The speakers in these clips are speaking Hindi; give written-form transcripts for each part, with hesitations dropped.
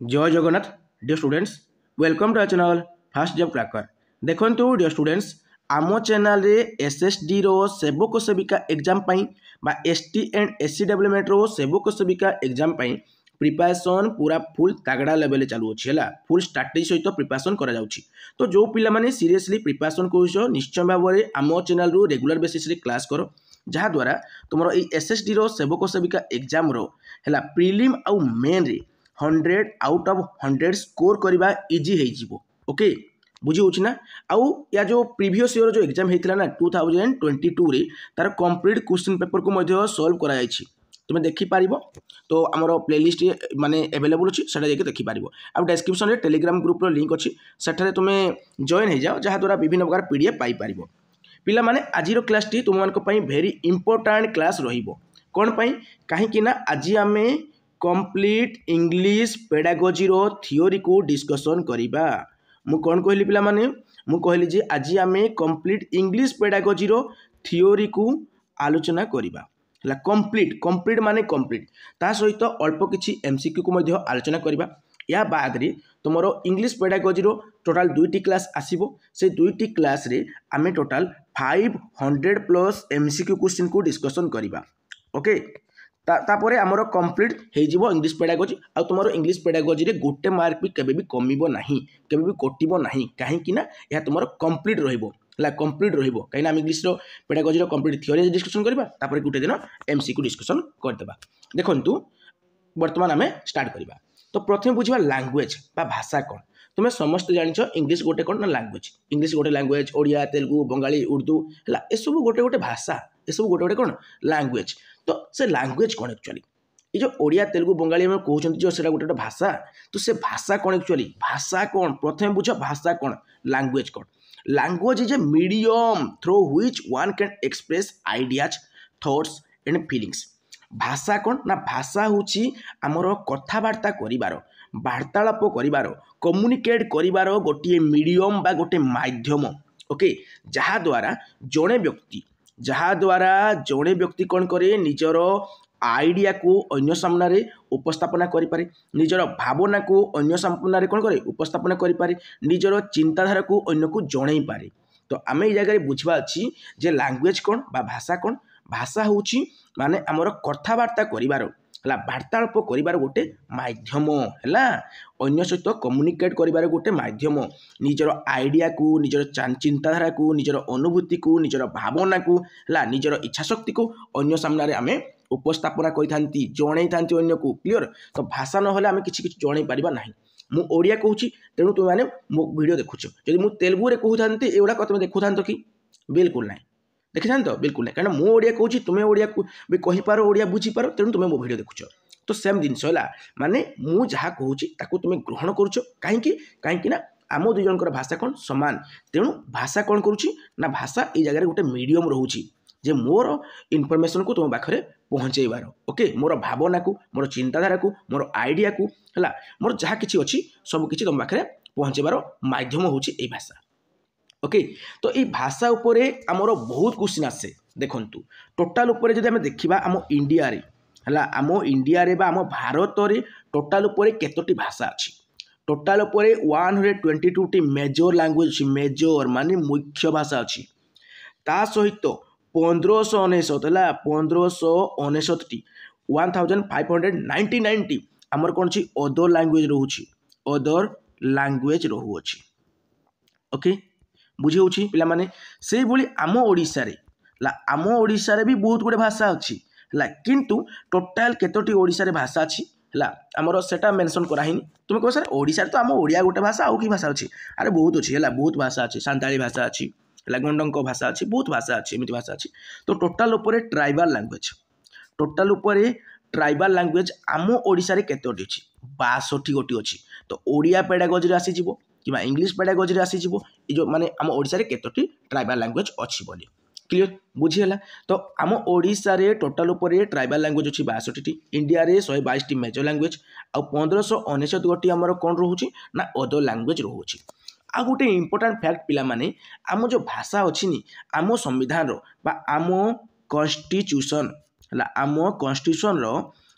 जय Jagannath dear students welcome to our channel fast job cracker देखो डियर स्टूडेंट्स आम चैनल रे एसएसडी रो सेवक सेविका एग्जाम बा एसटी एंड एससी डेवलपमेंट रो सेवक सेविका एग्जाम प्रिपरेशन पूरा फुल तागड़ा लेवल चलू है फुल स्ट्राटेजी सहित प्रिपरेशन करा जाउछि। तो जो पिला माने सीरियसली प्रिपरेशन करूछ निश्चय भाव में आम चैनल रू रेगुलर बेसिस रे क्लास करो जहाँ द्वारा तुम एसएसडी रो सेवक सेविका एग्जाम रो है प्रिलिम आउ मेन रे 100 आउट ऑफ 100 स्कोर करवा इजी हो ओके बुझी होची ना। आउ या जो प्रीवियस ईयर जो एग्जाम होता ना 2022 रे तार कंप्लीट क्वेश्चन पेपर को मध्य सॉल्व करा जायछि तुम देखि पारिबो। तो आमर प्लेलिस्ट माने अवेलेबल अछि सेटा जाके देखि पारिबो। आ डिस्क्रिप्शन रे टेलीग्राम ग्रुप रो लिंक अछि सेठारे तुमे जॉइन हो जाओ जहाँ द्वारा विभिन्न प्रकार पीडीएफ पाई पारिबो। पिला माने आजिरो क्लास टी तुम मानक पई वेरी इंपोर्टेंट क्लास रहिबो कोन पई काहे कि ना आज आमे कंप्लीट इंग्लिश पेडागोजी रो थियोरी को डिस्कशन करिबा। मु कोन कहली पिला माने मु कहली जे आज आमे कंप्लीट इंग्लिश पेडागोजी रो थियोरी को आलोचना करिबा ला कंप्लीट माने कंप्लीट ता सहित अल्प किछि एमसीक्यू को मध्य आलोचना करिबा। या बाद रे तुमरो इंग्लिश पेडागोजी रो टोटल दुईटी क्लास आसीबो से दुईटी क्लास रे आमे टोटल 500 प्लस एमसीक्यू क्वेश्चन को डिस्कशन करिबा ओके। तापरे आमर कंप्लीट हो इंग्लिश पेडागोजी आ तुम इंग्लिश पेडागोजी रे गोटे मार्क भी केबे भी कमिबो नाही केबे भी कटिबो नाही काहे कि ना या तुमर कंप्लीट रहिबो ला कंप्लीट रहिबो काहे ना हम इंग्लिश रो पेडागोजी रो कंप्लीट थ्योरी डिस्कशन करबा तापरे गोटे दिन एमसीक्यू डिस्कशन कर देबा। देखंतु वर्तमान आमे स्टार्ट करबा। तो प्रथम बुझिबा लैंग्वेज बा भाषा कोन तुमे समस्त जानिछ इंग्लिश गोटे कोन ना लैंग्वेज इंग्लिश गोटे लैंग्वेज ओडिया तेलुगु बंगाली उर्दू हला ए सब गोटे गोटे भाषा ए सब गोटे गोटे कोन लैंग्वेज। तो से लैंग्वेज कौन एक्चुअली ये जो ओडिया तेलुगु बंगाली में कहते जो सेटा गोटे भाषा तो से भाषा कौन एक्चुअली भाषा कौन प्रथम बुझ भाषा कौन लैंग्वेज कौन। Language is a medium through which one can express ideas thoughts and feelings. भाषा कौन ना भाषा होची आमर कथबार्ता करिवार वार्तालाप करिवार कम्युनिकेट करिवार गोटे मीडियम बा गोटे माध्यम ओके जहाँ द्वारा जड़े व्यक्ति कौन करे निजर आइडिया को अन्य सामने उपस्थापना करें निजर भावना को अन्य सामने कौन करे उपस्थापना करें निजर चिंताधारा को अन्य को जन पारे। तो आम ये जगह बुझा अच्छी जे लैंग्वेज कौन बा भाषा कौन भाषा होची माने आमर कथबार्ता करिवार है वार्तालाप करिवार गोटे माध्यम है अन्य सहित कम्युनिकेट करिवार गोटे माध्यम निजर आइडिया को निजर चिंताधारा को निजर अनुभूति को निजर भावना को है निजर इच्छाशक्ति को अन्य सामने आमे उपस्थापना करि जणई थांती अन्य को क्लियर। तो भाषा न होले आमे किछि किछि जणई परिबा नाही। मु ओडिया कहूची तेणु तुम माने मो वीडियो देखुछ जदि मु तेलुगु रे कहूथांती एउडा तुम देखुथांतो कि बिल्कुल नाही देखी था तो बिल्कुल नहीं कारण मो ओडिया कहूँ तुम्हें ओडिया भी कहीपर ओडिया बुझीपार तेणु तुम्हें मो वीडियो देखुच। तो सेम जिनस है माने मु जहाँ कहूँ तुम्हें ग्रहण करुच कहीं ना आम दुई जनकर भाषा कौन सामान तेणु भाषा कौन करुच्ची ना भाषा ये जगह गोटे मीडियम रोचे जे मोर इनफर्मेशन को तुम पाखे पहुँचेबार ओके मोर भावना को मोर चिंताधारा को मोर आइडिया को है मोर जहाँ किसी अच्छी सबकि तुम पाखे पहुँचेबार माध्यम होची ए भाषा ओके। तो ये भाषा उपरे आमर बहुत क्वेश्चन आसे देखंतु टोटाल उपरे जदि आमे देखिबा आम इंडिया रे हला आम इंडिया रे बा आम भारत रे टोटाल उपरे केतोटी भाषा अछि टोटाल उपरे 122 टी मेजर लैंग्वेज अछि मेजर माने मुख्य भाषा अछि ता सहित 1599 हला 1599 टी 1599 टी आमर कोन छी अदर लैंग्वेज रहू अछि ओके बुझे होची पिला माने से बोली आम ओडिसा रे भी बहुत गुडे भाषा अच्छी है किंतु टोटाल केतोटी ओडिसा रे भाषा अच्छी है आमर सेटा मेंशन कराहिनी तुम कह सर ओडिसा तो आम ओडिया गोटे भाषा आउ कि भाषा अच्छी अरे बहुत अच्छी है बहुत भाषा अच्छी सांताली भाषा अच्छी है गंडक भाषा अच्छी बहुत भाषा अच्छी एमती भाषा अच्छी। तो टोटाल उपरे ट्राइबल लैंग्वेज आम ओडिसा रे केतोटी अच्छी 62 गोटी अच्छी। तो ओडिया पेडागोजी रे आसी जिवो कि इंग्लिश पेडागोजी रे आसी जिवो ए जो माने आम ओडिसा रे केतोटी ट्राइबल लैंग्वेज अच्छी बोली क्लियर बुझीला। तो आम ओडिसा रे टोटाल उपरे ट्राइबल लैंग्वेज अच्छी 62 टी इंडिया रे 122 टी मेजर लैंग्वेज आ 1599 गोटी आमर कौन रोचे ना अदर लैंग्वेज रोचे। आ गोटे इंपोर्टेंट फैक्ट पिला माने आम जो भाषा अच्छी नी आम संविधान रो बा आम कॉन्स्टिट्यूशन है आम कॉन्स्टिट्यूशन रो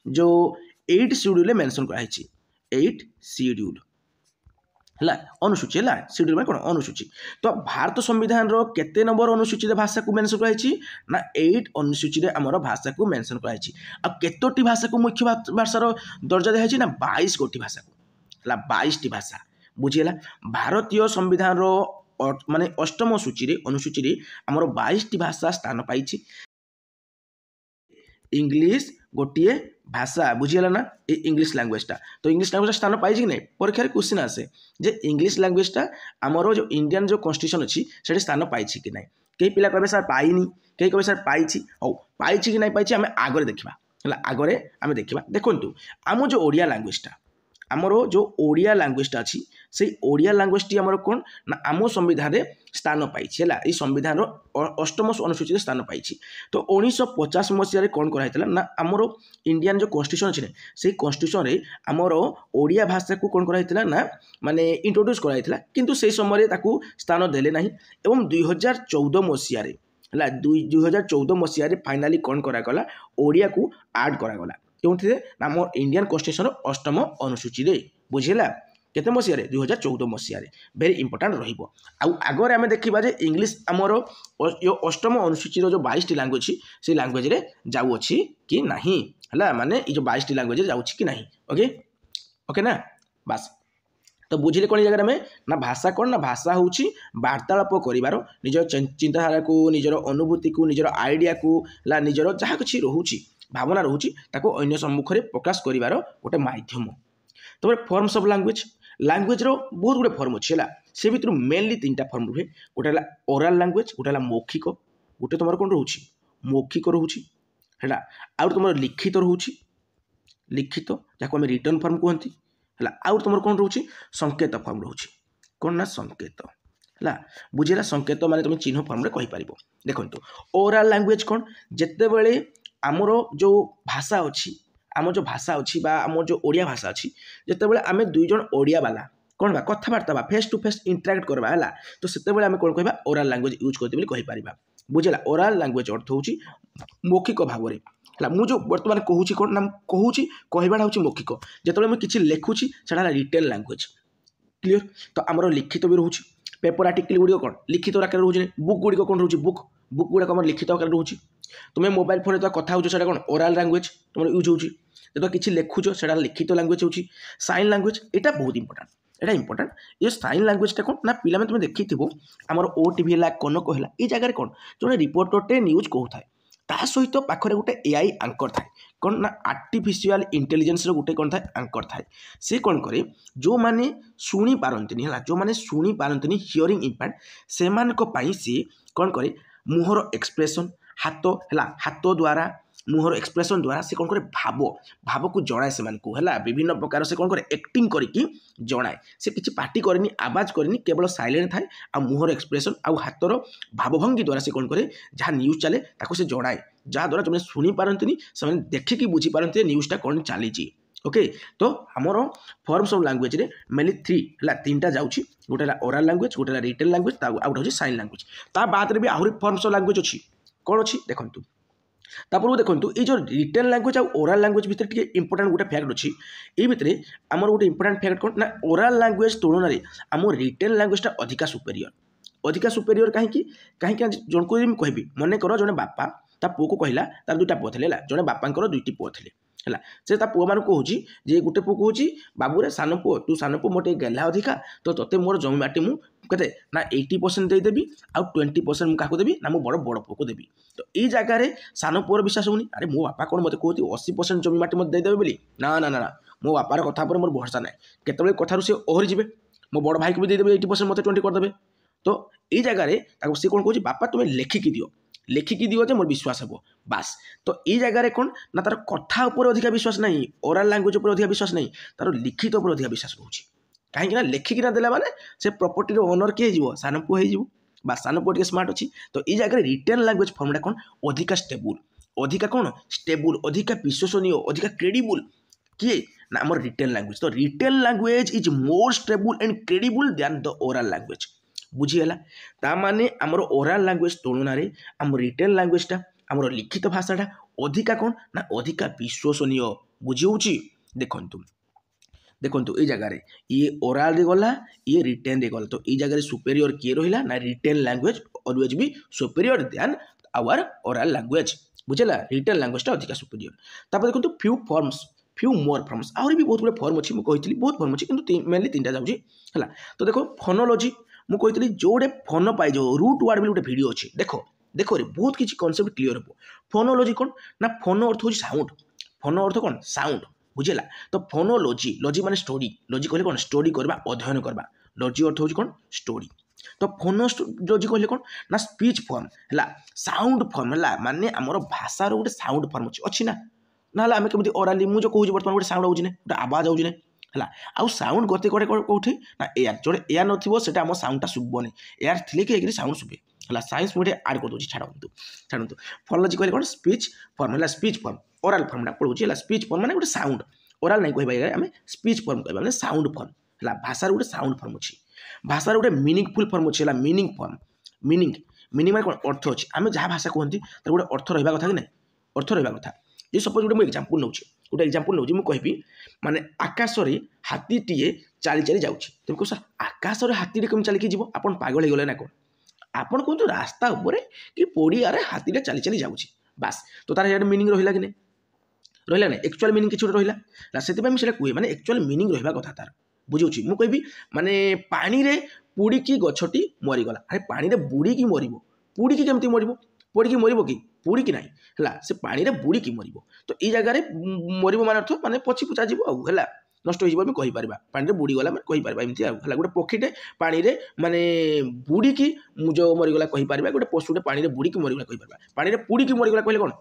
जो 8 शेड्यूल मेंशन कराई 8 शेड्यूल है अनुसूची है शेड्यूल कौन अनुसूची तो भारत संविधान केते नंबर अनुसूची भाषा को मेंशन कराई ना 8 अनुसूची आमर भाषा को मेंशन कराई आ केतोटी भाषा को मुख्य भाषार दर्जा दिखाई ना 22 गोटी भाषा को है 22 टी भाषा बुझीगला भारतीय संविधान माने अष्टम सूची अनुसूची आमर 22 टी भाषा स्थान पाई इंग्लिश गोटे भाषा बुझीगला ना ये इंग्लिश लैंग्वेजटा तो इंग्लिश लैंग्वेज स्थान पाई कि नहीं परीक्षा क्वेश्चन आसे जे इंग्लिश लैंग्वेजटा आमर जो इंडियन जो कॉन्स्टिट्यूशन अच्छी से स्थान पाई कि नहीं कई पिला कहे सर पाइनी कई कहे सर पाई हौ पाई कि नहीं पाई आम आगे देखा है आगे आम देखा देखु आम जो ओडिया लैंग्वेजटा आमर जो ओडिया लैंग्वेजटा अच्छी से ओडिया लैंग्वेजटी आमर कौन ना आम संविधान में स्थान पाई है संविधान अष्टम अनुसूची स्थान पाई तो 1950 मसीह कौन कराई ना आमर इंडियन जो कॉन्स्टिट्यूशन अच्छे से कॉन्स्टिट्यूशन रे आमर ओडिया भाषा को कौन कराई ना माने इंट्रोड्यूस कराई किंतु से समय ताकू स्थान देले नहीं एवं 2014 मसीह है 2014 मसीह फाइनाली कौन करागला ओडिया को आड करागला क्योंकि आम इंडियन कॉन्स्टिट्यूशन अष्टम अनुसूची बुझेगा केते मसीह 2014 मसीह वेरी इंपोर्टाट रगे आम देखा इंग्लिश आमर यो अष्टम अनुसूची जो 22 लैंग्वेज से लैंग्वेज रे जाऊँगी कि नहीं है माने ये जो 22 लैंग्वेज जाऊँगी कि नहीं ओके ओके ना बस तो बुझिले कौन जगह में ना भाषा कौन ना भाषा हूँ वार्तालाप कर निजर चिंताधारा को निजर अनुभूति को निजर आइडिया को निजर जहाँ किसी रोचे भावना रोचे अन्य सम्मुख में प्रकाश कर गोटे माध्यम तो फॉर्म्स ऑफ लैंग्वेज लैंग्वेज रो बहुत गुड़े फॉर्म अच्छे है से भर मेनली 3टा फॉर्म रुहे गोटे ओराल लैंग्वेज गोटे मौखिक गोटे तुम कौन रोचे मौखिक रोचे है आउ तुम लिखित रोचे लिखित जहाँ आम रिटर्न फॉर्म कहती है आउ तुम कौन रोचे संकेत फॉर्म रोचे कौन ना संकेत है बुझेगा संकेत माने तुम चिन्ह फॉर्म रे कहि परिबो देखंतु ओराल लैंग्वेज कौन जेते बेले आमर जो भाषा अच्छी आम जो भाषा अच्छी आम जो ओडिया भाषा अच्छी जिते बड़े आम दुई जन ओडिया वाला कौन बा कथबार्ता बा फेस टू फेस इंटराक्ट करवा है तो से आम कौन कह ओराल लैंग्वेज यूज करते कहीपर बुझेगा ओराल लैंग्वेज अर्थ हूँ मौखिक भाव में मुझे बर्तमान कहूँ कौन ना कहूँ कहवाटा हूँ मौखिक जो मुझे किसी लिखुची से रिटेन लैंग्वेज क्लीयर तो आमर लिखित भी रोचे पेपर आर्टिकल गुड़िक कौन लिखित आकार रोचे बुक गुड़िक कौन रोचे बुक गुड़ाक आम लिखित आकार रोचे तुम्हें मोबाइल फोन तो कथा हो कौन ओराल लैंग्वेज तुम यूज हो जो किसी लिखुच से लिखित लैंग्वेज हो साइन लैंग्वेज यहाँ बहुत इंपोर्टाट यहाँ इंपोर्टाट ये साइन लैंग्वेजटा कौन ना पिला तुम देखी आमर ओटीवी है कनक है ये जगह कौन जो रिपोर्टरटे न्यूज कहूए ता सहित पाखे गोटे एआई आंकर थाए कौन ना आर्टिफिशियल इंटेलिजेंस गोटे कौन थाए आंकर थाए से कौन करे जो माने शुणी पारंतिनी है जो माने शुणी पारंतिनी हियरिंग इम्पैक्ट से सी कौन करे मुहर एक्सप्रेशन हाथ है हाथ द्वारा मुहर एक्सप्रेशन द्वारा से कौन करे भाव भाव को जनाए से विभिन्न प्रकार से कौन करे एक्टिंग करके जनाए से किसी पार्टी करनी आवाज करनी केवल साइलेंट थाए आ मुहर एक्सप्रेशन आउ हाथर भावभंगी द्वारा से कौन करे जहाँ न्यूज चले ताको से जनाए जहाँद्वारा जो शुणी पारंतिनी से देखिकी बुझी पारंती न्यूजटा कौन चली ओके तो आमर फॉर्म्स ऑफ लैंग्वेज रे मेनली 3 है 3टा जाऊँगी गोटे ओराल लैंग्वेज गोटे रिटेन लैंग्वेज आउ गोटे साइन लैंग्वेज ता बाद भी आहरी फॉर्म्स ऑफ लैंग्वेज अच्छी कौन अच्छी देखंतु तापर देखो ये जो रिटेन लैंग्वेज और ओराल लैंग्वेज भितर टे इंपोर्टाट गोटे फैक्ट अच्छी ये भितर आमर गोटे इंपोर्टाट फैक्ट कौन ना ओराल लैंग्वेज तुलन में आम रिटेन लैंग्वेजटा अधिका सुपेरियर कहीं जनको कहबी मन कर जड़े बापा ता पुओ को कहला तार 2टा पुओ थे जड़े बापांकर 2टी पुओ थे है से पुओ मान कहूँ जे गोटे पुओ कहूँ बाबूरे सान पुओ तू सान पुओ मोटे गेला अधिका तो तोते मोर जमी बाटी मुझे ना 80% देदेवी आउ 20% मुझे देवी ना मो बड़ बड़ पुओ को देवी तो ये जगह सान पुओर विश्वास होनी अरे मो बापा कौन मत कहती 80% जमी बाटी मत देदेवे बोली ना ना ना मो बापार कथा पर मोर भरोसा ना केतबे कथारु से ओहरी जिबे मो बड़ भाई को भी देदेवे 80% मत 20 करदेवे तो ये जगह सी कौन कहूँ बापा तुम्हें लेखिकी दियो जे मोर विश्वास हे बास तो ये जगह कौन ना तार कथा उपर अधिका विश्वास नहीं ओराल लैंग्वेज उपर अधिका विश्वास नहीं तार लिखित उपर अधिका विश्वास रोचे कहीं लेखिकी ना देला माने से प्रॉपर्टी ओनर किए हो सान पुओ हो बा सान पुओ स्मार्ट अच्छी तो ये जगह रिटेन लैंग्वेज फॉर्मटा कौन अधिका स्टेबुल अधिका विश्वसनीय अधिका क्रेडिबल किए ना आम रिटेन लैंग्वेज तो written language is more stable and credible than the oral language बुझीगला ताने आमर ओराल लैंग्वेज तुलन में आम रिटेन लैंग्वेजटा आमर लिखित भाषाटा अधिका कौन ना अधिका विश्वसनीय बुझी देखु देखो ये जगार ये ओराल रे गला ये रिटेन रे गला तो ये जगह सुपेरियर किए रहा ना रिटेन लैंग्वेज ऑलवेज भी superior than our oral language बुझेगा रिटेन लैंग्वेज अधिक सुपेरियर तापर देखो few forms few more forms आहरी भी बहुत गुड़े फॉर्म अच्छी मुझे बहुत फॉर्म अच्छी किंतु मेनली 3टा जाऊँगी है तो देखो फोनोलॉजी मुझे जो गोटे फोन पाई जो रूट वार्ड भी गोटे वीडियो अच्छी देखो देखो रे बहुत किसी कॉन्सेप्ट क्लियर हो फोनोलॉजी कौन ना फोन अर्थ हूँ साउंड फोन अर्थ कौन साउंड बुझेगा तो फोनोलॉजी लॉजी माने स्टोरी लॉजी कहले कौन स्टोरी करबा अध्ययन करबा लॉजी अर्थ हूँ कौन स्टोरी तो फोनोलॉजी कहले कौन ना स्पीच फॉर्म है साउंड फॉर्म है माने आमर भाषार गोटे साउंड फॉर्म अच्छी ना ना आम केमी ओराली मुझे कहूँ बर्तमान गोटे साउंड आउे गोटे आवाज आउे है आउ साउंड गति कटे कौटे ना एयर जो एयर नथिबो आम साउंडटा शुभनी एयर थी कि साउंड शुभे है साइंस मुझे आड कर दूसरी छाड़ू फोनोलॉजी कहले कौन स्पीच फॉर्म है स्पीच फॉर्म ओराल फॉर्मटा पढ़ुची स्पीच फॉर्म माने गोटे साउंड ओराल नहीं कहबा आम स्पीच फॉर्म कहबा माने साउंड फॉर्म है भाषार गोटे साउंड फॉर्म अच्छी भाषार गोटे मीनिंगफुल फॉर्म अच्छी है मीनिंग फॉर्म मीनिंग मीनिंग माने कौन अर्थ अच्छी आम जहाँ भाषा कहती तर गोटे अर्थ रहा कथा कि नहीं अर्थ रहा कथा ये सपोज गोटे मुझे एग्जांपल नौ गोटे एग्जांपल नौ मुझे कहि माने आकाश रे हाथीटीए चली चली जाऊँगी तुम कह सर आकाश रे हाथी कमी चलिकी जीव आपन पागल हो गले ना कौन आपन कहतु रास्ता उपरे कि पड़िया हाथी चली चली जाऊँगी बास तो तार ये मीनिंग रहा कि नहीं रहा ना एक्चुअल मीनिंग किसी गोटे रहा से कहे माने एक्चुअल मीनिंग रहा कथा तार बुझे मुझे कहि माने पानी रे पुड़ीकी गछटी मरीगला अरे पानी रे बुड़ीकी मर पुड़ीकी केमती मर पड़ीकी मर कि पुड़ीकी ना है से पानी रे बुड़ीकी मर तो ये जगह मर मान अर्थ माने पची पुचा जीव है नष्ट हो कहीपर पानी बुड़ी गला कहीपर एमती है गोटे पक्षीटे पानी रे माने बुड़ीकी जो मरीगला कहीपर गोटे पशुटे पानी रे बुड़ीकी मरीगला कहीपर पानी रे पुड़ीकी मरीगला कहले कौन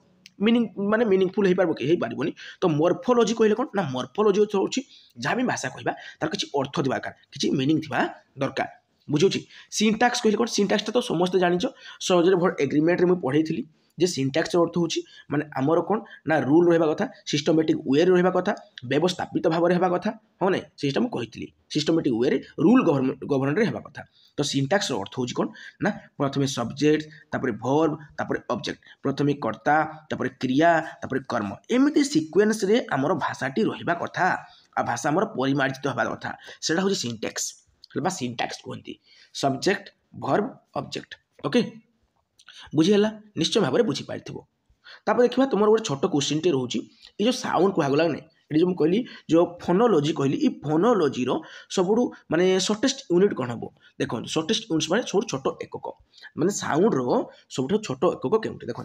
मीनिंग माने मीनिंगफुल हो पार कि हो पारबनी तो मॉर्फोलॉजी कहले कौन ना मॉर्फोलॉजी हूँ जहाँ भी भाषा कहबा तार किसी अर्थ थी दरकार किसी मीनिंग थी दरकार बुझे सिंटैक्स कहले कौन सिंटैक्सटा तो समस्त जानिछ सहजरे भर एग्रीमेंट रे मुझे पढ़ाई जे सिंटैक्स अर्थ हूँ माने आमर कौन ना रूल रहा कथा सिस्टमेटिक वे रहा कथा व्यवस्थापित भाव में कथा हाँ ना सीटा मुझे कही सिस्टमेटिक वे रूल गवर्नमेंट रहा कथा तो सिंटैक्स अर्थ हूँ कौन ना प्रथम सब्जेक्ट तापर वर्ब तापर ऑब्जेक्ट प्रथम कर्ता तापर क्रिया तापर कर्म एमती सिक्वेन्स रे आमर भाषाटी रहा कथा आ भाषा आमर परिमार्जित होगा कथा सेटा हूँ सिंटैक्स सिंटैक्स कहती सब्जेक्ट वर्ब ऑब्जेक्ट ओके बुझीगला निश्चय भाव में बुझीपार देखा तुम गोटे छोट क्वेश्चन टे रोचे ये जो साउंड कहगला ना ये जो कहली जो फोनोलॉजी कहली ये फोनोलॉजी सबुठ माने सर्टेस्ट यूनिट कौन हम देखो सर्टेस्ट यूनिट्स माने सब छोट एकक माने साउंड रो सब छोट एकक केउंटे देखो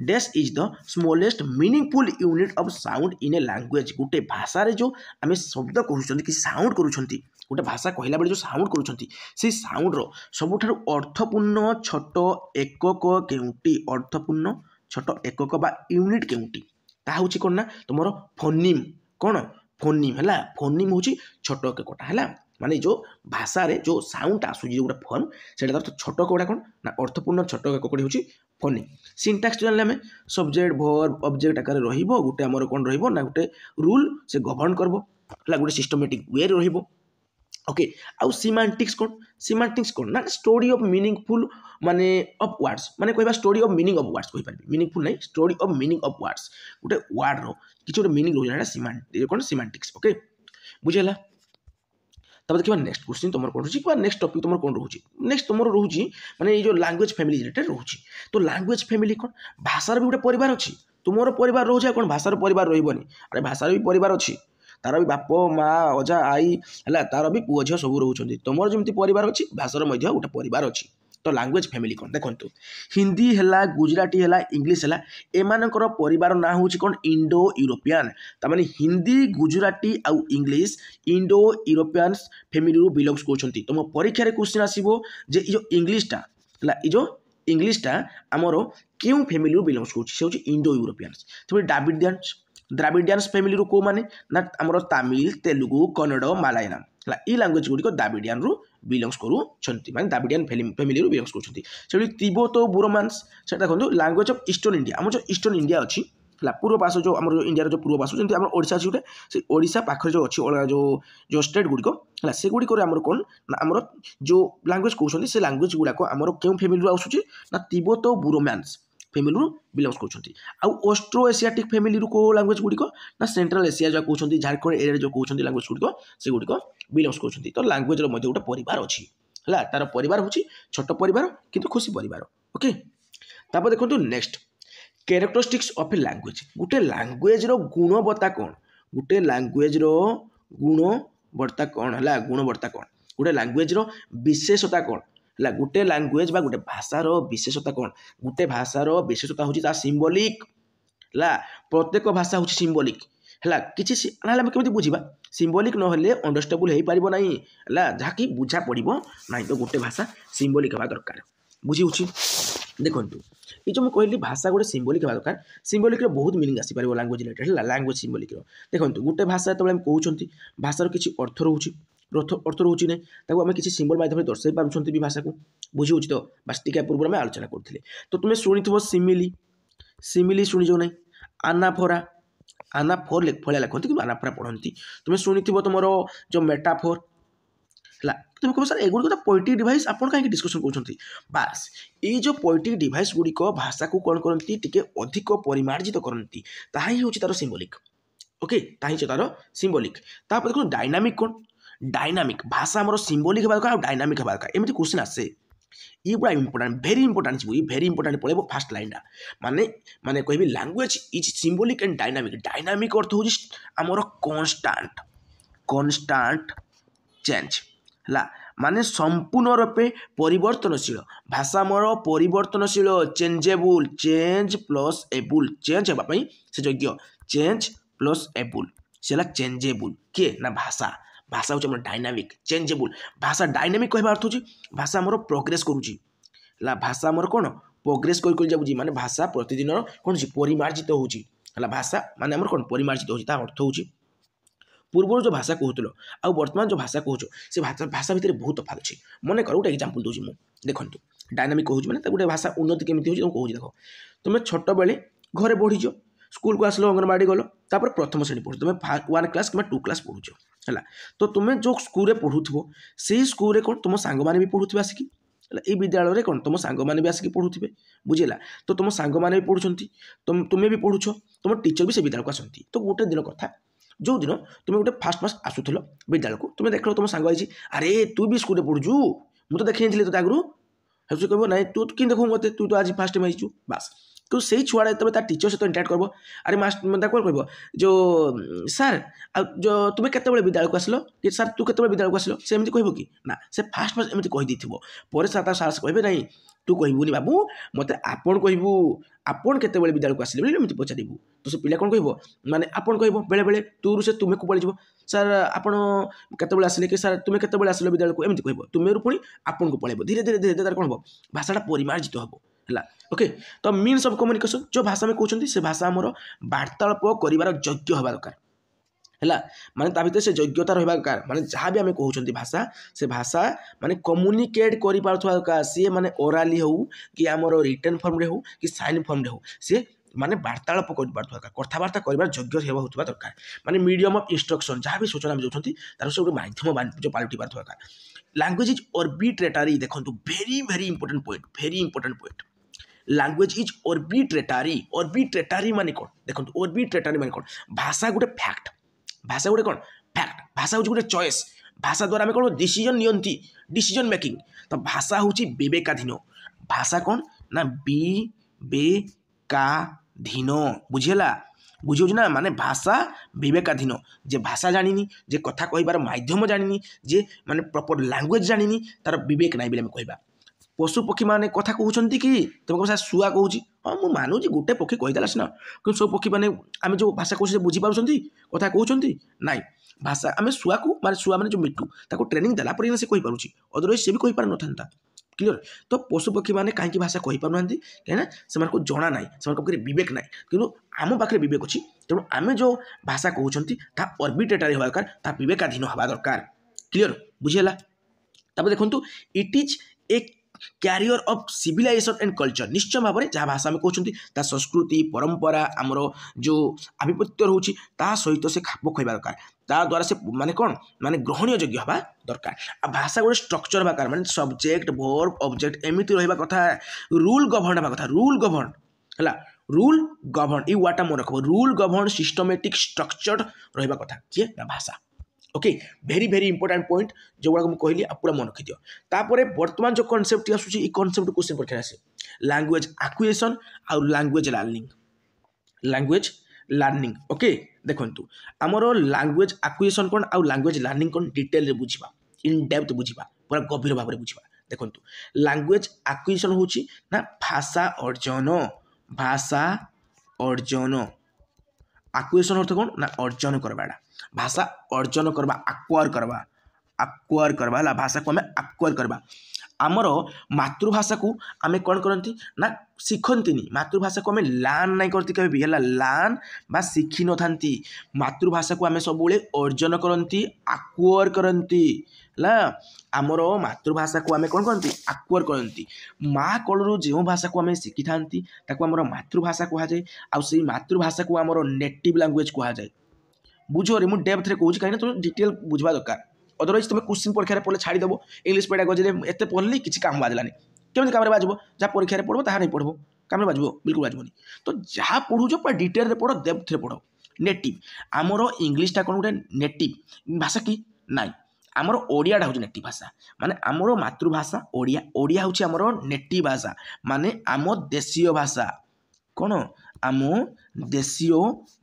dash is the smallest meaningful unit of sound in A language गोटे भाषा रे जो आम शब्द कहते कि साउंड करूछंती गोटे भाषा कहला बेले जो साउंड करूछंती से साउंड रो सबुठारु अर्थपूर्ण छोट एकक केउंटी अर्थपूर्ण छोट एकक बा यूनिट केउंटी ता हूँ कौन ना तुम फोनिम कौन फोनिम है फोनिम हूँ छोट एककटा है माने जो भाषा रे जो साउंड आसूँ गोटे फॉर्म से छोट कौड़ा कौन ना अर्थपूर्ण छोट एककटी हूँ फोनिम सिंटैक्स जान आम सब्जेक्ट वर्ब ऑब्जेक्ट आकार रोटे आमर कौन रहा गोटे रूल से गवर्न करबो है गोटे सिस्टमेटिक वे रहिबो ओके आउ सिमांटिक्स कौन ना स्टोरी ऑफ मीनिंगफुल माने ऑफ वर्ड्स माने कहबा story of meaning of words कहि पारबी मीनिंगफुल नहीं story of meaning of words गोटे वर्ड रो किछि गोटे मीनिंग रोजना सिमांटिक्स कौन सिमांटिक्स ओके बुझेला तब देखिए नेक्स्ट क्वेश्चन तुम कौन रोचे नेक्स्ट टॉपिक तुम कौन रोचे नेक्स्ट तुम रोचे माने ये जो लैंग्वेज फैमिली रिलेटेड रोचे तो लैंग्वेज फैमिली कौन भाषार भी गोटे परिवार अच्छी तुमर परिवार रोचे कौन भाषार परिवार रही अरे भाषार भी परिवार अच्छी तार भी बाप माँ अजा आई है तार भी पुओ झील सब रोचे तुम जमी परिवार अच्छी भाषार गोटे परिवार अच्छी तो लैंग्वेज फैमिली कौन देखो हिंदी है गुजराती है इंग्लिश है एमानकर परिवार ना हूँ कौन इंडो यूरोपियन तार हिंदी गुजराती आउ इंग्लिश इंडो यूरोपियन फैमिली बिलंग्स कर तुम परीक्षा क्वेश्चन आसो जे जो इंग्लिशटा है ये जो इंग्लिशटा आमर क्यों फैमिली बिलंग्स कर इंडो यूरोपियंस तो द्राविडियंस फैमिली को माने ना आमर तमिल तेलुगु कन्नड़ मालायालम है ये लैंग्वेज गुड़िक द्राविडियन रु बिलंग्स करुँच माने द्राविडियन फैमिली रु बिलंग्स कर तिब्बत बुरोमांस से देखो लैंग्वेज ऑफ ईस्टर्न इंडिया आम जो ईस्टर्न इंडिया अच्छी है पूर्व पार्श जो आम इंडिया जो पूर्व पार्श जमी आम ओडिशा अच्छी गोटे से ओडिशा पाखर जो अच्छी जो स्टेट गुड़िक है से गुड़िक आमर कौन ना आमर जो लैंग्वेज कहते से लैंग्वेज गुड़ाक आमर क्यों फैमिली आसूँ ना तिब्बत बुरोमांस फैमिली बिलंग्स करछंती आउ ऑस्ट्रो एशियाटिक फैमिली को लैंग्वेज गुड़िक ना सेंट्रल एशिया जो कहते झारखंड एरिया जो कहते लैंग्वेज गुड़िक से गुड़िक बिलंग्स करछंती तो लैंग्वेज रो गोटे परिवार अछि हला तार परिवार होची छोट परिवार किंतु खुशी परिवार ओके तापर देखो next characteristics of A language गोटे लैंग्वेज रो गुणवत्ता कौन गोटे लैंग्वेज रो गुणवत्ता कौन है गुणवत्ता कौन गोटे लैंग्वेज रो विशेषता कौन है गोटे लैंग्वेज बा गोटे भाषार विशेषता कौन गोटे भाषार विशेषता होची ता सिंबॉलिक है प्रत्येक भाषा होची सिंबॉलिक है किसी आम केमी बुझा सिंबॉलिक नहले अंडरस्टैंडेबल हो पार ना है जहाँकि बुझा पड़ो ना तो गोटे भाषा सिंबॉलिक हवा दरकार बुझी देखो ये जो मुझे कहली भाषा गोटे सिंबॉलिक हवा दरकार सिंबॉलिक बहुत मीनिंग आसी पार लैंग्वेज रिलेटेड है लैंग्वेज सिंबॉलिक देखो गोटे भाषा जो कहते भाषार किसी अर्थ रोचे अर्थ रोचे ना ताको आम किसी सिंबल माध्यम दर्शाई पार्टी भी भाषा को बुझी तो बास टीका पूर्व में आलोचना करते तो तुम्हें शुणी सिमिली सिमिली शुणीज ना आनाफोरा आनाफोर फलिया लिखती कि आनाफोरा पढ़ती तुम्हें शुणी तुम जो मेटाफोर है तुम कह सर एगुड़ी तो पोएटिक डिवाइस आप कहीं डिस्कसन कर बास ये जो पोएटिक डिवाइस गुड़िक भाषा को कौन करती टिके अधिक परिमार्जित करती ताही हूँ तार सिंबॉलिक ओके ताही तार सिंबॉलिक तापर देखो डायनामिक कौन डायनामिक भाषा आम सिंबॉलिक हवा दरकार डायनामिक हवा दरकार एमती क्वेश्चन आसे ये बड़ा इंपोर्टेंट भेरी इंपोर्टेंट ये भेरी इंपोर्टेंट पड़े फास्ट लाइन माने माने कहबी language is symbolic and dynamic dynamic अर्थ हूँ आमर कांस्टेंट कांस्टेंट चेंज है माने संपूर्ण रूपे परिवर्तनशील भाषा मोर परिवर्तनशील changeable change plus able change होगापी से योग्य चेंज प्लस एबुल से चेंजेबुल किए ना भाषा भाषा हूँ डायनामिक चेंजेबुल भाषा डायनामिक कहवा अर्थ हूँ भाषा मोर प्रोग्रेस करुँची भाषा मोर कौन प्रोग्रेस कर जाऊँगी माने भाषा प्रतिदिन कौन परिमार्जित होची भाषा माने आमर कौन परिमार्जित होची अर्थ हूँ पूर्व जो भाषा कहूल आ बर्तमान जो भाषा कहूँ से भाषा भितर बहुत तफात अच्छी मन कर गोटे एग्जांपल दूसरी मुझे देखो डायनामिक कहूँ मैंने गोटे भाषा उन्नति केमी हो कहूँ देख तुम्हें छोट बेले घरे बढ़ीज स्कूल को आसलो अंगनवाड़ी गल तापर प्रथम श्रेणी पढ़ु तुम्हें 1 क्लास कि 2 क्लास पढ़ुच है तो तुम्हें जो स्कूल पढ़ुव से स्कूल कौन तुम सांग मैंने भी पढ़ुवे आसिक ये विद्यालय में कौन तुम सांग मैंने भी आसिक पढ़ुवे बुझेगा तो तुम सांग मैंने भी पढ़ुंट तुम्हें भी पढ़ुछ तुम टीचर भी से विद्यालय को आसती तो गोटे दिन कथा जो दिन तुम्हें गोटे फास्ट फास्ट आसुल विद्यालय को तुम्हें देख लो तुम सांग आई अरे तू भी स्कूल पढ़ुचु मुझे तो देखी तो आगु कह ना तू कि देखू मत तू तो आज फास्ट टाइम आईचु बास तो से छुआ जब टीचर सहित इंटरेक्ट कर अरे मास्टर कौन कह जो सार जो तुम्हें केत विद्यालय को आसल कि सार तू केत विद्यालय को आसल से एमती कह कि ना से फास्ट फास्ट एमती कहीदेव सार साहस कहे ना तू कहबूनी बाबू मत आपन कहबू आपन केत विद्यालय को आसिले एमती पचारू तो से पिला कौन कह माने आपन कह बेले बेले तू से तुम्हें को पड़े सार आपड़ केत आसिले कि सार तुम्हें केत आसिल विद्यालय को एमती कह तुम्हें पुणी आपन को पड़े धीरे धीरे धीरे धीरे कौन हम भाषाटा परिमार्जित हम है ओके तो मीन्स ऑफ कम्युनिकेशन जो भाषा में कहते से भाषा आमर वार्तालाप कर योग्य हवा दरकार है माने ता भीतर से योग्यता रहा दरकार माने जहाँ भी आम कहते भाषा से भाषा माने कम्युनिकेट कर दरकार सी माने ओराली हो कि आमर रिटन फॉर्म रे हो कि साइन फॉर्म रे हो सी माने वार्तालाप कर दरकार कथबार्ता कर योग्य होता दरकार माने मीडियम ऑफ इंस्ट्रक्शन जहाँ भी सूचना देते तार से गोटे माध्यम जो पलटि पार दरकार लैंग्वेज इज ऑर्बिट्रेटरी देखो very very important point language is arbitrary माने कौन देखो ऑर्बिट्रेटरी माने कौन भाषा गोटे फैक्ट भाषा गोटे कौन फैक्ट भाषा हूँ गोटे चॉइस भाषा द्वारा आम कौन डिसीजन नियंती डिसीजन मेकिंग तो भाषा हूँ विवेकाधीन भाषा कौन ना विवेकाधीन बुझेगा बुझे ना माने भाषा विवेकाधीन जे भाषा जानी जे कथा कहबार माध्यम जानी जे माने प्रॉपर लैंग्वेज जानी तार विवेक ना बोले कहबा पशु पक्षी मैंने कथा कहते कि तुम कह शुआ कहूँ हाँ मुझे मानुची गोटे पक्षी कहीदेला सीना कि सब पक्षी मैंने आम जो भाषा कहते बुझीपार कथा कहते ना भाषा आम शुआ को माने शुआ मैंने जो मिट्टू ताको ट्रेनिंग देला पर से कहीपर अदरवाइज से भी कहीपर न था क्लीयर तो पशु पक्षी मैंने कहीं भाषा कहीपर ना कहीं से जना ना से विवेक ना कि आम पाखे विवेक अच्छी तेणु आम जो भाषा कहते ऑर्बिट्रेटरी हवा दरकार विवेकाधीन हवा दरकार क्लीयर बुझेगा तब देखो it is a carrier of civilisation and culture निश्चय भाव में जहाँ भाषा में कहते संस्कृति परंपरा आमर जो आधिपत्य रोचे सहित से खाप खा दरकार ता द्वारा से माने कौन माने ग्रहणीय योग्य हवा दरकार आ भाषा गोटे स्ट्रक्चर हवा माने सब्जेक्ट वर्ब ऑब्जेक्ट एमती रहा कथा रूल गवर्न हवा कथा रूल गवर्न है रूल गवर्न ये वार्डटा मन रख रूल गवर्न सिस्टमेटिक स्ट्रक्चर्ड रहा कथा किए ना भाषा okay very very important point जो गुड़ा मुझे कहली पूरा मन रखी दियो बर्तमान जो कॉन्सेप्ट आसूँ कॉन्सेप्ट क्वेश्चन परीक्षा आसे लैंग्वेज एक्विजिशन आउ लैंग्वेज लर्निंग ओके देखंतु आमर लैंग्वेज एक्विजिशन कौन आउ लैंग्वेज लर्निंग कौन डिटेल बुझा इन डेप्थ बुझा पूरा गभीर भाव में बुझा देखंतु लैंग्वेज एक्विजिशन होची ना भाषा अर्जन एक्विजिशन अर्थ कौन ना अर्जन करवाटा भाषा अर्जन करवा आक्वायर करवा भाषा को आम आक्वायर करवा आमर मातृभाषा को आम कौन करती ना शिखती मातृभाषा को आम लान नहीं करती कभी है लान बा शिखी न था मातृभाषा को आम सब अर्जन करती आक्वायर करती आमर मातृभाषा को आम कौन करती आक्वायर करती माँ कलू जो भाषा को आम शिखी था आमर मातृभाषा कहुए आई मातृभाषा को आमर नेटिव लैंग्वेज कहुए बुझ रे मुझे डेप्थ कहूँ कहीं तुम डिटेल बुझा दरकार अदरवाइज तुम क्वेश्चन परीक्षा पढ़े छाड़ीदेव इंग्लीश पेडागोजी एत पढ़ली किसी काम बाजलानी केमी काम बाजब जहाँ परीक्षा पढ़ो ताहा नहीं पढ़ो काम बाजब बिल्कुल बाजबनी तो जहाँ पढ़ुच पूरा डिटेल पढ़ो डेप्थ पढ़ो नेटिव आमर इंग्लीशटा कौन गोटे नेटिव भाषा कि नाई आमर ओडियाटा हूँ नेटिव भाषा माने आमर मातृभाषा ओडिया ओडिया हूँ आमर नेटिव भाषा माने आम देशीय भाषा कौन आम देशीय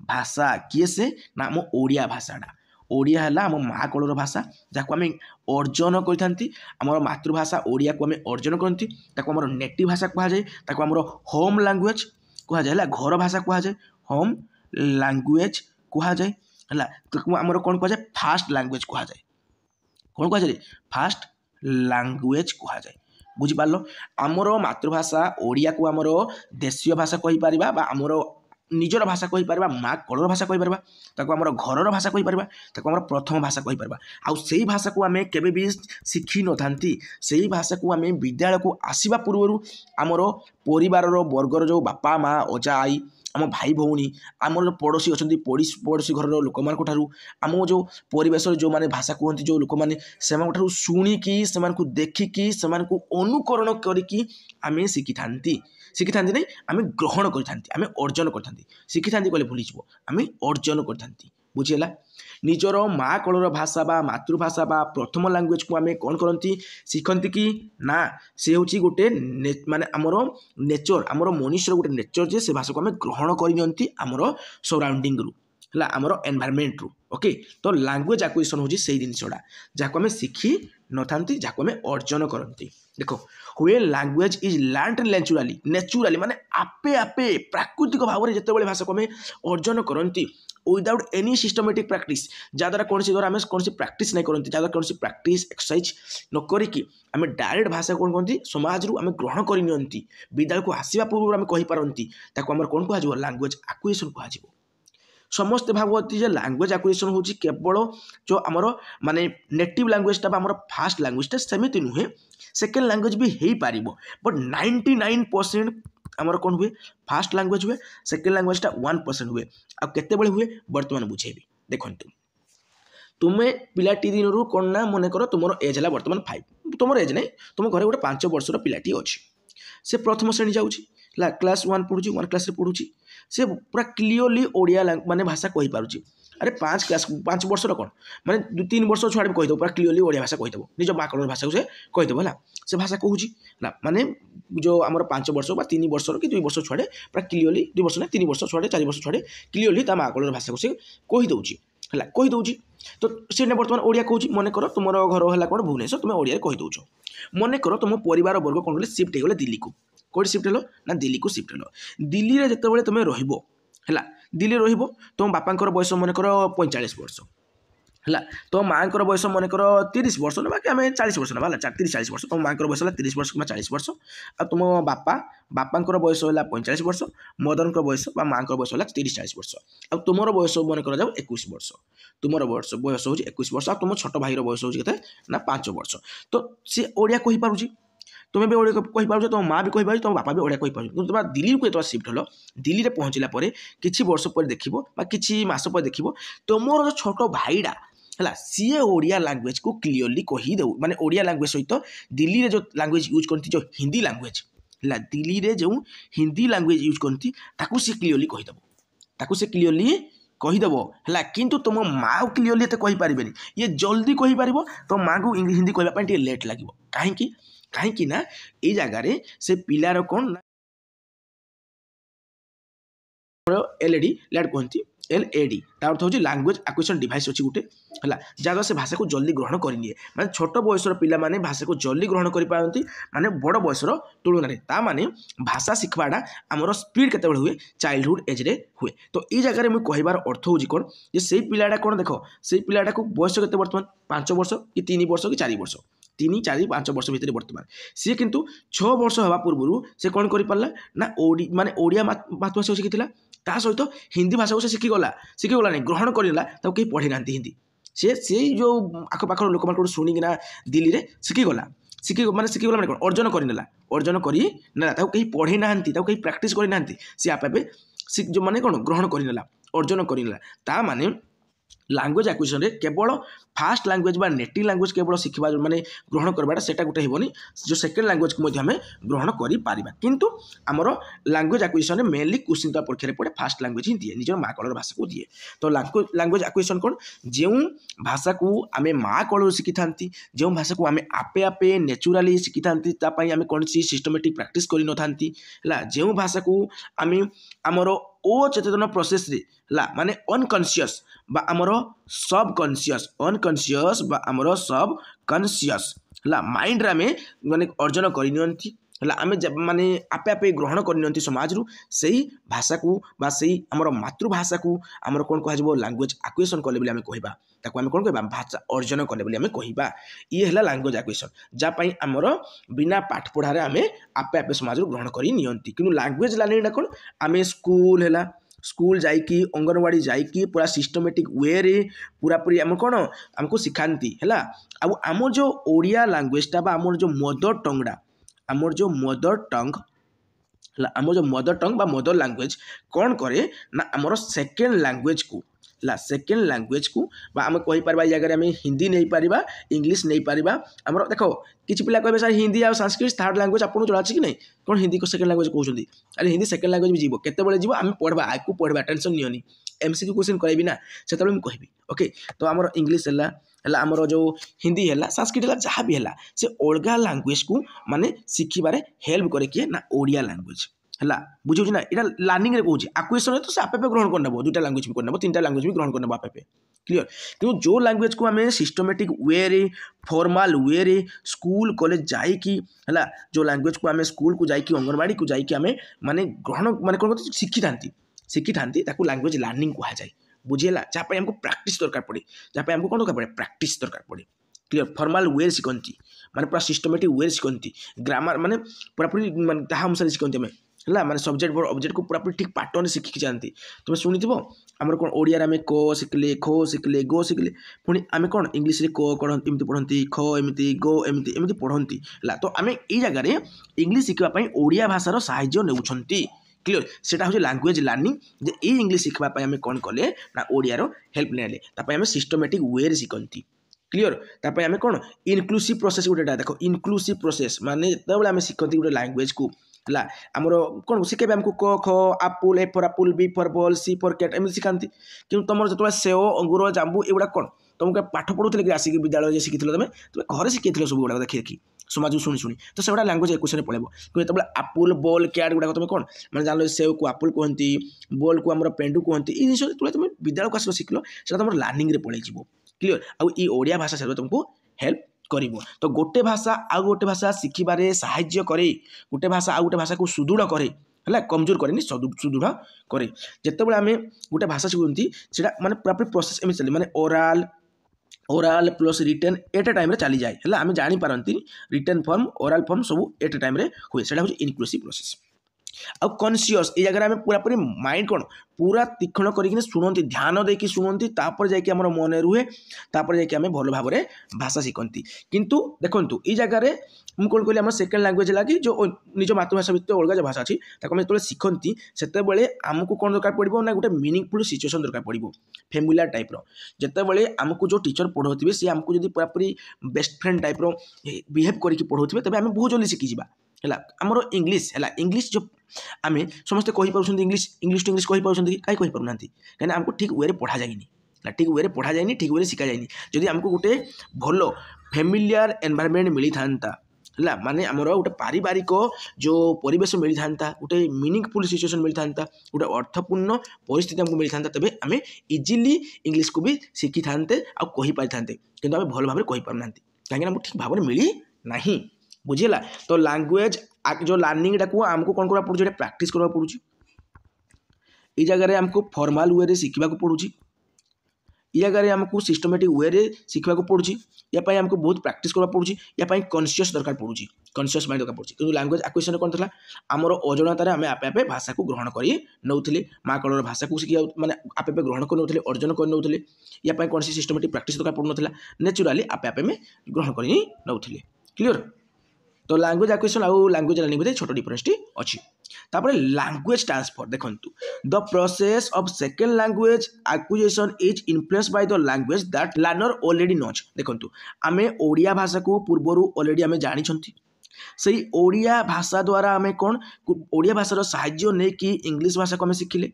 भाषा किए से ना आम ओडिया भाषाटा ओडिया है आम माँ कलर भाषा जहाँ आम अर्जन कर मातृभाषा ओडिया को आम अर्जन करती आम नेटिव भाषा कहुए आम होम लैंग्वेज कहुए घर भाषा कहुए होम लैंग्वेज कहुए आमर कौन कहुए फास्ट लैंग्वेज कहुए कौन कहुए फास्ट लैंग्वेज कहुए बुझिपार आमर मातृभाषा ओडिया को आमर देशीय भाषा कहीपर आमर निजर भाषा कहीपर माँ कलर भाषा कहीपर आमर घर भाषा कहीपर आमर प्रथम भाषा कहीपर आउ से भाषा को आम केबे भी शिखी न था से भाषा को आम विद्यालय को आसवा पूर्व आमर परिवार वर्गर जो बापा माँ अजा आई आम भाई भौणी आमर पड़ोशी अच्छा पड़ोशी घर लोक मानू आम जो परिवेश जो मैंने भाषा कहते जो लोक मैंने से शुणिकी से देखिकी से अनुकरण करी आम शिखी था नहीं आम ग्रहण करें अर्जन करें शिखी था कहले भूल आम अर्जन करें बुझीगला निजर माँ कलर भाषा बा मातृभाषा बा प्रथम लैंग्वेज को आम कौन करती शिखती कि ना से हूँ गोटे माने आमर नेचर आमर मनुष्य गोटे नेचर जे से भाषा को आम ग्रहण करनी आमर सराउंडिंग रु है आमर एनवायरमेंट रु ओके तो लैंग्वेज एक्विजिशन हूँ से जिनसा जहाँ को आम शिखी न था जहाँ को आम अर्जन करती देखो हुए लैंग्वेज इज लर्नड नेचुराली माने आपे आपे प्राकृतिक भाव में जिते भाषा को आम अर्जन करती विदाउट एनी सिस्टमेटिक प्रैक्टिस जहाँद्वारा कौन द्वारा आम कौन प्रैक्टिस नहीं करती जहाँद्वारा कौन प्रैक्टिस एक्सरसाइज न करिकी आम डायरेक्ट भाषा कौन कहती समाज आम ग्रहण करनी विद्यालय को आसवा पूर्व आम कहीपारती आम कौन कह लैंग्वेज एक्विजिशन कह समस्ते भावती जे लैंग्वेज एक्विजिशन हूँ केवल जो आमर माने नेटिव लैंग्वेजटा आमर फास्ट लैंग्वेजटा सेमती नुहे सेकेंड लैंग्वेज भी हो पार बट 99% आमर कौन हुए फास्ट लैंग्वेज हुए सेकेंड लैंग्वेजटा 1% हुए आ केते बेले हुए बर्तमान बुझेबी देखो तुम्हें पिलाटी दिन कौन ना मन कर तुम एज है बर्तमान 5 तुम एज नहीं तुम घर गोटे 5 वर्षर पिलाटी अच्छी से प्रथम श्रेणी जाऊँगी क्लास 1 पढ़ुची 1 क्लास पढ़ुची से पूरा क्लीयरली ओडिया माने भाषा कही पारुची अरे 5 वर्षर कौन माने 2-3 वर्ष छुआ भी कहीदेव पूरा क्लीयरली ओडिया भाषा कहीदेव निज माँ कलर भाषा को से कहीदेव है से भाषा कहूँ माने जो आमर 5 वर्ष 3 वर्षर कि 2 वर्ष छुआ पूरा क्लीयरली 2 वर्ष ना 3 वर्ष छुआ 4 वर्ष छुआ क्लीयरली माँ कलर भाषा को से कहीदे है कहीदे तो सी बर्तमान ओडिया कहूँ मन कर तुम घर है कौन भुवनेश्वर तुम ओडिया कहीदे मन कर तुम परिवार वर्ग कौन कले शिफ्ट हो दिल्ली को कौट शिफ्ट हेलो ना दिल्ली को शिफ्ट हेलो दिल्ली में जिते तुम रहा दिल्ली रही तुम बापा बयस मन कर 45 वर्ष है तो माँ बयस मन कर 30 वर्ष ना बाकी आम 40 वर्ष ना 30-40 वर्ष तुम माँ बयस है 30 वर्ष 40 वर्ष आ तुम बापा बयस है 45 वर्ष मदर बयस माँ बयस है 30-40 वर्ष आ तुम बयस मन कर जाओ 21 वर्ष तुम बयस हूँ 21 वर्ष आ तुम छोट भाईर बयस हूँ ना 5 वर्ष तो सी ओडिया कही पारुची तुम्हें भी ओडिया कही पार तुम माँ भी कही पार तुम बापा भी ओडिया कही पार तुम दिल्ली को जो शिफ्ट हल दिल्ली में पहुँचला किसी वर्ष पर देख कि मस पर देख तुम जो छोट भाईटा है सीए ओडिया लैंग्वेज को क्लीयरली कहीदे माने ओडिया लैंग्वेज सहित दिल्ली में जो लैंग्वेज यूज करती जो हिंदी लैंग्वेज है दिल्ली रे जो हिंदी लैंग्वेज यूज करती ताकू सी क्लीयरली कहीदेव ताकू से क्लीयरली कहीदेव है किंतु तुम माँ क्लीयरली एत कहीपर ये जल्दी कहीपर तो माँ को हिंदी कहवाई लेट लगे कहीं कहीं ना ये जगार से पिलार कौन एलएडी लैट कहती एलएडी तार अर्थ हूँ लैंग्वेज एक्विजिशन डिवाइस अच्छी गोटे है जहाँद्वारा से भाषा को जल्दी ग्रहण करनिए माने छोट बयसर पिला माने भाषा को जल्दी ग्रहण कर पारती माने बड़ बयसर तुलन में ता माने भाषा शिखवाटा आमर स्पीड केत हुए चाइल्डहुड एज रे हुए तो ये जगह मुझे कहबार अर्थ हूँ कौन जे से पिलाटा कौन देख से पिलाटा को बयस के बर्तमान 5 वर्ष कि 3 वर्ष कि 4 वर्ष 3 4 5 वर्ष भितर बर्तमान सी किंतु 6 वर्ष हवा पूर्व से कौन कर पारा ना माने ओडिया मातृभाषा शिखी ता सहित हिंदी भाषा को से शिखीगला नहीं ग्रहण करला कहीं पढ़ी ना हिंदी से जो आखपाख लोक मान शुणिकिना दिल्ली में शिखीगला शिखीगला माने कौन अर्जन करना कहीं पढ़ी ना कहीं प्राक्ट करना सी आपे जो माने कौन ग्रहण करना अर्जन करना ता माने लैंग्वेज एक्विजिशन रे केवल फास्ट लैंग्वेज बा नेटिव लैंग्वेज केवल शिखा माने ग्रहण करवाटा सेटा गोटे हेबनी जो सेकेंड लैंग्वेज को आम ग्रहण करें किंतु आमर लैंग्वेज एक्विजिशन में मेनली क्वेश्चन परीक्षा पड़े फास्ट लैंग्वेज ही दिए निज माँ कलर भाषा को दिए तो लैंग्वेज एक्विजिशन कौन जो भाषा को आम माँ कलर शिखी था जो भाषा को आम आपे आपे नेचुराली शिखी था आम कौन सी सिस्टमेटिक प्राक्ट कर ना जो भाषा को आम आमर अचेतन प्रोसेस रे माने अनकॉन्शियस बा आमर अनकॉन्शियस बा आमर सब कॉन्शियस माइंड रे आमे माने अर्जन करनियंती आम माने आपे आपे ग्रहण करनियंती समाज रु सही भाषा को बा सही आमर मातृभाषा को आमर कौन कह लैंग्वेज एक्विजिशन कले बोली आमे कहबा ताको आमे कौन कहबा भाषा अर्जन कले बोली आमे कहबा ये हैला लैंग्वेज एक्विजिशन जा पई आमर बिना पाठ पढ़ारे आमे आपे आपे समाज रु ग्रहण करी नियंती किनु लैंग्वेज लर्निंग कौन आमे स्कूल हैला स्कूल जाइकी अंगनवाड़ी जाइकी पूरा सिस्टमेटिक वे रे पूरा पूरी आम कौन आमको शिखाती है आम जो ओडिया लैंग्वेजटा बा आमर जो मदर टंगटा आमर जो मदर टंग आम जो मदर टंग बा मदर लैंग्वेज कौन करे ना आमर सेकेंड लैंग्वेज को सेकेंड लैंग्वेज को आम कहीपर जगह आम हिंदी नहीं पारिबा इंग्लिश नहीं पारिबा आमर देख किसी पिला कहे सर हिंदी आ संस्कृत थर्ड लैंग्वेज आपको जड़ा कि नहीं कौन हिंदी को सेकेंड लैंग्वेज कहते अरे हिंदी सेकेंड लैंग्वेज भी जीव केतबेले जीव आम पढ़वा आगे पढ़वा टेंशन नियनी एमसीक्यू क्वेश्चन कराइबी ना से मुझे ओके तो आमर इंग्लिश है आमर जो हिंदी है संस्कृत है जहाँ भी है से अलग लैंग्वेज को माने शिखिबारे हेल्प करे किए ना ओडिया लैंग्वेज है बुझे ना यहाँ लर्निंग रे कहूँ एक्विजिशन तो से आपे ग्रहण करने 2टा लैंग्वेज भी करने 3टा लैंग्वेज भी ग्रहण करने आपे क्लियर क्योंकि जो लैंग्वेज को आम सिस्टमेटिक वे रे फॉर्माल वे रे स्कूल कॉलेज जाइकी है जो लैंग्वेज को आम स्कूल को जाइकी अंगनवाड़ी को जाइकी आम माने ग्रहण माने कौन शिखी था लैंग्वेज लर्निंग कह जाए बुझेगा जहाँ आमको प्राक्ट दरकार पड़े जहाँ आमको कौन दरकार पड़े प्राक्ट दरकार पड़े क्लियर फॉर्माल वे शिखती माने पूरा सिस्टमेटिक वे शिखती ग्रामर माने पूरा पूरी अनुसार शिखती आम है माने सब्जेक्ट वर्ब ऑब्जेक्ट को पूरा ठीक पैटर्न शिखिकी जाती तुम्हें शुणी आमर कौन ओडिया आम क शिखले खो शिखले गो शिखले पुणी आम कौन इंग्लीश रे क कौन एमती पढ़ती ख एमती गो एमती एमती पढ़ती है तो आम ये जगह इंग्लीश शिखापी ओडिया भाषार साहाय्य नेउछंती क्लियर सेटा हूँ लैंग्वेज लर्निंग जे ये इंग्लीश शिखापी आम कौन कले ना ओडियार हेल्प नेले आम सिस्टमेटिक वे शिखती क्लियर तापर आम कौन इनक्लूसिव प्रोसेस गोटे देख इनक्लूसिव प्रोसेस माने जितेबाला आम शिखती गोटे लैंग्वेज को है आमर कौन शिखेबे आमको क ख apple A for apple B for ball C for cat एमती शिखाती कि तुम जो सेव अंगूर जांबू एगुड़ा कौन तुमको पाठ पढ़ुले कि आसिक विद्यालय शिखी तुम घरे शिखी सब गुड़ा देखी देखी समाज को शुणी शुणी तो से लैंग्वेज एक्विजिशन पड़ेगा कि जो आपुल बॉल कैट गुड़ा तुम कौन मैंने जान सेव को आपुल कहती बॉल को आम पेंडू कहती ये जिन जो तुम विद्यालय को आस शिखल से तुम लर्निंग पड़े क्लियर आउ ये ओडिया भाषा से तुमको हेल्प करिवो तो गोटे भाषा आउ गोटे भाषा शिखिबारे साहाय्य करे गोटे भाषा आउ गोटे भाषा को सुदृढ़ करे है कमजोर करे सुदृढ़ करे जितेबाला आम गोटे भाषा शिखुंती से माने पूरा प्रोसेस एम चले माने oral plus written at time चली जाए है आम जापारती रिटर्न फॉर्म ओराल फॉर्म सब एट टाइम हुए से इनक्लूसिव प्रोसेस आ कॉन्शियस ये जगह आम पूरा पूरी माइंड कौन पूरा तीक्षण करके शुणती ध्यान देकी शुणती तापर जाकि आम मन रुहे तापर जाकि आम भल भाव में भाषा शिखती किंतु देखो ये जगह मुझे कौन कहली आम सेकेंड लैंग्वेज लगी जो निज मातृभाषा भितर अलग जो भाषा अच्छी जो शिखती से आमको कौन दरकार पड़ो ना गोटे मीनिंगफुल सिचुएसन दरकार पड़ो फेमिलियर टाइप्र जितेबाला आमको जो टीचर पढ़ाऊे सी आमको जब पूरा पूरी बेस्ट फ्रेंड टाइप्र बिहेव करके पढ़ाऊे तेज आम बहुत जल्दी शिखिजा है आमर इंग्लीश है इंग्लीश जो आम समस्ते कहीपर इंग्लीश इंग्लीश टू इंग्लीश कहीपर कहीं कहीपर ना कहीं आमको ठीक वे पढ़ा जाए ठीक वे पढ़ा जाए ठीक वे शिखा जाए जदि आमको गोटे भल फेमिलियर एनवायरनमेंट मिली था है माने आमर गोटे पारिवारिक जो परिवेश मिली था गोटे मीनिंगफुल सिचुएशन मिली था गोटे अर्थपूर्ण परिस्थिति आमको मिली था तेज आम इजिली इंग्लीश को भी शिखी था कही पारि था कि आम भल भाव कहीपर ना कहीं ठीक भाव में मिली ना बुझीला। तो लैंग्वेज जो लर्निंग को आमको कौन करा पड़े प्रैक्टिस करवा पड़ुची ये जगह आमको फॉर्मल वे शिखा पड़ुची ये जगह आमको सिस्टमेटिक वे शिखा पड़ुची या आमको बहुत प्रैक्टिस करवा पड़ुची या कॉन्शियस दरकार पड़ुची कॉन्शियस माइंड दरकार पड़ुची कि लैंग्वेज एक्विजिशन कौन था आमर अजणतार आम आपे आपे भाषा को ग्रहण कर नौले माँ कलर भाषा को शिखा माने आपे आपे ग्रहण कर नौले अर्जन कर नौले या कौन सिस्टमेटिक प्रैक्टिस दरकार पड़ुना नेचुराली आपे आपे में ग्रहण कर नौले क्लियर। तो लैंग्वेज एक्विजिशन आउ लैंग्वेज लर्निंग भितर छोट डिफरेंस अच्छी। तापर लैंग्वेज ट्रांसफर देखंतु the process of second language acquisition is influenced by the language that learner already knows. देखंतु आमे ओडिया भाषा को पूर्वरु ऑलरेडी आमे जानि छंती सही ओडिया भाषा द्वारा आमे कोन ओडिया भाषार सहाय्य नै कि इंग्लिश भाषा को आमे शिखिले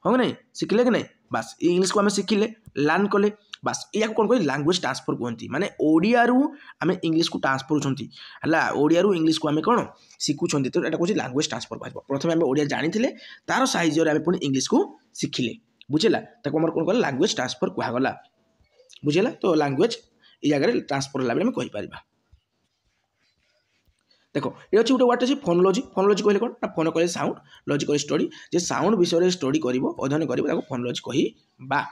हो नहीं शिखिले कि नहीं बस इंग्लिश को आमे शिखिले लर्न कले बस या कौन कह लैंग्वेज ट्रांसफर कहती माने ओडिया रु आमे इंग्लिश को ट्रांसफर होती है ओडिया रु इंग्लिश को आमे कौन शिखुंट तो यहाँ कौन लैंग्वेज ट्रांसफर कह प्रथम आम ओडिया जानी तार साहाय्य आम पुणी इंग्लिश को शिखिले बुझेगा ताको आम कौन कह लैंग्वेज ट्रांसफर कहगला बुझेगा। तो लैंग्वेज ये जगह ट्रांसफर है कहीपर देखो ये अच्छे गोटे वार्ड अच्छी फोनोलॉजी फोनोलॉजी कहले कौन ना फोन कहले साउंड लॉजिकल स्टडी जे साउंड विषय स्टडी कर अध्ययन कर फोनोलॉजी कहबा।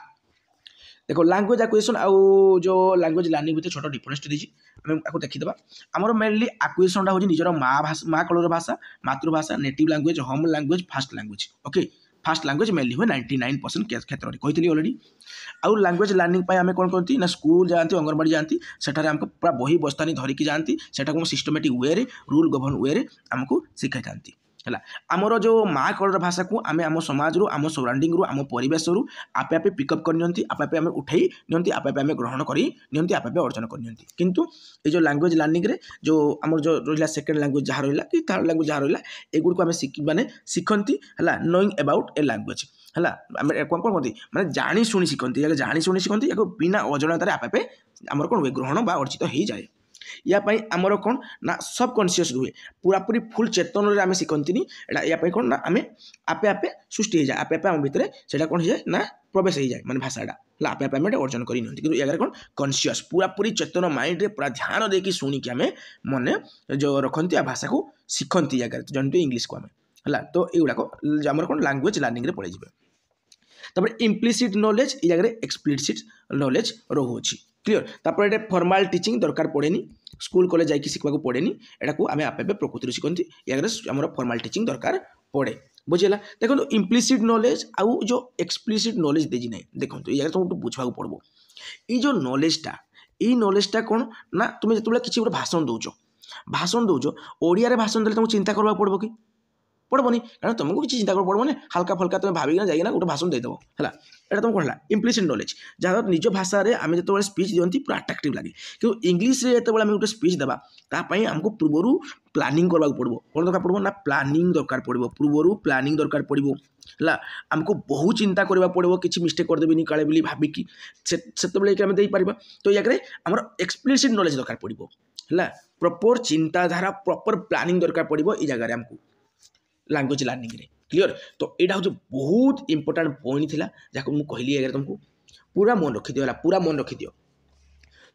देखो लैंग्वेज एक्विजिशन आउ जो लैंग्वेज लर्निंग भितर छोट डिफरेंस देती आम आपको देखीदे आमर मेनली एक्विजिशन हो निजर माँ कलर भाषा मातृभाषा native language home language fast language okay fast language mainly हुए 99% क्षेत्र में कही ऑलरेडी आउ लैंग्वेज लर्निंग आम कौन करती ना स्कूल जाती अंगनवाड़ी जाती सेठारे हमको पूरा बही बस्तानी धरिकी जाती सेटा सिस्टमेटिक वे रूल गवर्न वे आमको शिखाई था है आमर जो माँ कलर भाषा को आम आम समाज रू आम सराउंडिंग रू आम परिवेश रू आपे आपे पिकअप कर आपे आपे आम उठाई नि आपे आपे आम ग्रहण कर आपे आपे अर्जन कर किंतु ये जो लैंग्वेज लर्निंग रे जो आम जो रहा सेकेंड लैंग्वेज जहाँ रहा कि थर्ड लैंग्वेज जहाँ रहा एगुड़ को आम माने शिखती है नोइंग अबाउट ए लैंग्वेज है कौन कौन कहती मैंने जाणी शुणी शिखती जाणी शुणी शिखती या बिना अजणतार आपे आपे आमर कौन हुए ग्रहण बा अर्जित हो जाए या आमर कौन ना सब कॉन्शियस रुहे पूरा पूरी फुल चेतन आम शिखती या कौन ना आम आपे आपे सृष्टि हो जाए आपे आपे आम भितर से कौन हो जाए ना प्रवेश हो जाए मैंने भाषाटा आपे आपे आम अर्जन कर कि कौन कॉन्शियस पूरा पूरी चेतन माइंड पूरा ध्यान देकी शुणिकी आम मन जो रखती भाषा को शिखती जगह जमी इंग्लीश को आम है तो युवाक आम कौन लैंग्वेज लर्निंग पड़े तापर इम्प्लिसिट नॉलेज ये जगह एक्सप्लिसिट नॉलेज रोचे क्लियर। तापर ये फॉर्मल टीचिंग दरकार पड़ेनी स्कूल कॉलेज जाकि शिखा पड़ेनी यहाँ को आम आपे प्रकृति शिखती आम फॉर्मल टीचिंग दरकार पड़े बुझेगा। देखो इम्प्लिसिट नॉलेज आउ जो एक्सप्लिसिट नॉलेज देजी ना देखो ये तुमको बुझा पड़ो ये जो नॉलेजटा ये नॉलेजटा कौन ना तुम जो किसी गोटे भाषण दौच ओडिया भाषण देते तुमको चिंता करवा पड़ो कि पड़ोनी कारण तुमको किसी चिंता कर पड़ोनी हल्का फल्का तुम भाविक जाइए गोटे भाषण देदेव है यहाँ तुम कौन है इम्प्लिसिट नॉलेज जहाँ निज भाषा में आम जो स्पीच दिखती पूरा अट्राक्टिव लगे कि इंग्लीश जो आम गोटे स्पीच देवा तापाई आमको पूर्वर प्लानिंग करवा पड़ो कौन दरकार पड़ो ना प्लानिंग दरकार पड़ो पूर्वर प्लानिंग दरकार पड़ो है आमको बहुत चिंता करवा पड़ो किसी मिस्टेक करदेवी काले बोली भाविकी से आम देपर तो ये आम एक्सप्लिसिट नॉलेज दरकार पड़ो है प्रॉपर चिंताधारा प्रॉपर प्लानिंग दरकार पड़ो ये जगह आमको लैंग्वेज लर्निंग रे क्लियर। तो यहाँ हूँ बहुत इंपोर्टेंट पॉइंट थी जहाँ मुझे कहली अगर तुमको पूरा मन रखी दियो पूरा मन रखी दियो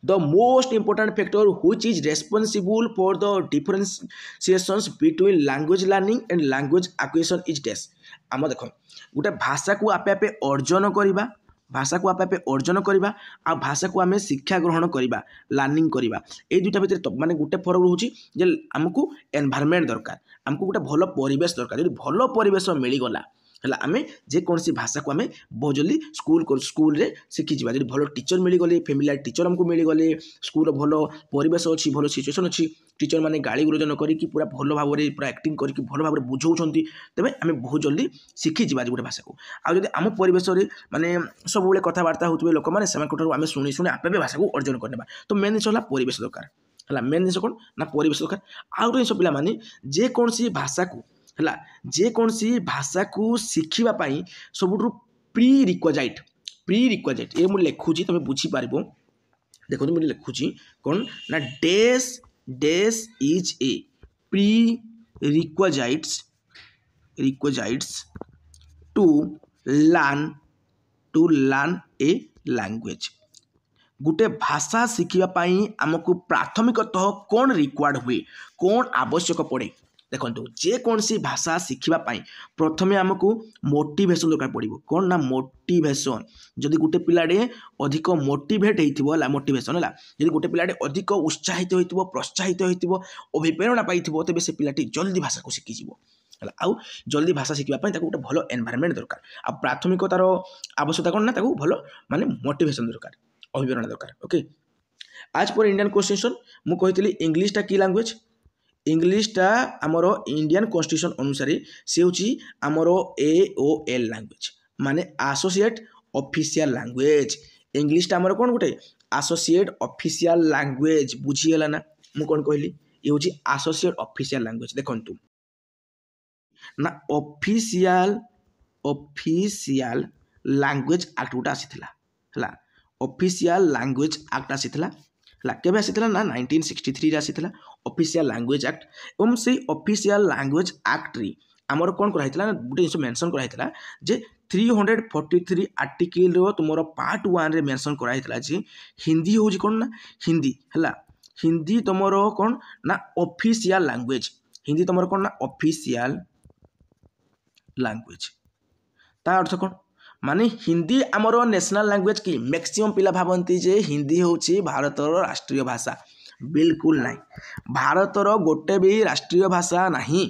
the most important factor which is responsible for the differentiations between language learning and language acquisition is डेस आम देख गोटे भाषा को आपे आपे अर्जन करवा भाषा को आपे अर्जन करवा आ भाषा को आम शिक्षा ग्रहण करवा लर्निंग करवा ये दुटा भितर माने गोटे फरक रोचे जे आमको एनवायरनमेंट दरकार आमको गोटे भल परिवेश दरकार जो भल परिवेश मिलगला है आम जेकोसी भाषा को आम बहुत जल्दी स्कूल रे शिखिजा जो भल टीचर मिलगले फेमिलियर टीचर आमको मिलगले स्कूल भल परिवेश अच्छी भल सिचुएसन अच्छी टीचर मैंने गाड़ी गुलज न करी पूरा भल भाव में पूरा एक्टिंग करके भल भाव में बुझाऊँ तेज आम बहुत जल्दी शिखिजा गोटे भाषा को आदि आम परिवेश माने सब कथबार्ता होते लोक मैंने आम शुणी शुणी आपे भाषा को अर्जन करने तो मेन जिन है परिवेश दरकार है मेन जिन कौन ना परिवेश दरकार आउ गोटे जिन पाने जेकोसी भाषा को है जेकोसी भाषा को शिखापी सबुठ प्री रिक्वाजाइट ये मुझे लिखुची तुम बुझीपार देखो मुझे लिखुची कौन ना डेस is a prerequisites to learn a language गोटे भाषा शिखापी आमको प्राथमिकतः कौन रिक्वायर्ड हुए कौन आवश्यक पड़े देखो जेकोसी भाषा शिखापी प्रथमे आमको मोटिवेशन दरकार पड़ो कौन ना मोटिवेशन जदि गोटे पिलाटे अधिक मोटिवेट होता मोटिवेशन है जब गोटे पिलाटे अधिक उत्साहित हो प्रोत्साहित हो अभिप्रेरणा पाई तेज से पिलाटी जल्दी भाषा को शिखिज आउ जल्दी भाषा शिखापी गोटे भल एनवायरनमेंट दरकार आ प्राथमिकतार आवश्यकता कौन ना भल माने मोटिवेशन दरकार अभिप्रेरणा दरकार ओके आज पर इंडियन क्वेश्चन मुझे इंग्लीशटा की लैंग्वेज इंग्लीशटा आमर इंडियन कॉन्स्टिट्यूशन अनुसार से होची आमर AOL लैंग्वेज माने एसोसिएट ऑफिशियल लैंग्वेज इंग्लीशटा आमर कौन गोटे एसोसिएट ऑफिशियल लैंग्वेज बुझीगला ना मु कौन कहली ये होची एसोसिएट ऑफिशियल लैंग्वेज देखंतु ना ऑफिशियल लैंग्वेज एक्ट गोटे आसीथिला हला ऑफिशियल लैंग्वेज एक्ट आसीथिला केबे आसीथिला ना 1963 रे आसीथिला ऑफिशियल लैंग्वेज एक्ट एवं से ऑफिशियल लैंग्वेज एक्ट री आमर कौन कराइथिला ना गोटे जिन मेंशन कराइथिला जे 343 आर्टिकल रो तुमरो पार्ट 1 रे मेंशन कराइथिला जे हिंदी होजी कौन ना हिंदी हला हिंदी तुमरो कौन ना ऑफिशियल लैंग्वेज हिंदी तुमरो कौन ना ऑफिशियल लैंग्वेज ता अर्थ कौन माने हिंदी आमर नेशनल लैंग्वेज कि मैक्सिमम पिला भावती जे हिंदी होची भारतर राष्ट्रीय भाषा बिल्कुल नहीं भारतर गोटे भी राष्ट्रीय भाषा नहीं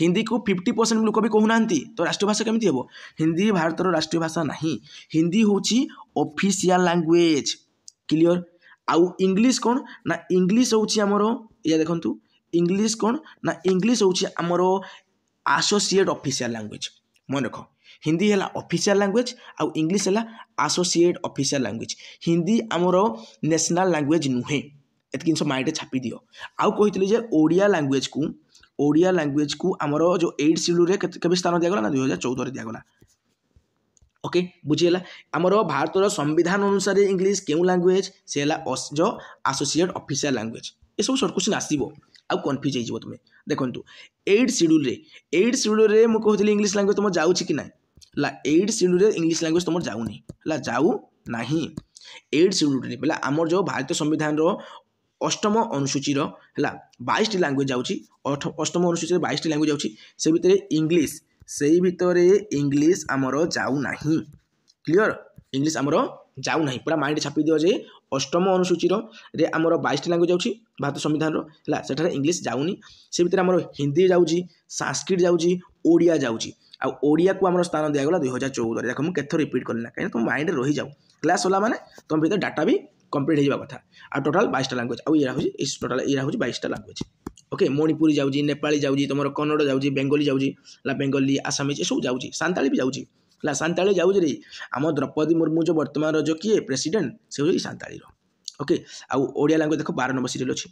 हिंदी को 50% लोक भी कहूना तो राष्ट्रीय भाषा केमती हे हिंदी भारतर राष्ट्रीय भाषा नहीं हिंदी होची ऑफिशियल लैंग्वेज क्लियर आउ इंग्लिश कौन ना इंग्लिश होची आमर या देखंतु इंग्लिश कौन ना इंग्लिश होची आमर एसोसिएट ऑफिशियल लैंग्वेज मन रख हिंदी है ऑफिशियल लैंग्वेज आउ इंग्लिश है एसोसिएट ऑफिशियल लैंग्वेज हिंदी आमर नेशनल लैंग्वेज नुहे एत जिन माइंड छापी दियो आउ कही जे ओडिया लैंग्वेज को आमर जो 8 शेड्यूल रे केबे स्थान दिया गला ना 2014 रे दिया गला ओके बुझीगला आमर भारतर संविधान अनुसार इंग्लिश केउ लैंग्वेज से जो एसोसिएट ऑफिशियल लैंग्वेज ये सब शॉर्ट क्वेश्चन आसीबो आउ कंफ्यूज हो तुम देखंतु 8 शेड्यूल रे मु कहथि इंग्लिश लैंग्वेज तुम जाउछि कि ना 8 शेड्यूल रे इंग्लिश लैंग्वेज तुम जाउ नहीं जाऊ नहीं 8 शेड्यूल रे आमर जो भारतीय संविधान रो अष्टम अनुसूचीर है 22 लैंग्वेज जाउछि अष्टम अनुसूची 22 लैंग्वेज जाउछि से भितर इंग्लिश आमर जाऊ नहीं क्लियर इंग्लिश आमर जाऊ नहीं पूरा माइंड छापी दियो जे अष्टम अनुसूचीर रे आमर 22 लैंग्वेज जाउछि भारतीय संविधान रो है सेठारे इंग्लिश जाउनी से भितर आमर हिंदी जाउछि संस्कृत जाउछि ओडिया जाउछि आ ओडिया को आमर स्थान दिया गला 2014 रे देखो मु केथो रिपीट करना कहीं तुम माइंड रही जाऊ क्लास होला माने तुम भितर डाटा भी कंप्लीट हो कथा आ टोटल 22 लैंग्वेज आ ये होची इस टोटल ये होची 22 लैंग्वेज ओके मणिपुरी जाउजी नेपाली जाउजी तुमर कन्नड़ जाउजी बेंगली जाउजी बेंगली आसामीज सब जाउजी सांताली भी जाउजी सांताली जाउजी रे आम द्रौपदी मुर्मू जो वर्तमान जो किए प्रेसिडेंट से होची सांताली रो ओके आ ओडिया लैंग्वेज देखो 12 नंबर सीरियल अछि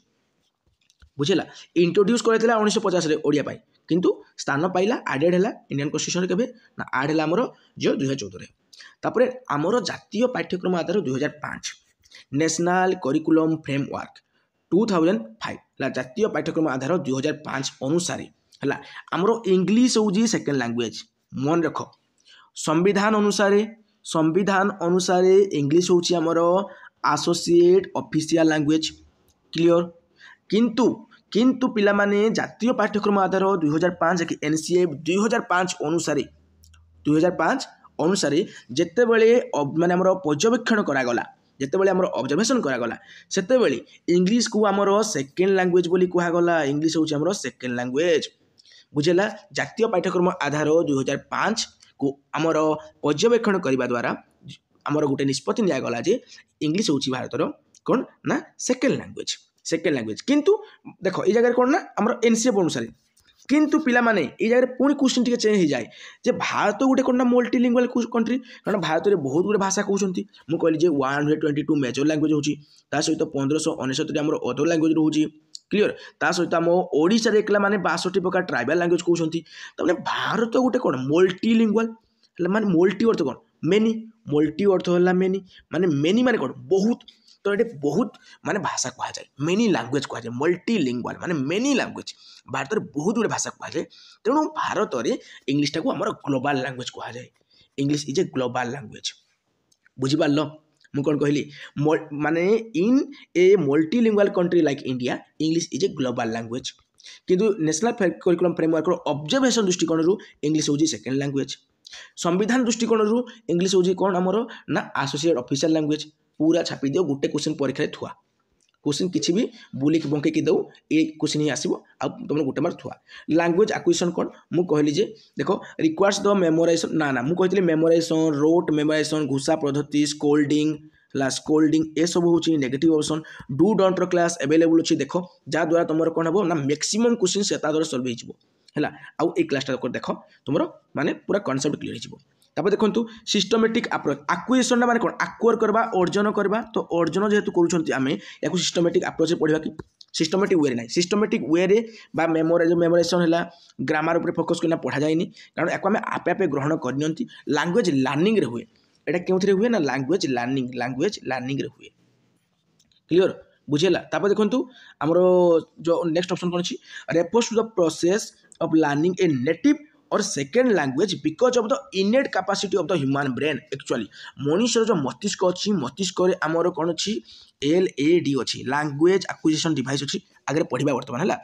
बुझेला इंट्रोड्यूस करथिला 1950 रे ओडिया पाई किंतु स्थान पाइला एडेड हैला इंडियन कॉन्स्टिट्यूशन केबे ना ऐड हैला हमरो जो 2014 रे तापरे हमरो जातीय पाठ्यक्रम आधार 2005 नेशनल करिकुलम फ्रेमवर्क 2005 ला जातीय पाठ्यक्रम आधार 2005 अनुसार है आमर इंग्लिश होची सेकेंड लैंग्वेज मन रख संविधान अनुसार इंग्लिश होची आमर एसोसिएट ऑफिशियल लैंग्वेज क्लियर किंतु पिला माने जातीय पाठ्यक्रम आधार 2005 कि एनसीए 2005 अनुसार जेते बेले माने हमर पर्यवेक्षण करागला जितेबाला आमर ऑब्जर्वेशन करागला सेतेबेले इंग्लिश को आमर सेकेंड लैंग्वेज बोली कहगला इंग्लिश होची आमर सेकेंड लैंग्वेज बुझेला जातीय पाठ्यक्रम आधार 2005 को आमर पर्यवेक्षण करने द्वारा आमर गोटे निष्पत्ति निगला जे इंग्लिश होची भारतर कौन ना सेकेंड लैंग्वेज किंतु देखो ये जगह कौन ना आमर एनसीएफ अनुसार किंतु पिला माने ये जगह पुणी क्वेश्चन टी चेंज हो जाए जे भारत गोटे कौन ना मल्टीलिंगुअल कंट्री कारण भारत में बहुत गुड़े भाषा कहते मुझे कहली 122 मेजर लैंग्वेज होता सहित 1569 आम अदर लैंग्वेज रोचे क्लीयर ता सहित आम ओडिशा एकला माने 62 प्रकार ट्राइबल लैंग्वेज कहते तमें भारत गोटे कौन मल्टीलिंगुअल माने मल्टी अर्थ कौन मेनी मल्टी अर्थ है मेनी माने कौन बहुत तो ये बहुत माने भाषा कह जाए मेनी लैंग्वेज कह जाए मल्टीलिंगुअल माने मेनी लैंग्वेज भारत में बहुत गुड़े भाषा कह जाए तेणु भारत में इंग्लीश टाक आम ग्लोबल लैंग्वेज कह जाए English is a global language बुझीपार मु कौन कहली माने in a multilingual country like India English is a global language किंतु नेशनल करिकुलम फ्रेमवर्क ऑब्जर्वेशन दृष्टिकोण इंग्लीश होची सेकेंड लैंग्वेज संविधान दृष्टिकोण इंग्लीश होची कौन आमर ना एसोसिएट ऑफिशियल लैंग्वेज पूरा छापी दियो गोटे क्वेश्चन परीक्षा थुआ क्वेश्चन किसी भी बुलिक बंकई दौ ये क्वेश्चन ही आसो तुम गोटे मार्क थुआ लैंग्वेज एक्विजिशन कौन मुझे कहली जे देख रिक्वायर्स द मेमोराइजेशन ना मुझे मेमोराइजेशन रोट मेमोराइजेशन घुसा पद्धति स्कोल्डिंग स्कोल्डिंग ये सब हूँ negative option do don't class available अच्छी देख जहाँद्वारा तुम कौन हम ना मैक्सिमम क्वेश्चन से द्वारा सल्व हो आउ ए क्लासटा देख तुम माने पूरा कॉन्सेप्ट क्लियर हो तापर देखो सिस्टमेटिक अप्रोच एक्विजिशन माने कौन एक्वायर करवा अर्जन करवा तो अर्जन जेहेतु करें या सिस्टमेटिक अप्रोच पढ़ा कि सिस्टमेटिक वे ना सिस्टमेटिक वे बा मेमोराइजेशन है ग्रामर उपर फोकस करना पढ़ा जाए कारण या आम आपे आपे ग्रहण करनी लैंग्वेज लर्निंग रे हुए एटा क्यों हुए ना लैंग्वेज लर्निंग रे हुए क्लियर बुझेगा तापर देखो आमर जो नेक्स्ट ऑप्शन कौन अच्छी refers to the process of learning a native और second language because of the innate capacity of the human brain actually मनुष्य जो मस्तिष्क अच्छी मस्तिष्क आमर कौन अच्छी LAD अच्छी लैंग्वेज एक्विजिशन डिवाइस अच्छी आगे पढ़ा बर्तमान है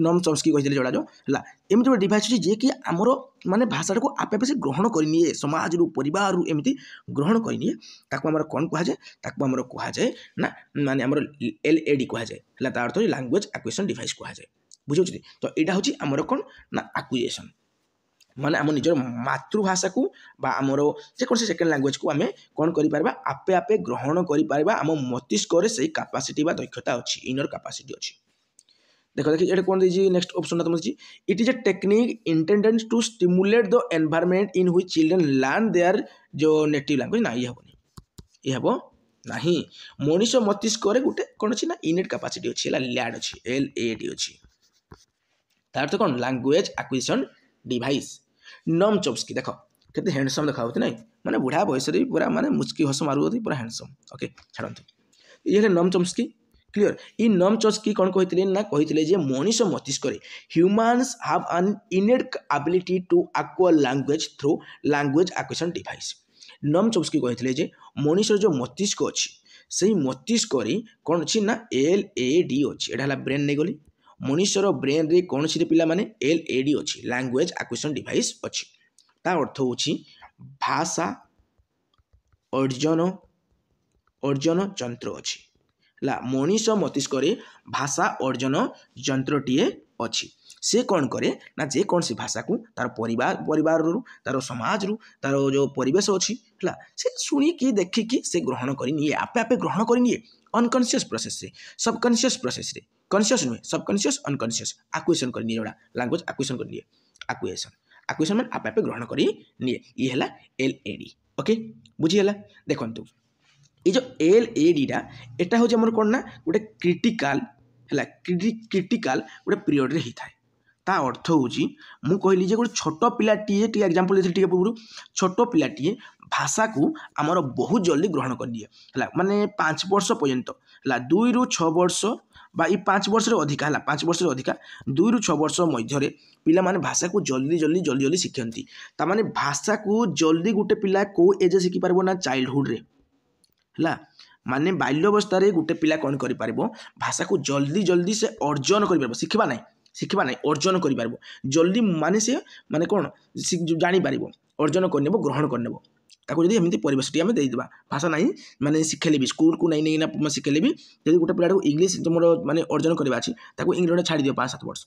नम चम्स्की कहते जोड़ा जो है एमती गोटे डिवाइस अच्छी जी कि आमर माने भाषा को आपे आपे से ग्रहण करनिए समाज रु परिवार रु एमती ग्रहण करनिए ताको आमर कौन कह जाए ताको आमर कह जाए ना माने आमर LAD कह जाए है तार अर्थ लैंग्वेज एक्विजिशन डिवाइस कह जाए बुझे तो यहाँ हूँ आमर कौन ना एक्विजिशन माने आम निजर मातृभाषा को बा आमर जेकोसी सेकेंड लैंग्वेज को आम कौन कर आपे आपे ग्रहण कर आम मस्तिष्क से कैपेसिटी बा दक्षता अच्छी इनर कैपेसिटी अच्छी देखो देखिए ये कौन दीजिए नेक्स्ट ऑप्शन तुम it is a technique intended to stimulate the environment in which children learn their जो नेटिव लैंग्वेज ना ये हेनी ये हेबो नहीं मनुष्य मस्तिष्क गोटे कौन अच्छी ना इनेट कैपेसिटी अच्छी लैड अच्छी LAD अच्छी तार तो कौन लैंग्वेज एक्विजिशन डिवाइस नम चम्स्की देख केते हैंडसम देखा होती नहीं माने बुढ़ा बयस पूरा माने मुस्की हस मारू पूरा हैंडसम ओके छाड़त ये नम चम्स्की क्लियर इ नम चम्स्की कौन कहते ना कहते मनुष्य मस्तिष्क humans have an innate ability to acquire language through language acquisition device Noam Chomsky कहते मनुष्य जो मस्तिष्क अच्छी से मस्तिष्क कौन अच्छी ना LAD अच्छी एटा ब्रेन नहीं गली मनुष्यर ब्रेन रे कौन सी पिला माने LAD अच्छी लैंग्वेज एक्विजिशन डिवाइस अच्छी ता अर्थ होची भाषा अर्जन यंत्र अच्छी ला मनुष्य मस्तिष्क भाषा अर्जन यंत्रटीए अच्छी से कौन करे ना जे कौन सी भाषा को तार परिवार रु तार समाज रु तार जो परिवेश अच्छी है से शुणिकी देखिकी से ग्रहण करनी आपे आपे ग्रहण करनी अनकॉन्शियस प्रोसेस से सबकॉन्शियस प्रोसेस रे कॉन्शियस नुहे सबकॉन्शियस अनकॉन्शियस एक्विजिशन करनी जोड़ा लैंग्वेज एक्विजिशन करनी एक्विजिशन में आपे आपे ग्रहण करी निए ये है LAD ओके बुझीगला देखंतु ये जो LAD टा एटा हो हमर कोन ना गोटे क्रिटिकल है क्रिटिकल गोटे पीरियड रे ही थाए ता अर्थ होची मु कहली जे गोटे छोट पिलाटीए टी एग्जांपल देथि टिके पूर्व छोट पिलाटीए भाषा को आमर बहुत जल्दी ग्रहण कर दिए है माने 5 वर्ष पर्यंत है 2 ରୁ 6 वर्ष बा 5 वर्ष अधिका है 5 वर्ष अधिका 2 ରୁ 6 वर्ष मध्य पिला माने भाषा को जल्दी शिखती ताने भाषा को जल्दी गोटे पिला को एज शिखि पारबो ना चाइल्डहुड रे है माने बाल्यवस्था गोटे पिला कौन कर भाषा को जल्दी से अर्जन कर शिखा ना अर्जन कर जल्दी माने से माने कौन जानी पार अर्जन करने ग्रहण करने ताको जदि एमती परिवेशटी आम देदेबा भाषा ना माने शिखेले भी स्कूल को नहीं ना शिखेले भी जब गोटे पिला इंग्लीश तुम माने अर्जन करवा अच्छी इंग्लिश छाड़ दियो 5-7 वर्ष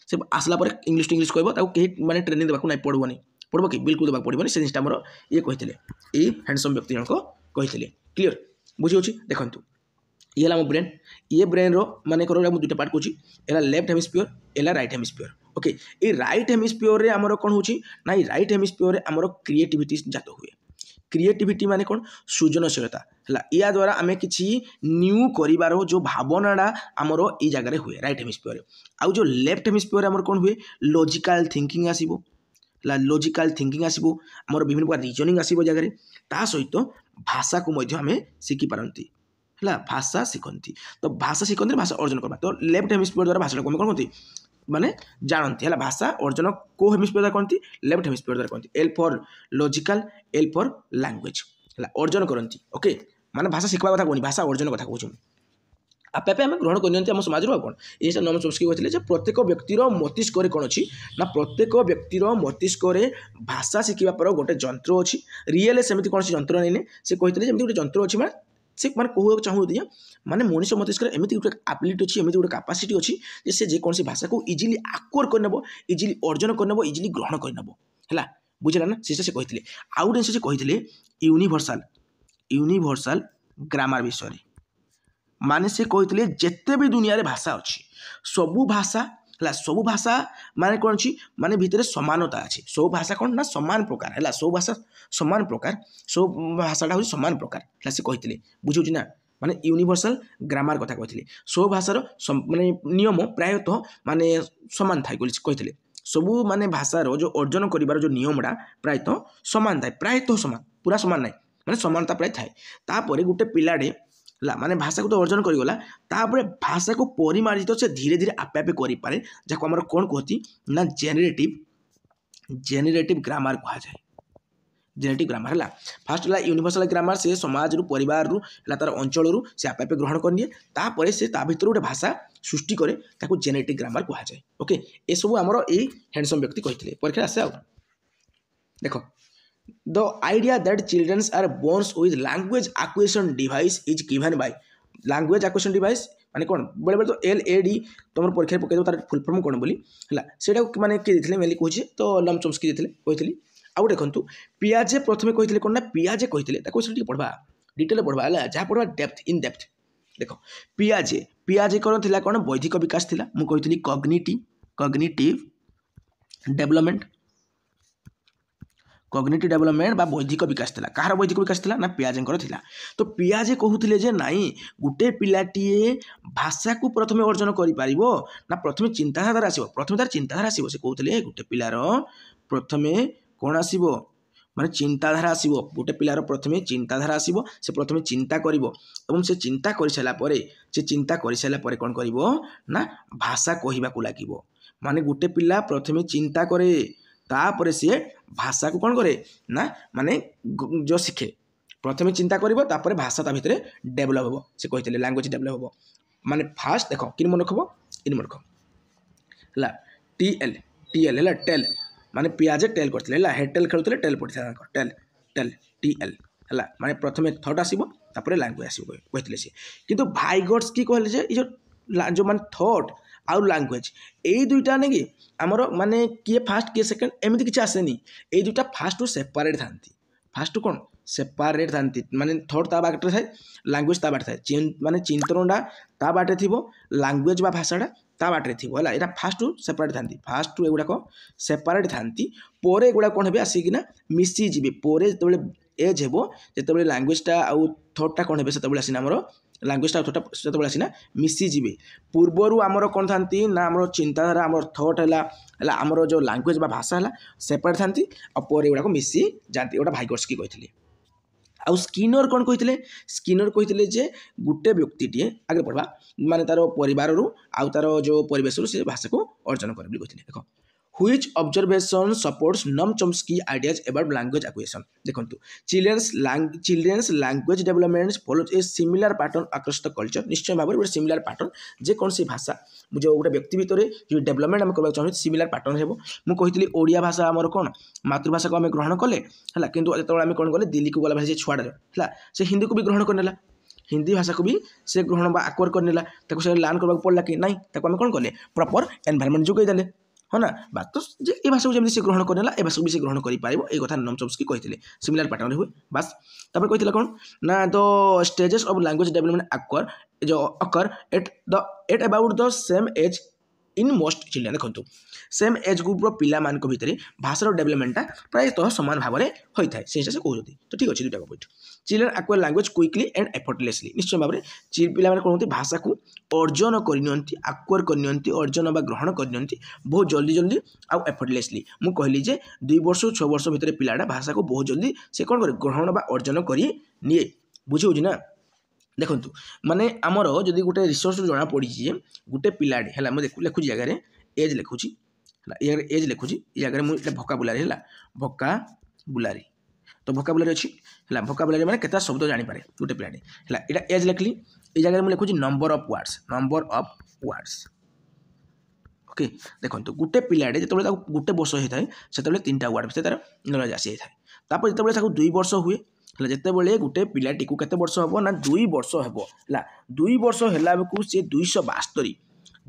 से आसला इंग्लिश टू इंग्लिश कहबो कहीं माने ट्रेनिंग देवा नहीं पड़ोनी पड़ो कि बिल्कुल देवा पड़ोनी से जिसटा मोर ये कहते ये हैंडसम व्यक्ति जनक कहते क्लीयर बुझे देखो ये ब्रेन ये ब्रेन रो माने करो दुटा पार्ट को लेफ्ट हेमिस्फीयर एला राइट हेमिस्फीयर ओके ये राइट हेमिस्फियर रे हमर कोन होची ना ये राइट हेमिस्फियर रे हमर क्रिएटिविटी जात हुए क्रिएटिविटी माने कौन सृजनशीलता है या द्वारा आम कि न्यू कर जो भावनाटा आमर ये जगह हुए राइट हेमिस्फियर आउ जो लेफ्ट हेमिस्फियर आमर कौन हुए लॉजिकल थिंकिंग आसीबो लॉजिकल थिंकिंग आसीबो आमर विभिन्न प्रकार रीजनिंग आसीबो जगह ता सहित भाषा को मध्य आम शिखि पारंती है भाषा शिखती तो भाषा शिखती भाषा अर्जन करवा तो लेफ्ट हेमिस्फियर द्वारा भाषा को कौन कहते माने जानती है भाषा अर्जन को हेमिस्फियर द्वारा कहती लेफ्ट हेमिस्फियर द्वारा कहती L for logical L for language है अर्जन करती ओके माने भाषा शिखवा कथा कहूँ भाषा अर्जन कथा कहूँ आपे आपे आम ग्रहण करनी आम समाज कौन ये नॉम चोम्स्की कहते प्रत्येक व्यक्तिर मस्तिष्क कौन अच्छी ना प्रत्येक व्यक्तिर मस्तिष्क भाषा शिखा पर गोटे जंत्र अच्छी रियल सेमती कौन जंत्र नहीं से कहते जमी गोटे जंत्र अच्छी मैं से मैंने कहूँ चाहूँ दिया माने मनुष्य मस्तिष्क एमती गोटे एबिलिटी अच्छी एमती गोटे कैपेसिटी अच्छी से जेकोसी भाषा को इजिली आक्वार करनेब इजिली अर्जन करनेब इजिली ग्रहण करनेब है बुझला ना से कहते आउ गोटे से कहते यूनिवर्सल ग्रामर विषय माने से कहते जिते भी दुनिया रे भाषा अच्छी सबू भाषा है सबू भाषा माने कौन अच्छी माने भितर समानता अच्छी सब भाषा कौन ना समान प्रकार है सब भाषा समान प्रकार सब भाषाटा हूँ समान प्रकार है से कहते बुझे ना माने यूनिवर्सल ग्रामर कथा कहते सब भाषार माने नियम प्रायतः माने समान थाए कहते सबू माने भाषार जो अर्जन कर जो नियमटा प्रायतः समान थाए प्रायतः समान पूरा समान ना माने समानता प्राय थाए तापर गोटे पिलाटे माने भाषा को तो अर्जन करगला तापर भाषा को परिमार्जित से धीरे धीरे आपे आपे करें जहाँ आम कौन कहती ना जेनेरेटिव ग्रामर कह जाए जेनेटिव ग्रामर है फास्ट है यूनिवर्सल ग्रामर से समाज रु परिवार रु तार अंचल रु से आपे आपे ग्रहण कर निए से भर गोटे भाषा सृष्टि करे ताको जेनेटिव ग्रामर कह जाए ओके ये सब आमर ये हैंडसम व्यक्ति कहते परीक्षा आसे आ देख The idea that children are born with language acquisition device is given by language acquisition device माने कौन बेले बेले तो LAD तुम परीक्षा पकड़ तार फुल फॉर्म कौन बोली है सेटा माने किए देते मेनली कहूँ तो नॉम चोम्स्की देते कहते आउ देखु पियाजे प्रथम कहते कौन ना पियाजे कहते पढ़वा डिटेल पढ़वा है जहाँ पढ़वा डेप्थ इन डेप्थ देख पियाजे कौन थी कौन बौद्धिक विकास थी मुझे कग्निटिव डेवलपमेंट कग्निटिव डेवलपमेंट बा बौद्धिक विकास था कहार बौद्धिक विकास था ना पियाजेंकर थिला तो पियाजे कहते जे नाई गोटे पिलाटीए भाषा को प्रथम अर्जन कर ना प्रथम चिंताधारा आसो प्रथम तार चिंताधारा आसो से कहते गोटे पिलार प्रथमे कौन आसो माने चिंताधारा आसो गोटे पिलार प्रथमे चिंताधारा आसो से प्रथमे चिंता करिवो एवं से चिंता कर सारा से चिंता कर सारा कौन करिवो ना भाषा कहवाक लगिवो माने गोटे पिला प्रथमे चिंता करे तापर सी भाषा को कौन करे ना माने जो शिखे प्रथम चिंता करिवो तापर भाषा ता भितर डेवलप हो से कहते लैंग्वेज डेवलप हो माने फास्ट देख कि मन रखब इन मन रख है टीएल है टेल माने पियाजे टेल करते है हेड टेल खेलुते टेल पड़ता टेल टेल टीएल है माने प्रथम थट आसो तापर लैंग्वेज आसो कहते सी किंतु भाइगट्स्की कहले जे जो माने थट आउ लैंग्वेज यही दुईटा नहीं कि आमर माने किए फास्ट किए सेकेंड एमती किसी आसेनी ये दुईटा फास्ट सेपारेट था फास्ट कौन सेपारेट था माने थट ता बाटे थाए लैंग्वेज ता बाटे थाए माने चिंतनटा ता बाटे थी लैंग्वेज बा भाषाटा ता बाटे थी है यहाँ फास्ट सेपारेट था फास्ट एगुड़ाक सेपारेट था एगुड़ा कौन है आसिकिना मिसीजे पर जो एज हे जो लैंग्वेजटा आउ थटटा कौन है से आसीना आमर लैंग्वेजटा थोड़ा से आसीना मिसीजे पूर्वर आमर कौन था ना आम चिंताधारा आम थट है आमर जो लैंग्वेज भाषा है सेपरेट था गुड़ाक मिसी जाती गोटा भाइगट्स्की कहते आउ स्किनर कौन कहते स्किनर कहते जे गोटे व्यक्तिटे आगे पढ़वा माने तार परिवार रु आउ तार जो परिवेश से भाषा को अर्जन कर कहते देख Which observation supports Noam Chomsky ideas about language acquisition? देखो children's language development follows a similar pattern across the culture. निश्चय भाव में सिमिलर पैटर्न जे कौन सी भाषा जो गोटे व्यक्ति भितर जो डेवलपमेंट आम करवाक चाहूँ सिमिलर पैटर्न है मुझे ओडिया भाषा आमर कौन मातृभाषा को आम ग्रहण कले है कि जो आम कौन कले दिल्ली को गला भाई छुआड़े है से हिंदी को भी ग्रहण करनेला हिंदी भाषा को भी से ग्रहण आक्वार करनेला से लर्न करवाक पड़ला कि नहीं आम कौन कले प्रॉपर एनवायरनमेंट जोगेदेले है ना बात तो ये भाषा को जमी से ग्रहण करनेला ए भाषा को भी से ग्रहण कर कथा नॉम चोम्स्की कहते सिमिलर पैटर्न हुए बस तापर कहते कौन ना the stages of language development occur जो occur at about the same age in most children देखो सेम एज ग्रुप्र पिला मान भितर भाषार डेभलपमेंटा प्रायतः सामान भाव में होता है से कहते तो ठीक अच्छे दुटा point children acquire language quickly and effortlessly निश्चय भाव में पिला कौन भाषा को अर्जन करनी एक्वायर करनी अर्जन बा ग्रहण करनी बहुत जल्दी जल्दी आउ एफर्टलेसली मुझे कहली जे 2 वर्ष 6 वर्ष भितर पिलाटा भाषा को बहुत जल्दी से कौन करे ग्रहण बा अर्जन कर निए बुझे ना देखो माने आमर जदि गोटे रिसर्च जना पड़ी गोटे पिलाटे है मुझे लिखुची जगार एज लिखुची एज लिखुची जगह मुझे भोकाबुलारी है भोकाबुलारी तो भोकाबुलारी अच्छी है भोकाबुलारी मैंने केता शब्द जानीपे गोटे पिलाटे है यहाँ एज लिखली ये जगह मुझे लिखुची नंबर ऑफ वर्ड्स ओके देखो गोटे पिलाटे जो गोटे वर्ष होता है से 3टा वर्ड भितर तार नॉलेज आसी जाए जो 2 वर्ष हुए जितेबाला गोटे पिलाटी को केते वर्ष हम ना 2 वर्ष हम है 2 वर्ष है सी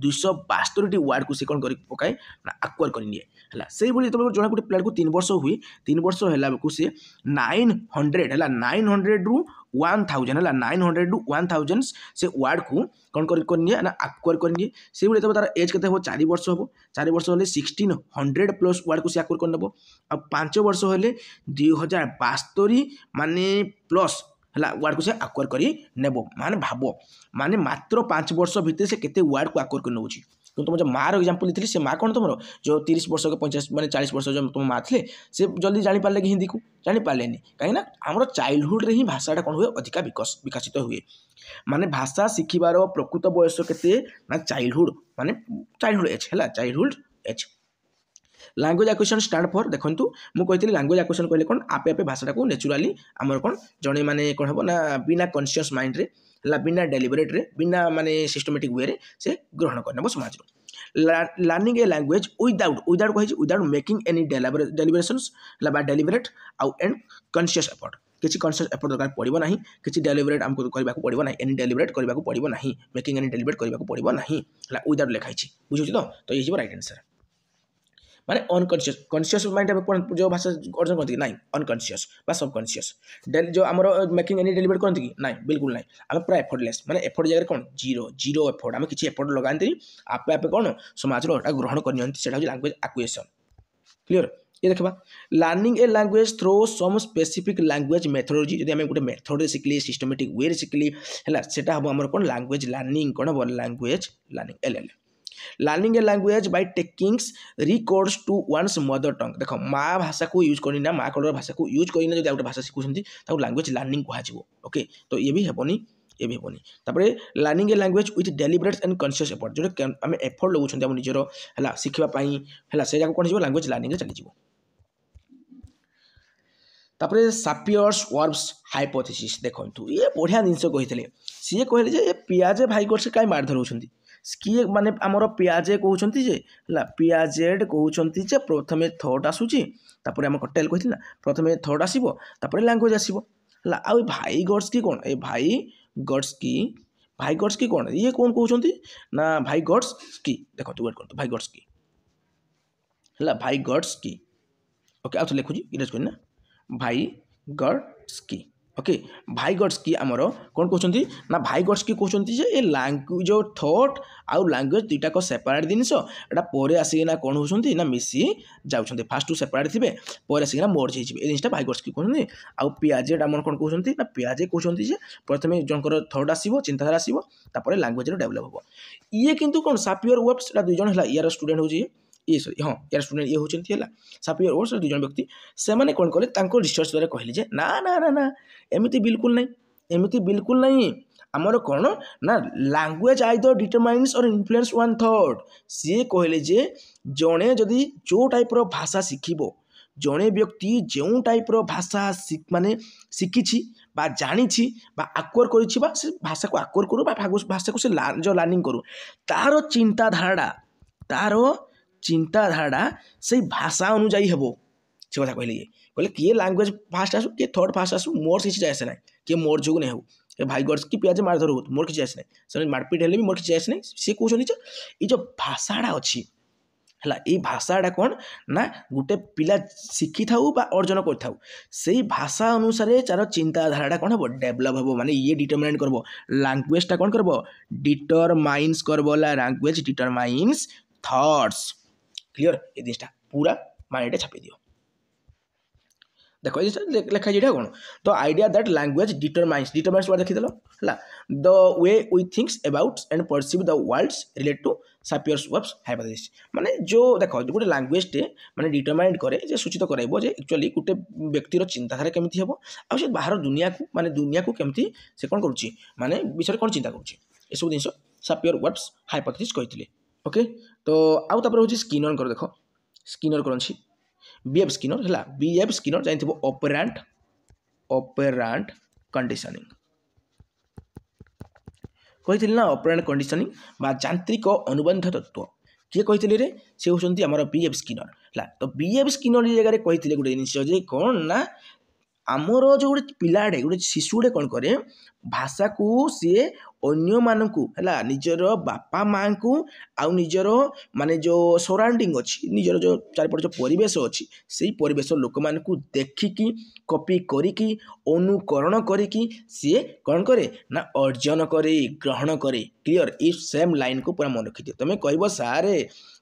272 वार्ड को सी कौन कर पकाए ना एक्वायर कर निए है से जो जन गोटे पिला को 3 वर्ष हुए 3 वर्ष है सी 900 है 900 रु 1000 है 900 रु 1000 से वार्ड को कौन कर निए ना एक्वायर कर निए से जो तार एज के 4 वर्ष हम 4 वर्ष हेल्ले 1600 प्लस वार्ड को सी एक्वायर कर नब आ 5 वर्ष हेल्ले 2072 माने प्लस है वार्ड को से एक्वायर कर नेब माने भाव माने मात्र 5 वर्ष भितर से केते वार्ड को एक्वायर कर नौची तो तुम जो मार एग्जांपल दी से माँ कौन तुम जो 30 वर्ष के 50 माने 40 वर्ष जो तुम माँ थे से जल्दी जानी पारे कि हिंदी को जानी पारे कहीं आम चाइल्डहुड रे ही भाषाटा कौन हुए अधिका विकसित हुए माने भाषा शिखिबार प्रकृत बयस केते ना चाइल्डहुड माने चाइल्डहुड एज है childhood age language acquisition stand for देखो मुझे कहती लैंग्वेज एक्विजिशन कहले कौन आपे आपे भाषाटा को नेचुराली आमर कौन जड़े माने कौन हम ना बिना कॉन्शियस माइंड रे बिना डेलिबरेट रे बिना माने सिस्टमेटिक वे रे से ग्रहण करने समाज लर्निंग ए लैंग्वेज विदाउट कही विदाउट मेकिंग एनी डेलिबरेशंस डेलिबरेट आउ एंड कॉन्शियस एफर्ट किसी कॉन्शियस एफर्ट दरकार पड़ो ना किसी डेलिबरेट आमको करने पड़ो ना एनी डेलिबरेट करने पड़ो ना मेकिंग एनी डेलिबरेट करने पड़ो ना विदाउट लिखाई बुझे तो ये राइट आंसर माने अनकॉन्शियस कॉन्शियस माइंड जो भाषा अर्जन करती ना अनकॉन्शियस बा सबकॉन्शियस जो आम मेकिंग एनी डेलिबरेट करती कि ना बिल्कुल ना आम पूरा एफर्टलेस माने एफर्ट जगह कौन जीरो एफर्ट आम किसी एफर्ट लगाते आपे आपे कौन समाज ग्रहण कर लैंग्वेज एक्विजिशन क्लियर ये देखा learning a language through some specific language methodology जब आम गोटे मेथड शिखली सिस्टमेटिक वे शिखली है सेटा हम आम कौन लैंग्वेज लर्निंग कौन हम language learning L learning a language by taking records to one's mother tongue देखो माँ भाषा को यूज करना माँ कलर भाषा को यूज करना जो गोटे भाषा शिखुं लैंग्वेज लर्निंग कह ओके तो ये भी हेनी ये भी हेनी तापर learning a language with deliberate and conscious effort जो आम एफर्ट लगाउछन हम निजर है शिखापी है से कौन हो लैंग्वेज लर्निंग चली तापर सापियर्स वर्ब्स हाइपोथेसिस देखो ये बढ़िया जिनस कही सी कहले पियाजे भाईगोर से कहीं मार धरौं किए माने आमर पियाजे कहते है पियाजेड कहते प्रथम थट आसूची आम कटेल कही प्रथम थट आसो लैंग्वेज आसो है आई भाई गड्स की कौन ए भाई गड्स की कौन ये कौन कहते ना भाई गड्स की देखो वेट कर भाई गड्स की है भाई गड्स की ओके आउ लिखुची इरेज करना भाई गड्स की ओके भाई गड्स की आमर कौन कहते ना भाई गड्स की कहते ये लैंग्वेज जो थॉट आउ लैंग्वेज दुईटा को सेपरेट जिनस एटा पर आसिना कौन होती ना मिसी जाऊँ फास्ट सेपरेट थे पर आसिना मर्ज हो जिनटा भाई गड्स की कहते आउ पियाजेड आम कौन कहते ना पियाजे कहते प्रथम जनकर थॉट आसो चिंताधारा आसो लैंग्वेज डेभलप हम ये किंतु कौन सापियर वर्ब्स दुई जन है यार स्टूडेंट हो ये सॉरी हाँ यार स्टूडेंट ये होती है सापियर वर्ब्स दुई जन व्यक्ति से मैंने कौन कले रिसर्च द्वारा कहले ना ना ना ना एमती बिल्कुल नहीं आमर कौन ना लैंग्वेज आइदर डिटरमाइन्स और इन्फ्लुएंस वन थॉट सी कहले जड़े जदि जो टाइप भाषा शिखिबो जड़े व्यक्ति जो टाइप भाषा माने शिखी जानी आक्वायर कर भाषा को आक्वायर करूँ भाषा को से जो लर्निंग करूँ तार चिंताधारा से भाषा अनुजाई हे से कथा कहले किए लैंग्वेज फास्ट आसू किए थर्ड फास्ट आसू मोर किसी जाए ना किए मोर जो नहीं हो भाई गड्स की पियाजे मार धर मोर किसी आसे ना से मारपिट हेल्ले भी मोर किसी आसे ना सी कहते ये जो भाषाटा अच्छी है ये भाषाटा कौन ना गोटे पिला शिखी था अर्जन कर भाषा अनुसार तार चिंताधारा कौन हम डेभलप हम माने ये डिटरमाइन करब लैंग्वेजटा कौन करब डिटरमाइन्स करब लैंग्वेज डिटरमाइन्स थॉट्स क्लियर ये जिनटा पूरा माइंड छापी दियो देखो ये लेखा जेटा कौन तो idea that language determines word देखिदेल है the way we thinks about and perceive the worlds relate to Sapir's Whorf's hypothesis माने जो देखो जो गोटे लैंग्वेज टे माने डिटरमाइन करे जे सूचित कराइबो जे एक्चुअली गोटे व्यक्तिर चिंताधारा केमिति हेबो आ से बाहर दुनिया को केमिति से कोन करूची माने विषय कोन चिंता करूची ए सब जिंस सापियर वर्ब्स हाइपोथेसिस कहितले ओके तो आउ तापर होची स्किनर कर देखो स्किनर करनसी बीएफ स्किनर है बीएफ स्किनर जानते ऑपरेंट कंडीशनिंग कही ना ऑपरेंट कंडीशनिंग बा यांत्रिक अनुबंध तत्व किए कही रे से होती आम बीएफ स्किनर है तो बीएफ स्किनर जगह कही गोटे जिन कौन ना आमर जो गोटे पिलाटे गोटे शिशुटे कौन करे भाषा को सी अन्य मानकू है निजर बापा माँ को आउ निजर माने जो सराउंडिंग अच्छी निजर जो चारिपट जो परिवेश अच्छी से परिवेश लोक मान देखिकी कॉपी करिकी अनुकरण करिकी सी कौन करे ना अर्जन करे ग्रहण करे क्लियर ये सेम लाइन को पूरा मन रखी तुम कह सारे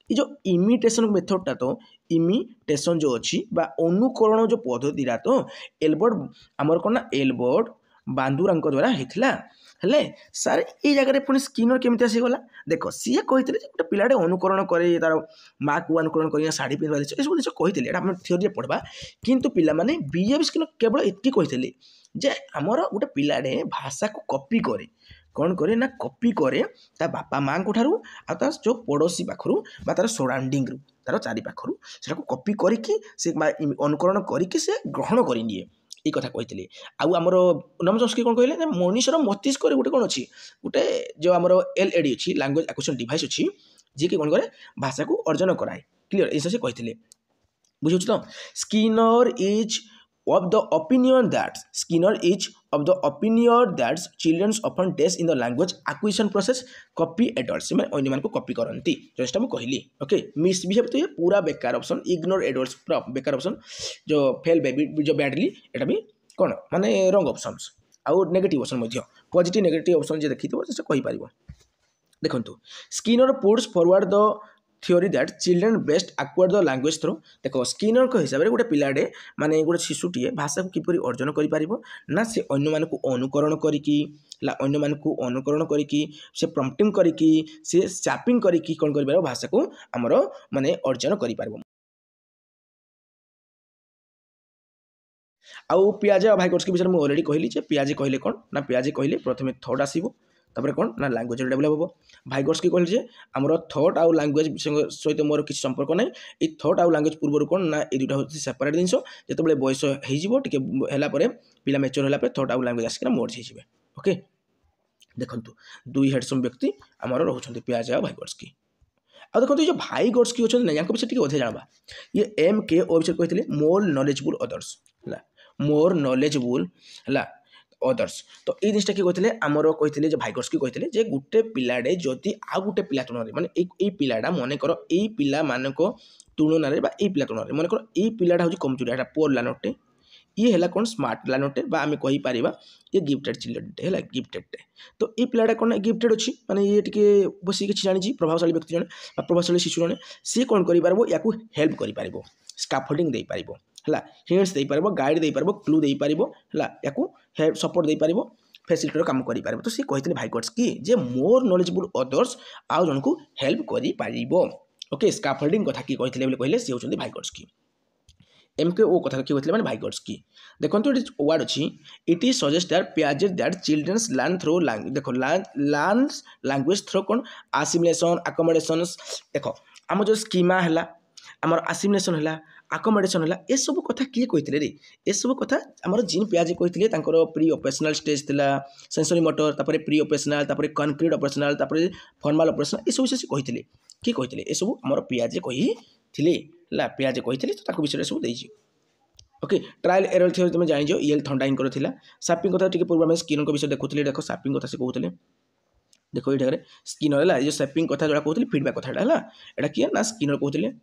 ये जो इमिटेशन मेथडटा तो इमिटेशन जो अच्छी बा अनुकरण जो पद्धतिरा तो एल्बर्ट आमर कौन ना एल्बर्ट बांदुरा द्वारा होता हेले सार ये जगह पुणी स्किनर केमी आसीगला देख सी कही गोटे पिलाटे अनुकरण करे तार माँ को अनुकरण कर शाढ़ी पिंधा ये सब जिन कही आम थ्योरी पढ़वा किंतु पिलाने बीएफ स्किनर केवल एति कही जे आमर गोटे पिलाटे भाषा को कॉपी करे कौन करे ना कॉपी करे ता बापा माँ को ठारू आ तार जो पड़ोसी पाखरु बा तार सराउंडिंग रु तार चारि पाखरु सेटा को कॉपी करिकी से अनुकरण करिकी से ग्रहण करि निए ये कथा कही आमर नम संस्कृति कौन कहले मनुष्यर मस्तिष्क गोटे कौन अच्छी गोटे जो आमर एलएडी अच्छी लैंग्वेज एक्विजिशन डिवाइस अच्छी जी कि कौन करे भाषा को अर्जन कराए क्लियर ये से कही बुझे तो Skinner is of the opinion that children often test in the language acquisition process copy adults मैं अन्य मान को कॉपी करती जैसा मैं कहली ओके मिसबिहेव तो ये पूरा बेकार ऑप्शन इग्नोर एडल्ट्स पूरा बेकार ऑप्शन जो फेल बेबी जो बैडली एटा भी कौन माने रंग ऑप्शंस आउ नेगेटिव ऑप्शन मध्य पॉजिटिव नेगेटिव ऑप्शन जे देखितो से कहि परिबो देखंतु Skinner puts forward the theory that children best acquire the language through देखो स्किनर को हिसाब से गोटे पिलाटे माने गोटे शिशुटीए भाषा को किपरि अर्जन करि पारिबो ना से अन्य मान को अनुकरण करिकी अन्य मान को अनुकरण करिकी से प्रम्पटिंग करिकी से चैपिंग करिकी कोन करि पारिबो भाषा को हमर माने अर्जन करि पारिबो आउ पियाजे भाई के विषय में ऑलरेडी कहली जे पियाजे कहले कोन ना पियाजे कहले प्रथमे थॉट आसीबो तापर कौन ना लैंग्वेज डेभलप हम भाइगर्स की कहले आमर थॉट आउ लैंग्वेज सहित मोर किसी संपर्क ना ये थॉट आउ लैंग्वेज पूर्व कौन ना ये दुटा हूँ सेपरेट जिन जो बयस होला पिला मैच्योर होला थॉट आउ लैंग्वेज आसिक मर्ज हो ओके देखु दुई हेडसम व्यक्ति आमर रोचे पियाजे आ भाइगर्स की आ देखो ये भाइगर्स की अच्छे ना विषय टी अधिक जानवा ये एम के ओ विषय कहते मोर नॉलेजेबल अदर्स है मोर नॉलेजेबल है अदर्स तो ये जिनटा किए कहते आमर कहते भाइगर्स की कहते गोटे पिलाटे जदि आउ गोटे पिला तुलन माने पिलाटा मन कर ये पिला मान तुलन ये पिला तुलन मन कर ये पिलाटा हूँ कमजोरिया पोर लानटे ये है कौन स्मार्ट लानटे आम कहीपर ये गिफ्टेड चिल्ड्रेन है गिफ्टेड तो ये पिलाटा कौन गिफ्टेड अच्छी माने ये टी बस किसी जानी प्रभावशाली व्यक्ति जन प्रभावशाली शिशु जन सी कौन कर हेल्प कर स्काफोल्डिंग दे पार है हिंट्स दे पार गाइड दे पार क्लू दे पार है सपोर्ट दे पार फैसिलिटर काम कर पार तो सी कहते भाइगर्स की जे मोर नॉलेजेबल अदर्स आउ जन को हेल्प कर ओके स्काफोल्डिंग कथा किए कहले सी होती भाइगर्स की एम के ओ कथा किए कहते भाइगर्स की देखो वर्ड अच्छी इट इज सजेस्ट दैट पियाजे that childrens learn through language देखो लर्न लैंग्वेज थ्रू कौन आसिमिलेशन अकोमोडेशन देखो आम जो स्कीमा है आमर आसिमिलेशन है अकोमोडेशन है ये सब कथा किए कहते रे ये सब कथा आमर जिन पियाजे कहते प्री ऑपरेशनल स्टेज थिला सेंसरी मोटर तापर प्री ऑपरेशनल तापर कॉन्क्रीट ऑपरेशनल तापर फॉर्मल ऑपरेशनल ये सब विषय कहते किए कहते ये सब आमर पियाजे कही है पियाजे कहते तो विषय सब देती ओके ट्रायल एरर थ्योरी तुम जान ये थंडा इंकर थिला सापिंग कथा टी पूर्व आम स्किनर विषय देखुले देख सापिंग कथा से कहते देखो ये स्किनर है जो सापिंग कथा जो कहते फीडबैक कथा है किए ना स्किनर कहते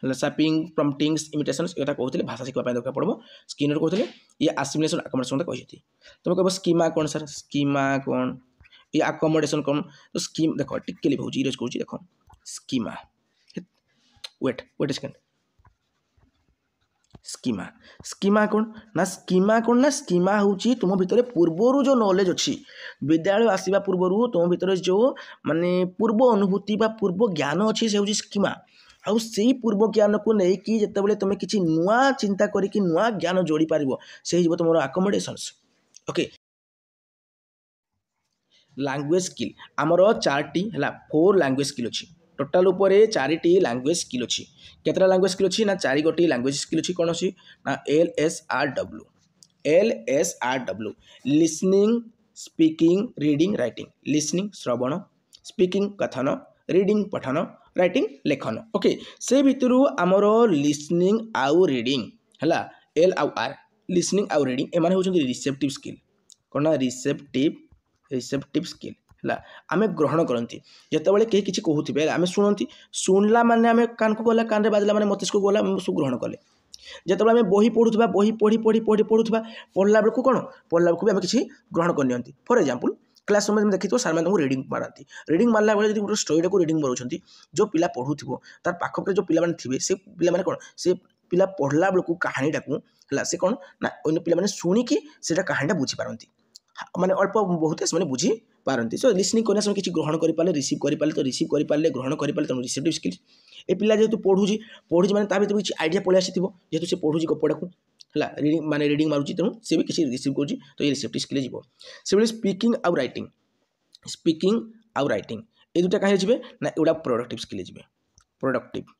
सापिंग प्रम्पटिंग्स इमिटेशन ये कहते भाषा शिखा दरकार पड़ो स्किनर कहते ये आसिमिलेशन अकोमोडेशन कहते तुम कह स्कीमा कौन सर स्कीमा कौन ये अकोमोडेशन कौन तो स्कीम देख टिके लिखा इरेज कर देख schema wait second schema schema कौन ना स्कीमा हूँ तुम भितर पूर्वर जो नॉलेज अच्छी विद्यालय आसवा पूर्वर तुम भितर जो माने पूर्व अनुभूति बा पूर्व ज्ञान अच्छी से हूँ स्कीमा आउ से पूर्व ज्ञान को लेकिन जितेबाला तुम किसी नुआ चिंता करिकी नुआ ज्ञान जोड़ी पार से तुम आकोमोडेशंस ओके लैंग्वेज स्किल आमर 4टी है 4 लैंग्वेज स्किल अच्छी टोटाल उपरे 4टी लैंग्वेज स्किल अच्छी केतटा लैंग्वेज स्किल अच्छी ना 4 गोटी लैंग्वेज स्किल अच्छी कौन अच्छी ना LSRW listening speaking reading writing listening श्रवण स्पीकिंग कथन रीडिंग पठन राइटिंग लेखन ओके से भितर आमर लिसनिंग आउ रीडिंग है L आउ R लिसनिंग आउ रीडिंग एम हूँ रिसेप्टिव स्किल कौन रिसेप्टिव स्किल है आम ग्रहण करती जितेबाला कहीं किसी कहते आम शुणती शुणला माने आम कान को गला कान बाजला माने मस्तिष्क को गला सब ग्रहण कले जितेबाला आम बही पढ़ुवा बही पढ़ी पढ़ी पढ़ी पढ़ुवा पढ़ला बेलू कौन पढ़ला बेलू भी आम किसी ग्रहण करनी फॉर एग्जांपल क्लास समय देखिए सार मैंने रिडिंग मारती रिडिंग मारला बेले गोटे स्टोरी को रिडिंग मारूँ जो पिला पढ़ुव तार पाखपे जो पिला थे से पिला कौन से पिला पढ़ला बेलू कहानीटा को से कौन ना अन्य पिला शुणिकी से कहानीटा बुझीपारती माने अल्प बहुत से बुझी पारती सो लिसनिंग करने समय किसी ग्रहण करें रिसीव करें तो रिसीव करें ग्रहण करें तेनाली रिसेप्टिव स्किल ए पिला जेहेतु पढ़ुची मैंने ता भर किसी आइडिया पलि आसी जेहेतु से पढ़ुची गपड़ा को है रिडिंग माने रिडिंग मारूची तेणु सी भी किसी रिसीव करुँच तो ये रिसेप्टिव स्किल जीव से स्पीकिंग आउ राइटिंग ये दुटा कहीं जी ना एगुड़ा प्रोडक्टिव स्किल जी प्रोडक्टिव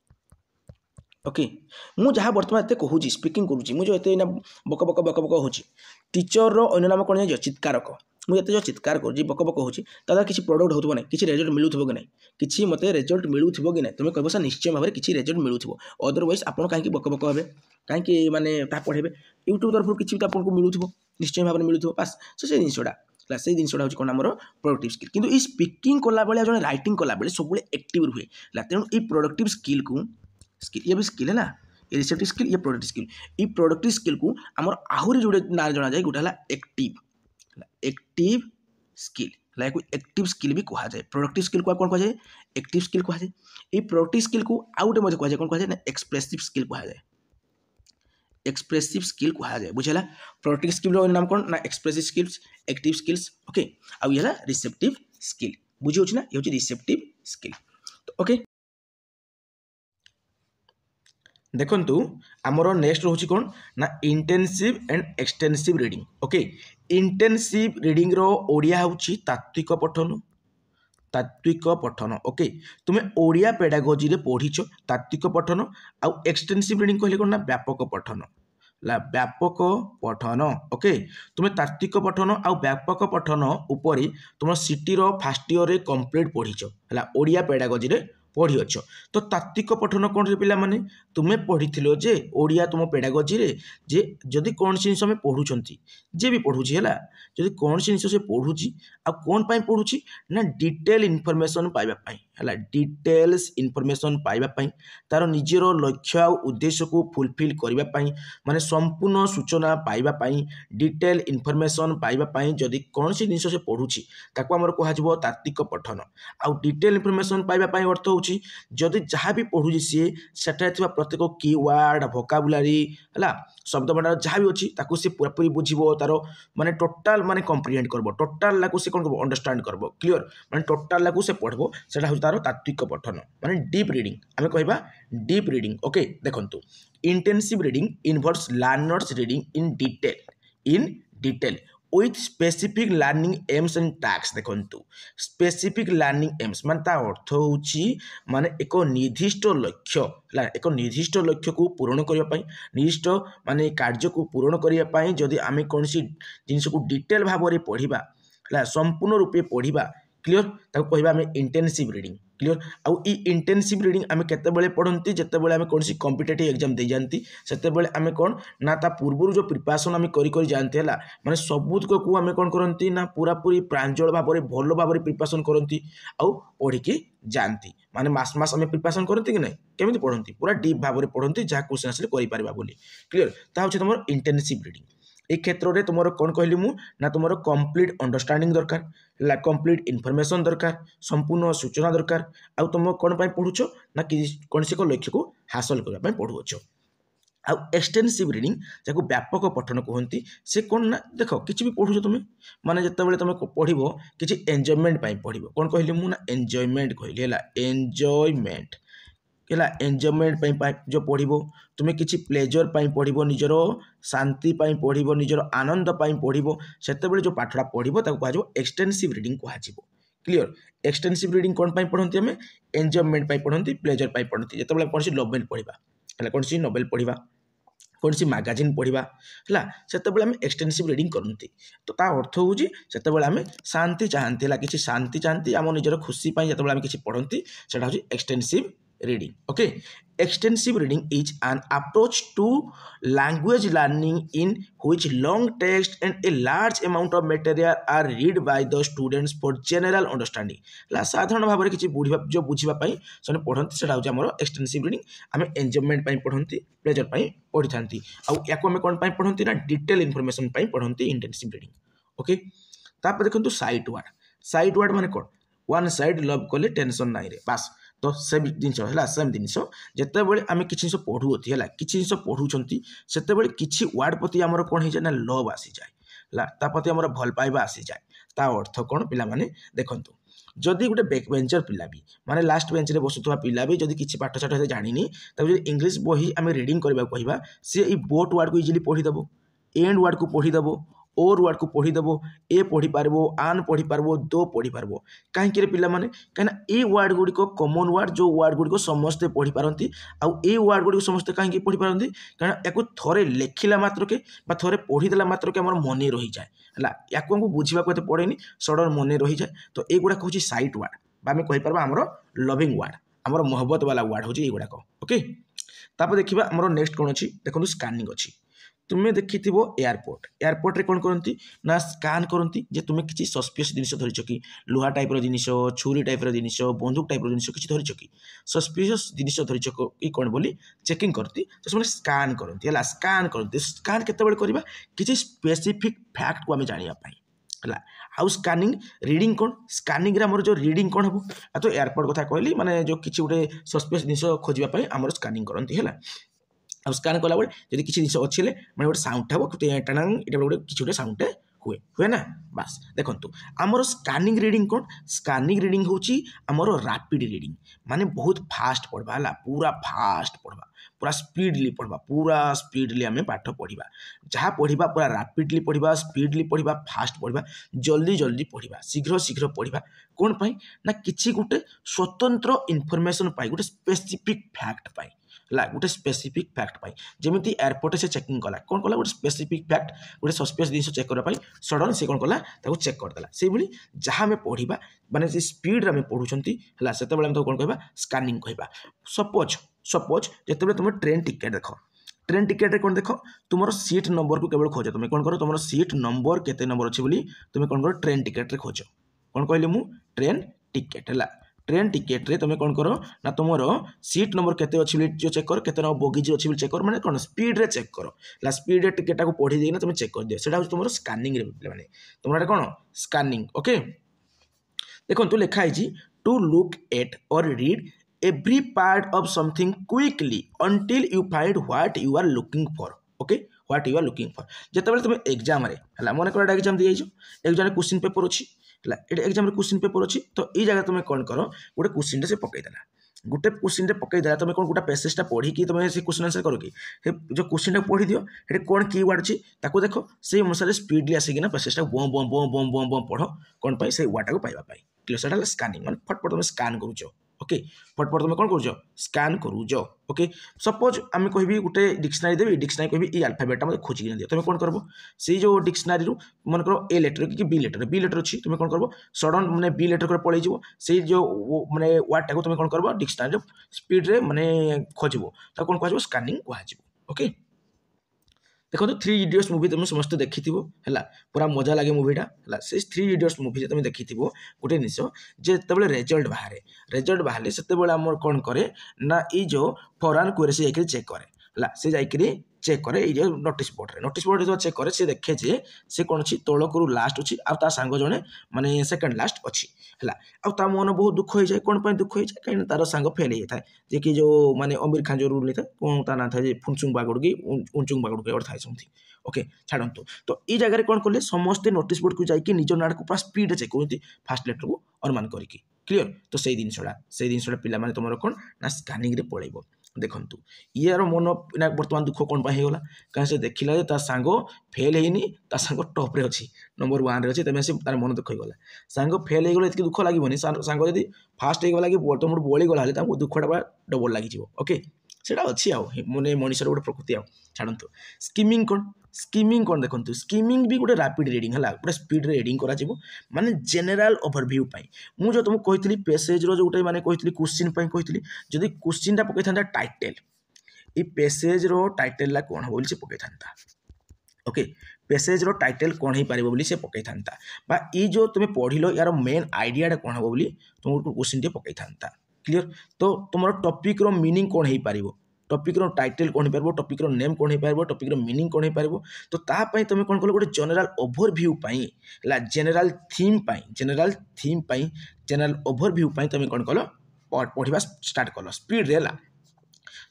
ओके मु जहाँ बर्तमान एत कहूँ स्पीकिंग करुँची मुझे एत बक बक बक बक हो टीचर अन्य नाम कौन जाए चित्कारक मुझे जो चित्कार कर बक बक हो किसी प्रोडक्ट हो ना किसी रेजल्ट मिलूब कि ना किसी मत रेजल्ट मिलूब कि ना तुम कह सर निश्चय भाव में किसी रेजल्ट मिलूब अदरवाइज आप कहीं बक बक हे कहीं माने पढ़े यूट्यूब तरफ किसी आपको मिलूब निश्चय भाव में मिलूब पास से जिनसा से जिनसा हूँ कौन आम प्रोडक्टिव स्किल किंतु ये स्पीकिंग कला बेले जो राइटिंग कला बेले सब एक्टिव रुहे तेणु ये प्रोडक्टिव स्किल को ये भी स्किल है ये रिसेप्टिव स्किल ये प्रोडक्टिव स्किल ये प्रोडक्टिव स्किल को आमर आहरी जोड़े ना जना जाए गोटे एक्टिव स्किल एक्टिव स्किल भी कह जाए प्रोडक्टिव स्किल को कौन कह जाए एक्टिव स्किल कह जाए ये प्रोडक्टिव स्किल को आउ गोटे कह जाए कौन कह जाए ना एक्सप्रेसिव स्किल कह जाए एक्सप्रेसिव स्किल कह जाए बुझेगा प्रोडक्टिव स्किल नाम कौन ना expressive skills active skills okay आउ ये रिसेप्टिव स्किल बुझी हो ना ये हूँ रिसेप्टिव स्किल तो ओके देखंतु आमर नेक्स्ट रोचे कौन ना intensive and extensive reading okay intensive reading रो ओडिया होची तात्विक पठन ओके तुम्हें ओडिया पेडागोजी रे पढ़ीच तात्विक पठन आउ एक्सटेंसिव रीडिंग कहले कौन ना व्यापक पठन व्यापक पठन ओके तुम्हें तात्विक पठन आउ व्यापक पठन उपरी तुम सिटी रो फर्स्ट ईयर रे कंप्लीट पढ़ीच है ओडिया पेडागोजी रे पढ़ी अच्छ तो तात्विक पठन कौन रे पिला माने तुम्हें पढ़ी जे ओडिया तुम पेडागोजी रे जे जदि कौन जिन आम पढ़ुंट जे भी पढ़ुची है जदि कौन जिन से पढ़ुची आ कौन पाई पढ़ुची ना डिटेल इनफॉरमेशन पाइबापी है डिटेल्स इनफॉरमेशन पाइबापी तार निजर लक्ष्य आ उद्देश्य को फुलफिल करने माने संपूर्ण सूचना पाइबापी डिटेल इनफॉरमेशन पाइबापी जदि कौन सी जिन से पढ़ुची ताको आमर कह तात्विक पठन आउ डिटेल इनफॉरमेशन पाइबापी अर्थ हो जदि जहाँ भी पढ़ुची सी सेठा प्रत्येक कीवर्ड वोकाबुलारी है शब्द भंडार जहाँ भी अच्छी ताकू सी पूरापूरी बुझिबो तार माने टोटाल माने कम्प्रिहेंड करबो टोटाल लाकू से कौन करबो अंडरस्टैंड करबो क्लियर माने टोटाल लाकू से पढ़बो सेटा हो तार तात्विक पठन माने डीप रीडिंग आमे कहबा डीप रीडिंग ओके देखंतु intensive reading involves learners reading in detail with specific learning aims and tasks देखंतु specific learning aims मान ता अर्थ होची माने एक निर्दिष्ट लक्ष्य एक निर्दिष्ट लक्ष्य को पूर्ण करने पाई निर्दिष्ट माने कार्य को पूर्ण करने पाई जदि आमे कौन सी जिनिस को डिटेल भाव में पढ़िबा संपूर्ण रूपे पढ़िबा क्लियर ताको कहबा आमे इंटेंसिव रीडिंग क्लियर आउ ई इंटेंसिव रीडिंग आमे केते बेले पढ़ंती जते बेले आमे कोनसी कॉम्पिटिटिव एग्जाम दे जानती सेते बेले आमे कोन ना ता पूर्वरु जो प्रिपरेशन आमे करी करी जानते हला माने सबुत को आमे कोन करंती ना पूरा पूरी प्रांजल भाव में भलो भाव में प्रिपरेशन करंती आउ पढ़ी के जानती माने मास आमे प्रिपरेशन करंती कि नै केमिति पढ़ंती पूरा डीप भाव में पढ़ंती जा क्वेश्चन आसले करि परिबा बोली क्लियर ता होछि तमर इंटेंसिव रीडिंग ए क्षेत्र में तुम कौन कहली मु ना तुम कंप्लीट अंडरस्टैंडिंग दरकार है कंप्लीट इनफॉरमेशन दरकार संपूर्ण सूचना दरकार आउ तुम कौन पढ़ुछ ना कौन से लक्ष्य को हासिल करने पढ़ुछ आउ एक्सटेंसिव रीडिंग जहाँ व्यापक पठन कहते से कौन ना देख किसी भी पढ़ुछ तुम माने जिते तुम पढ़ कि एंजॉयमेंट पढ़ कौन कहली मु ना एंजॉयमेंट कहली है एंजॉयमेंट है एंजॉयमेंट जो पढ़ तुम्हें किसी प्लेजर पढ़ निजर शांति पढ़ निजर आनंद पढ़ से जो पाठटा पढ़ कह एक्सटेंसिव रीडिंग कह क्लीयर एक्सटेंसिव रीडिंग कौन पढ़ती आम एंजॉयमेंट पढ़ती प्लेजर पढ़ती जो कौन सी नोवेल पढ़ा कौन सी नोवेल पढ़ा कौन सी मैगजीन पढ़ा है से एक्सटेंसिव रीडिंग करती तो ता अर्थ हूँ से आम शांति चाहती किसी शांति चाहती आम निजर खुशी जो आम किसी पढ़ती से extensive reading. Okay, extensive reading is an approach to language learning in which long text and a large amount of material are read by the students for general understanding. ला साधारण भाव में किसी जो बुझापी से पढ़ती से एक्सटेंसिव रीडिंग आम एंजॉयमेंट पढ़ती प्लेजर पढ़ी था या कौन पढ़ती ना डिटेल इनफॉरमेशन पढ़ती इंटेंसिव रीडिंग. ओके तापर देखो साइड वर्ड माने कौन वन साइड लव कले टेंशन नाई रे बास तो से सेम जिनस जिते आम किसी जिन पढ़ुअती है किसी जिन पढ़ुंट से किसी वार्ड प्रति आमर कौन हो जाए ना लव आसी जाए ताप्रति आमर भल पाइबा आसी जाए ता अर्थ कौन पिला माने देखंतु जदि गोटे बैक बेंचर पिला भी माने लास्ट बेंच रे बसुवा पिला भी जदि किसी पाठ साठ जानी तब इंग्लिश बही आम रिडिंग करने कहवा सी बोट वार्ड को इजिली पढ़ीदेव एंड वार्ड को पढ़ीदेव ओर वार्ड को पढ़ीदेव ए पढ़ी पार आन पढ़ी पार दो पढ़ी पार कहीं पे कहीं ए वार्ड गुड़िक कमन वार्ड जो वार्ड गुड़िक समस्ते पढ़ी पारती आउ ए वार्ड गुड़िक समस्ते कहीं पढ़ी पारती कारण या थे लेखिला मात्रके थे पढ़ीदेला मात्रके आम मन रही जाए है या बुझा को पड़ेनि सडन मन रही जाए तो युवा हूँ साइट वार्ड आम कहीपर आमर लविंग वार्ड आमर मोहब्बत वाला वार्ड हूँ युवाक. ओके तापर देखा आमर नेक्स्ट कौन अच्छी देखो स्कानिंग अच्छी तुम्हें देखी एयरपोर्ट रे कौन करती ना स्कान करती जे तुम्हें किसी सस्पियस जिनिस धरिच कि लुहा टाइप जिनिस छुरी टाइप जिनिस बंदूक टाइप जिनिस किसी धरिच कि सस्पियस जिनिस धरिच कि कौन बोली चेकिंग करती तो से स्कान करती है स्कान करती स्कान केतेबेले करबा किसी स्पेसिफिक फैक्ट को आम जानापी है आउ स्कानिंग रीडिंग कौन स्कानिंग आमर जो रीडिंग कौन हम तो एयरपोर्ट कथा कहली माने जो किसी गोटे सस्पियस जिनिस खोजापी आमर स्कानिंग करती है अब स्कान कला बेले किसी जिन अच्छे मैं गोटे साउंड हम गोटे किसी गोटे साउंड हुए हुए ना बास देखो आमर स्कानिंग रीडिंग कौन स्कानिंग रीडिंग हूँ आमर रैपिड रीडिंग माने बहुत फास्ट पढ़वा है पूरा फास्ट पढ़वा पूरा स्पीडली पढ़वा पूरा स्पीडली आम पाठ पढ़ा जहाँ पढ़ा पूरा रैपिडली पढ़ा स्पीडली पढ़ा फास्ट पढ़ा जल्दी जल्दी पढ़ा शीघ्र शीघ्र पढ़ा कौन पाई ना किसी गोटे स्वतंत्र इनफॉरमेशन पाई गोटे स्पेसिफिक फैक्ट पाई गोटे स्पेसिफिक फैक्ट पाई जमी एयरपोर्ट से चेकिंग कला कौन कला गोटे स्पेसिफिक फैक्ट गोटे सस्पियस जिन चेक करने सडन से कौन कला चेक करदेला से भाई जहाँ आम पढ़ा माने स्पीड आम पढ़ुंट है से कौन कह स्कानिंग कह सपोज जो तुम ट्रेन टिकेट देख ट्रेन टिकेट कौन देख तुम सीट नंबर को केवल खोज तुम कौन कर तुम सीट नंबर केते नंबर अच्छे बोली तुम कौन कर ट्रेन टिकेट रे खोज कौन कहली मु ट्रेन टिकेट है ट्रेन टिकेट रे तुम कौन कर ना तुम सीट नंबर केते अच्छी जो चेक कर केते नंबर बोगी जो अच्छी चेक कर माने कौन स्पीड रे चेक कर ला स्पीड रे टिकेट को पढ़ी देना तुम चेक कर दियो सेटा तुम स्कानिंग रे माने तुम कौन स्कानिंग. ओके देखो तू लिखा है टू लुक एट और read every part of something quickly until you find what you are looking for. Okay what you are looking for जिते तुम एग्जाम रे मन कर एग्जाम दी एग्जाम क्वेश्चन पेपर अच्छी एग्जाम क्वेश्चन पेपर अच्छी तो ये जगह तुम कौन कर गोटे क्वेश्चन से पकईदेला गोटे क्वेश्चन पकईदेला तुम कौन गोटे पेसेजटा पढ़ी तुम से क्वेश्चन आंसर करो कि जो क्वेश्चन पढ़ी दियो ये कौन की वार्ड अच्छी देख से अनुसार स्पीडली आसिक पेसेजटा बम बम बम बम बम बम पढ़ कौन पाई से वार्डटा को पाइबा क्लियर से स्कानिंग मैंने फटफट तुम स्कान करुच. ओके फटफट तुम कौन कर स्कान करुच. ओके सपोज आम कह गोटे डिक्शनारी देवी डिक्शनारी कह आल्फाबेटा मतलब खोजिक दियो तुम कौन कर से जो डिक्शनारी मन कर ए लेटर कि बी लेटर अच्छी तुम कौन कर सडन मैंने बी लेटर कर पलैज से जो मैंने वार्डटा को तुम कौन कर डिक्शनारी स्पीड रे मैंने खोजब तो कौन कह स्कानिंग कह. ओके देखो तो 3 इडियट्स मूवी तुम समस्त देखी है पूरा मजा लगे मूवीटा है से 3 इडियट्स मूवी तुम देखी गोटे जिनिस जो रेजल्ट बाहर से आम कौन करे ना ये जो फॉरेन क्वेरी से चेक करे से चेक करे ये नोटिस बोर्ड जो चेक करे से देखे जे से कौन अच्छी तौलकू लास्ट अच्छी आ सांग जड़े माने सेकेंड लास्ट अच्छी है आ मन बहुत दुख हो जाए कौन दुख हो जाए कहीं तार सांग फेल हो जाए जे कि जो माने अमीर खान जो रूल था कौन ता ना था फुनचुंग बागुड़ की उनचुंग बागुड़ की और थाए समथिंग ओके छाड़ू तो ये जगह कौन कले समस्ते नोटिस बोर्ड को जाकि निज नाड़ को पूरा स्पीड चेक करती फास्ट लेटर को अनुमान करके क्लीयर तो से जिनसा पे तुम कौन ना स्कानिंग पड़ेब देखु यार मन बर्तमान दुख कौन होगा कहीं से देखला सांग फेल होनी सांग टप्रे अच्छी नंबर 1 अच्छी तेज से तार मन दुख होगा सांग फेल होगा ये दुख लगे सांग जब फास्ट होगा कि तुम बड़ी गला दुखटा डबल लगे ओके सेटा अच्छी आने मनुष्य गोटे प्रकृति छाड़ू स्कीमिंग कौन देखो स्कीमिंग भी गोटे रैपिड रीडिंग है गोटे स्पीड रीडिंग करा माने जेनेराल ओवरव्यू मुझे तुमको कही पेसेज रो जो माने कही क्वेश्चन कही जदि क्वेश्चन टा पकई था टाइटल ये पेसेज रो टाइटल कौन हो से पकई था ओके पेसेज रो टाइटल कौन हो पार से पकई था बा ये जो तुम पढ़िल यार मेन आइडिया कौन हम तुमको क्वेश्चन टे पकई था क्लीयर तो तुम टॉपिक रो मीनिंग कौन हो पार टॉपिक रो टाइटल कौन हो पार टॉपिक रो नेम कौन हो पार टॉपिक रो मीनिंग कौन हो पार तो तापाई तुम कौन कल गोटे general overview general general overview तुम कौन कल पढ़ा स्टार्ट कल स्पीड रे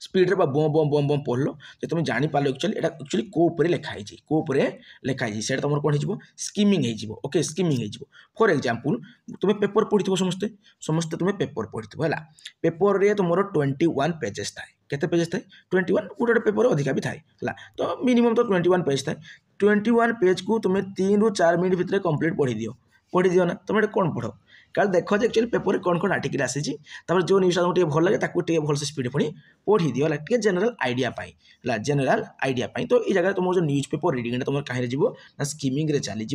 स्पीड रे बम बम बम बम पढ़ल जो तुम जापर एक्चुअली कोपर लिखाई कोपर लिखाई से तुम कौन हो स्कीमिंग हो ओके स्कीमिंग हो फॉर एग्जांपल तुम पेपर पढ़ी समस्ते समस्ते तुम पेपर पढ़ी है पेपर रे तुम 21 पेजेस थाए केते पेजेस थाए 21 गोटे पेपर अधिका भी थाए तो मिनिमम तो 21 पेज थाए 21 पेज को तुम 3 ରୁ 4 मिनट भितर कंप्लीट पढ़ी दियो ना तुम कौन पढ़ काल देख एक्चुअली पेपर कौन कौन आर्टिकल आसी जो न्यूज़ तुमको भल लगे भल से स्पीड पुणी पढ़ी दियो टे जनरल आइडिया जनरल आइडिया तो ये जगह तुम जो न्यूज़ पेपर रिडिंग तुम कहीं जीव ना स्कीमिंग रे चली ये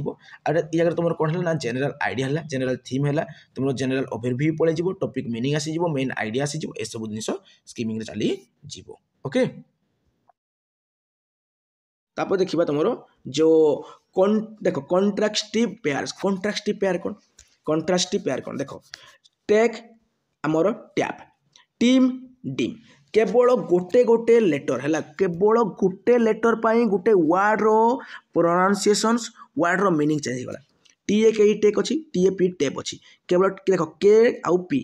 जगह तुम कौन है ना जनरल आइडिया है जनरल थीम है तुम जनरल ओवरव्यू पड़े टॉपिक मीनिंग आसी मेन आइडिया आसी सब जिन स्कीमिंग रे चली ओके तापर देखिबा तुमरो जो देखो कॉन्ट्रास्टिव पेयर कौन देखो टेक आमर टैप टीम डीम केवल गोटे गोटे लेटर है केवल गोटे लेटर पाई गोटे वर्ड रो प्रोनाउंसिएशंस वर्ड रो मीनिंग चेंज होगा टीए के टेक अच्छी टीए पी टेप अच्छी केवल देखो के आउ पी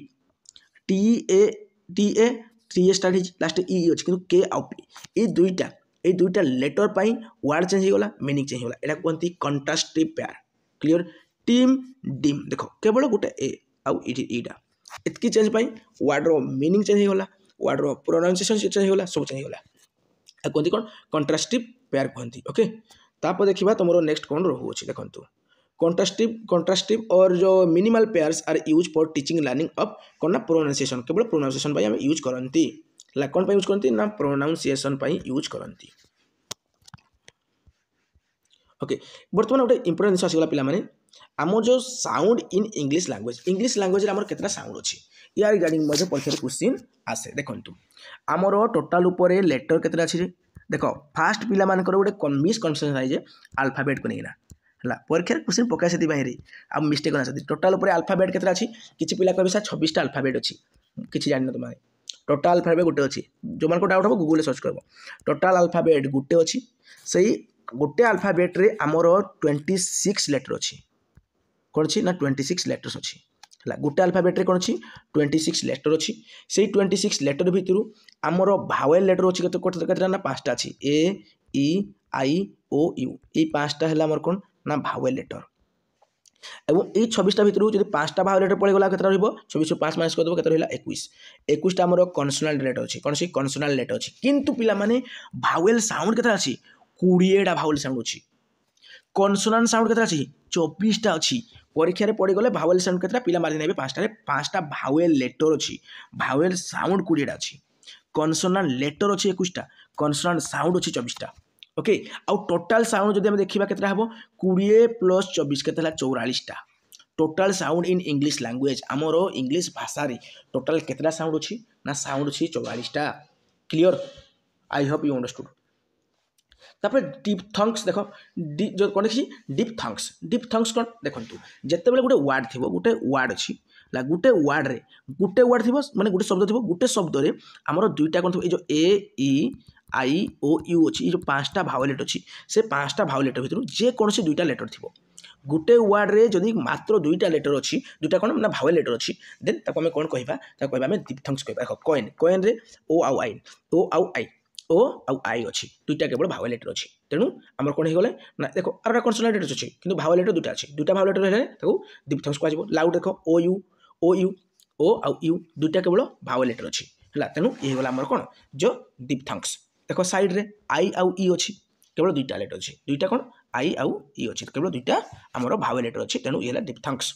टीए स्टार्ट लास्ट ई अच्छी कि के आउ पी ये दुईटा लेटर पाई वर्ड चेंज होगा मीनिंग चेंज होगा यहाँ कहते कॉन्ट्रास्टिव पेयर क्लियर टीम डीम देखो केवल गोटे ए आउ इटा एतकी चेंज पाई वर्ड रो मीनिंग चेंज होगा वर्ड रो प्रोनाउंसिएशन चेंज होगा सब चेंज होगा कहते कौन कॉन्ट्रास्टिव पेयर कहते ओके तापर देखिबा तुमरो नेक्स्ट कौन रोचे देखो कॉन्ट्रास्टिव और जो minimal pairs are use for teaching learning of कौन ना प्रोनाउंसिएशन केवल प्रोनाउंसिएशन पाई हम यूज करती कौन यूज करती ना प्रोनाउंसिएशन पाई यूज करती ओके बर्तमान गोटे इंपोर्टेंट जिन आसगला पे आम जो साउंड इन इंग्लिश लैंग्वेज आमर केतना साउंड अच्छी या रिगार्डिंग मजे परीक्षा क्वेश्चन आसे देखु आमर टोटाल उपरे लेटर केतना अच्छी देख फास्ट पिला मानकर गोटे मिसकनसेप्शन है अल्फाबेट को लेकिन है परीक्षा क्वेश्चन पकाए से आ मिस्टेक ना टोटाल उपरे अल्फाबेट केतना अच्छी किसी पिला कहे सर 26टा अल्फाबेट अच्छी किसी जान तुम टोटाल अल्फाबेट गोटे अच्छी जो मान डाउट हम गूगल सर्च कर टोटाल अल्फाबेट गोटे अच्छी से गोटे अल्फाबेट रे आमर 26 लेटर अच्छी कौन अच्छी ना 26 लेटर्स अच्छी है गोटे अल्फाबेट रे कौन अच्छी 26 लेटर अच्छी से 26 लेटर भितर आमर भावेल लेटर अच्छी केतना ना 5टा अच्छी ए ई आई ओ यू ये 5टा है आमर कौन ना भावेल लेटर एवं ये 26टा भितर जो 5टा भावेल लेटर पड़ेगा केतना रहिबो 26 ରୁ 5 माइनस करदेबो केतना रहिला 21टा आमर कन्सोनाल लेटर अच्छी कौन सी कन्सोनाल लेटर अच्छी किंतु पिला माने भावेल साउंड केतना अच्छी 20टा भावेल साउंड अच्छी कन्सोनांट साउंड केतना अच्छी 24टा अच्छी परीक्षा रे पड़ी गले भावेल साउंड केतना पिला मारि नेबे 5टा भावेल लेटर अच्छी भावेल साउंड 20टा अच्छी कन्सोनांट लेटर अच्छी 21टा कन्सोनांट साउंड अच्छी 24टा ओके आउ टोटाल साउंड जदि हम देखिबा केतना हबो 20 + 24 केतना 44टा total sound in English language आमर इंग्लिश भाषा रे टोटाल केतना साउंड अच्छी ना साउंड अच्छी 44टा clear I hope you understood तापर डिपथंग्स देखो जो कौन देखी डिपथंग्स कौन देखो जिते बड़े गोटे वार्ड थी गोटे वार्ड अच्छी गोटे वार्ड थी माने गोटे शब्द थी गोटे शब्द रे आमर दुईटा कौन थी जो ए ई आई ओ यू अच्छी जो 5टा भावलेट अच्छी से 5टा भावलेटर भितर जेकोसी 2टा लेटर थी गोटे वार्ड रे जदि मात्र 2टा लेटर अच्छी 2टा कौन ना भावल लेटर अच्छी देन ताको आम कौन कहवा आम दिप्थंग्स कहवा कॉइन कॉइन रे ओ आउ आई ओ आउ आई ओ आउ आई अच्छी 2टा केवल भावल लेटर अच्छी तेणु आम कौन हो ना देखो आर कनसोनेंट लेटर अच्छी कि भावल लेटर 2टा अच्छी 2टा भावल लेटर है दिप्थंग्स कह लाउड देख ओ यू ओ आउ यू 2टा केवल भावल लेटर अच्छी है तेणु ये गला आमर कौन जो दिप्थंग्स देख साइड रे आई आउ ई अच्छी केवल 2टा लेटर अच्छी 2टा कौन आई आउ ई अच्छी केवल 2टा आमर भावल लेटर अच्छी तेणु ये दिप्थंग्स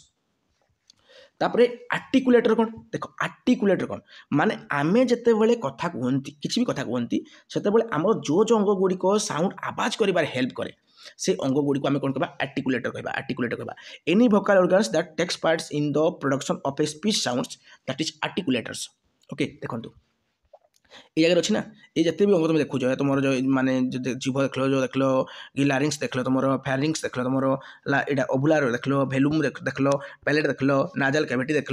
तापर आर्टिकुलेटर कौन देख आर्टिकुलेटर कौन माने आमे जते बेले कथा कहती किसी भी कथा कहती से आम जो अंग गुड़िक साउंड आवाज कर हेल्प करे से अंग गुड़ी को आम कौन कहवा आर्टिकुलेटर कहवा any vocal organs that takes parts in the production of a speech sounds that is articulators okay देखो ये जगह अच्छी ना ये जिते भी अंग तुम देखुच तुम जो माने जीभ देख जो देख कि लारिंग्स देख तुम फैरिंग्स देख तुम यहाँ ओभुलार देख भेलुम देख पैलेट देख नाजल कैविटी देख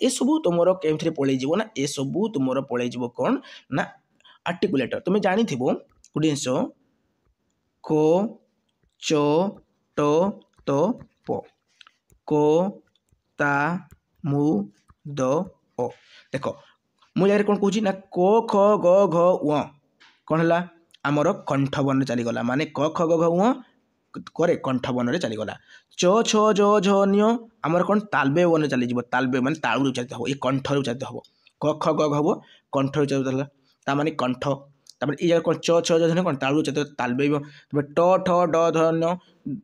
ये सब तुम के पलि ना ये सब तुम पलि कौन ना आर्टिकुलेटर तुम जानी गोटे जिनस को चो टो तो पो को ता मु दो ओ देख मुझे कौन कौच ना को ख ग घ उ कौन है आमर कंठ वर्ण चलीगला माने क ख ग घ उ करे कंठ वर्ण चलीगला च छ ज झ न्य आमर कौन तालबे वर्ण चलीज तालबे माने तालू उच्चारित हम ये कंठ उच्चारित हम क ख ग घ हम कंठ उच्चारित है माने कंठ तापर ये कौन च छ ज कौन तालू उच्चारित तालबे ट ठ ड ध न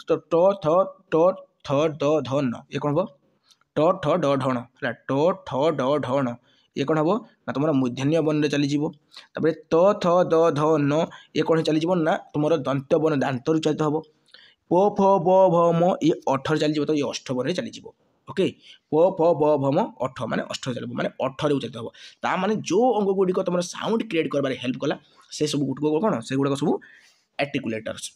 ट थ ड ध न ये कौन हम ट ठ ड ढण है ट ठ ड ढण ये कौन हम ना तुम मूर्धन्य वर्ण चलीज त थ द ध न ये कौन चलीज ना तुम दंत वर्ण दांत उच्चारित हम प फ ब भ म ये अठर चलीज तो ये अष्ट वर्ण चलीज ओके प फ ब भ म अठ माने अष्ट चलो माने अठर उच्चारित हम ता माने जो अंग गुड़िक तुम साउंड क्रिएट कर हेल्प कला से सब गुड़िक कौन से गुड़ाक सब आर्टिकुलेटर्स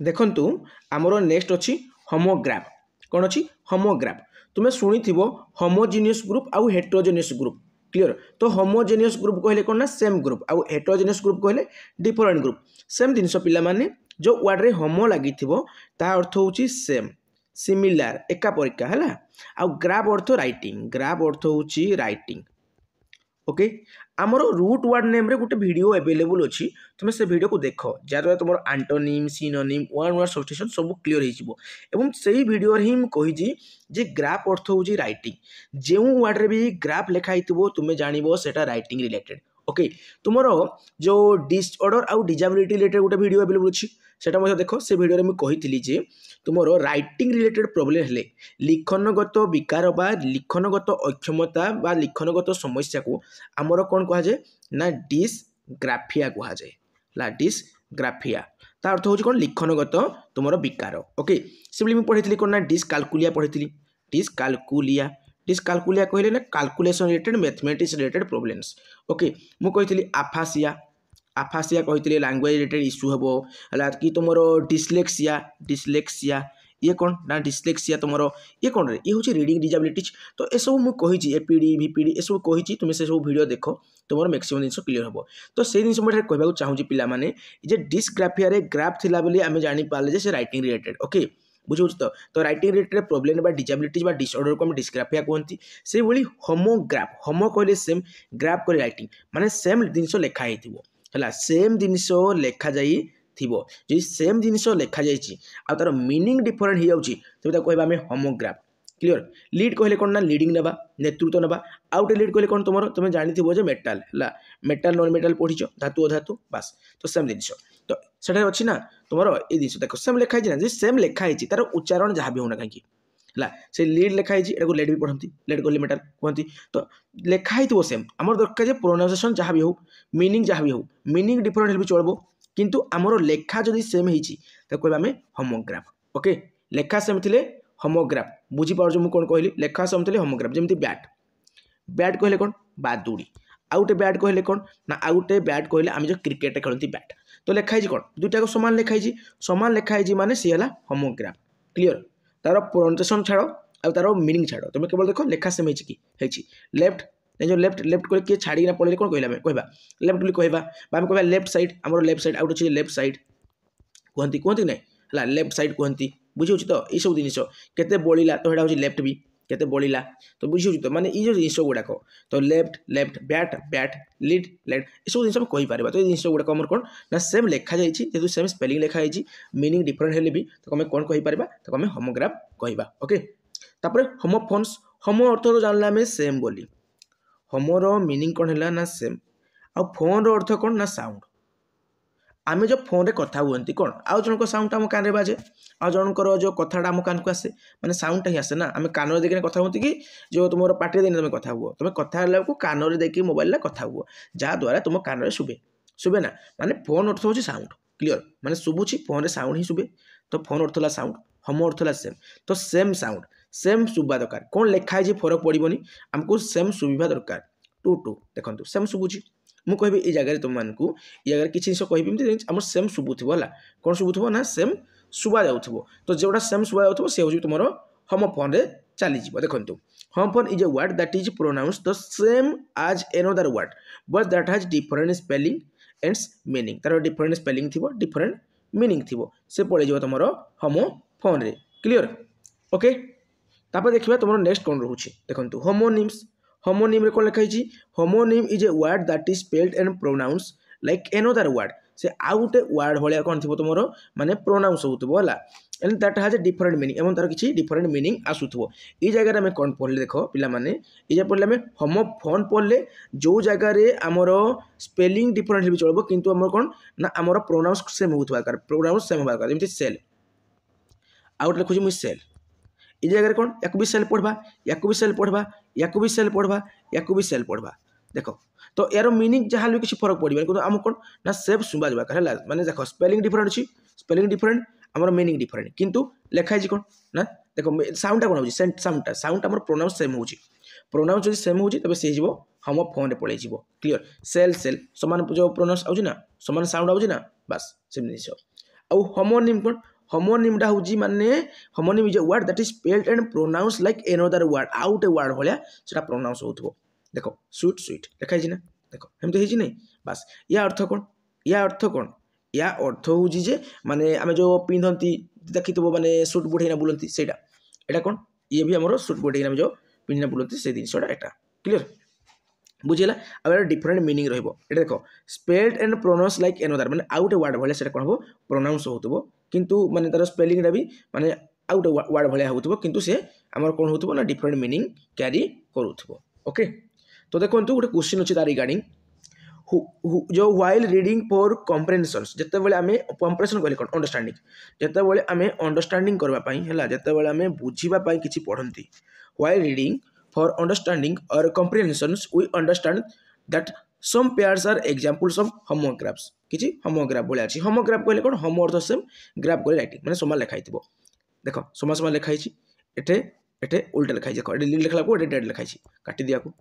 देखंतु आमर नेक्स्ट अच्छी होमोग्राफ कौन अच्छी होमोग्राफ तुम्हें शुणी थी होमोजिनियस ग्रुप आउ हेट्रोजेनियस ग्रुप क्लियर तो होमोजेनियस ग्रुप कहले कौन ना सेम ग्रुप आउ हेट्रोजेनियस ग्रुप कहले डिफरेंट ग्रुप सेम जिनस पिला माने जो वर्ड रे होमो लगी ता अर्थ होची सेम सिमिलार एका परिका है आउ ग्राफ अर्थ राइटिंग ग्राफ अर्थ होची राइटिंग ओके आमर रूट वर्ड नेम रे गोटे वीडियो अवेलेबल अच्छी तुम से वीडियो को देख जहाँद्वारा तुम आंटोनिम सिनोनिम वन वर्ड सब्स्टिट्यूशन सब क्लियर हो सही वीडियो ही मुझे जे ग्राफ अर्थ हो राइटिंग जो वर्ड रे भी ग्राफ लिखाई तुम्हें जानो सेटा राइटिंग रिलेटेड ओके तुम जो डिसऑर्डर आउ डिजाबिलिटी रिलेटेड गोटे वीडियो अवेलेबल अच्छी सेटा मत देख से वीडियो में कही जे तुम राइटिंग रिलेटेड प्रोब्लेम हेले लिखनगत विकार बा लिखनगत अक्षमता बा लिखनगत समस्या को आमर कौन कह जाए ना डिसग्राफिया कह जाए ला डिसग्राफिया ता अर्थ हो कौन लिखनगत तुम विकार ओके सिंपली मुझे पढ़ी कौन ना डिसकाल्कुलिया पढ़ी डिसकाल्कुलिया डिसकाल्कुलिया कहले ना calculation related mathematics related problems okay मु कही आफासिया आफासिया कही लैंग्वेज रिलेटेड इश्यू हम है कि तुम डिस्लेक्सिया डिस्लेक्सिया ये कौन ना डिस्लेक्सिया तुम ये कौन रे ये हूँ रीडिंग डिजाबिलिटीज तो ये सब मुझे एपीडी भिपीडी ये सब कही तुम से सब वीडियो देख तुम मैक्सिमम जिन क्लीयर हम तो से जिन मुझे कहूँ चाहूँगी पिलाने जे डिसग्राफिया रे ग्राफ थिला बोली आम जापारे से राइटिंग रिलेटेड ओके बुझे तो राइटिंग रिलेटेड प्रोब्लेम बा डिजाबिलिटीज बा डिसऑर्डर को हम डिस्ग्राफिया कहती से भाई होमोग्राफ होमो कहले सेम ग्राफ कहले राइटिंग माने सेम जिनस लिखाई है सेम जिनस लिखा जाई जी सेम जिनस लिखा जाइए तार मीनिंग डिफरेंट हो जाऊँगी तेज कह होमोग्राफ क्लियर लीड कहले कौन ना लीडिंग नेबा नेतृत्व नेबा आउटे लीड कहले कौन तुम जानी मेटाल है मेटाल नॉन मेटाल पढ़ीच धातु अधातु बास तो सेम जिनस तो सेटा अच्छी ना तुम ये जिन देख सेम लिखाई ना सेम लिखाई तार उच्चारण जहाँ भी होना कहीं है से लीड लिखाई लेड भी पढ़ती लेड कहले मेटाल कहती तो लिखाई सेम आम दरकार प्रोनाउंसिएशन जहाँ भी हो मीनिंग जहाँ भी हो मीनिंग डिफरेंट भी चलो किंतु आमर लेखा जदि सेम होती कहवा आम होमोग्राफ ओके लेखा सेम थे होमोग्राफ बुझीपार मुझे कौन कहली लेखा सेम थे होमोग्राफ जमी बैट बैट कहले कौन बादुड़ी आउटे बैट कहले कौन ना आउटे बैट कहले आम जो क्रिकेट खेलती बैट तो लिखाई कौन दुईटा को सामान लिखाई माने सी है होमोग्राफ क्लियर तार प्रोनाउंसिएशन छाड़ आ तार मीनिंग छाड़ तुम केवल देख लेखा सेम कि लेफ्ट जो लेफ्ट लेफ्ट कह किए छाड़ी पड़े कौन कहला कहवा लेफ्ट बोली कहवा आम कह लेफ्ट साइड आम लेफ्ट साइड आउट अच्छे लेफ्ट साइड कहती कहती ना है लेफ्ट साइड कहती बुझे तो ये सब जिन केते बड़ा तो यहाँ हूँ लेफ्ट भी केते बड़ा तो बुझे तो माने ये जिन गुड़ाक तो left left bat bat lead led ये सब जिन कहीपर तो ये जिन गुड़ाक आम कौन ना सेम लिखा जाइए जेहतु सेम स्पेलिंग लिखाई मीनिंग डिफरेंट हेल्ले भी तो आम कौन कहीपर तो आम होमोग्राफ कहवा ओके तापर होमोफोन्स होमो अर्थ तो जानला आम सेम बोली होमोर मीनिंग कौन है ना सेम आ फोन अर्थ कौन ना साउंड आम जो फोन रे कथा हुए कौन आउ जनक साउंड आम कान बाजे आ जनकर जो कथाटा आम कान को आसे मैंने साउंडटा ही आसे ना आम कान देखिए कथा हुआ कि जो तुम पार्टी देने तुम कथा हुआ तुम कथा को कान देखिए मोबाइल कथा हुआ जहाँद्वारा तुम कान शुभे शुभे ना माने फोन अर्थ हूँ साउंड क्लीयर माने शुभुची फोन रे साउंड ही शुभे तो फोन अर्थ है साउंड होमो अर्थ है सेम तो सेम साउंड सेम शुभा दरकार कौन लिखाई फरक पड़ोनी आमको सेम शुभा दरकार टू टू देखो सेम शुभुची मुझे कहबी ये जगह तुमको ये जगह किसी जिन कहबी आम सेम शुभुव है कौन शुभुव ना सेम शुभा जाऊ तो जोटा सेम शुभा जाऊ सी हूँ तुम होमोफोन रे चलीज देखो homophone is a word that is pronounce the same as another word but that has different spelling and meaning तार डिफरेंट स्पेलिंग थी डिफरेंट मीनिंग थी से पड़े तुम होमोफोन रे क्लीयर ओके तापर देखिए तुम नेक्स्ट कौन रोचे देखो होमोनिम्स होमोनिम रे कौन लिखाई homonym is a word that is spelled and pronounce like another word से आउ गोटे वर्ड भाया कौन थी तुम माने प्रोनाउंस होता है and that has a different meaning एवं तार किसी डिफरेंट मीनिंग आसुथबो ये जगह में कौन पढ़ले देख पिला माने ये पढ़ले आम होमोफोन पढ़ले जो जगह आमर स्पेलिंग डिफरेंट भी चलो किंतु आमर कौन ना आमर प्रोनाउंस सेम होता दरकार प्रोनाउंस सेम होगा दरकार जमी सेल आउट लिखुची मुझे सेल ये जगह कौन या भी सेल पढ़वा या भी सेल पढ़वा या भी सेल पढ़वा या भी सेल पढ़वा देख तो यार मीनिंग जहाँ भी किसी फरक पड़े कि आम कौन ना सेम शुभा जावा है मैंने देख स्पेलिंग डिफरेंट अच्छी स्पेलिंग डिफरेंट आम मीनिंग डिफरेंट किंतु लिखाई कौन ना देख साउंडटा कौन हो साउंड आम प्रोनाउंस सेम हो प्रोनाउंस जो सेम हो तब सी हो होमोफोन रे पड़े क्लीयर सेल सेल समान जो प्रोनाउंस आउची ना समान साउंड आउची ना बस सेम जिन आउ होमोनिम कौन होमोनिमटा हूँ माने homonym is a word that is spelled and pronounce like another word आउ गोटे वर्ड भाया से प्रोनाउंस हो देख स्वीट स्वीट लिखाई ना देख एमती नहीं बस या अर्थ कौन या अर्थ कौन या अर्थ हूँ जे माने आम जो पिंधती देखी माने सुट बुढ़ेना बुलती से कौन ये भी आम सुट बुढ़ेना जो पिंधिना बुलती से जिनसा यहाँ क्लीयर बुझेगा अब डिफरेंट मीनिंग रहा देख spelled and pronounce like another माने आउ गोटे वर्ड भाया कौन हम प्रोनाउंस हो किंतु माने तार स्पेलिंगटा भी माने आउ गोटे वर्ड भाया हो किंतु से आमर कौन हो ना डिफरेंट मीनिंग क्यारी करूथबो ओके तो देखो गोटे क्वेश्चन अच्छी तार रिगार्डिंग जो व्हाइल रीडिंग फॉर कॉम्प्रेhensions जिते बड़े आम कॉम्प्रेशन कहले कौन अंडरस्टैंडिंग जिते बड़े आम अंडरस्टैंडिंग करवाई है जिते बड़े आम बुझापी किसी पढ़ती व्हाइल रीडिंग फॉर अंडरस्टैंडिंग और comprehensions we understand that some pairs are examples of homographs किसी होमोग्राफ भाई अच्छी होमोग्राफ कहले कौन होमो अर्थ सेम ग्राफ कहले राइटिंग मैंने समान लिखाई देख समान समान लिखाई एटे एटे उल्टा लिखाई देख ये लिख लिखला को डेड लिखाई काटी दिया को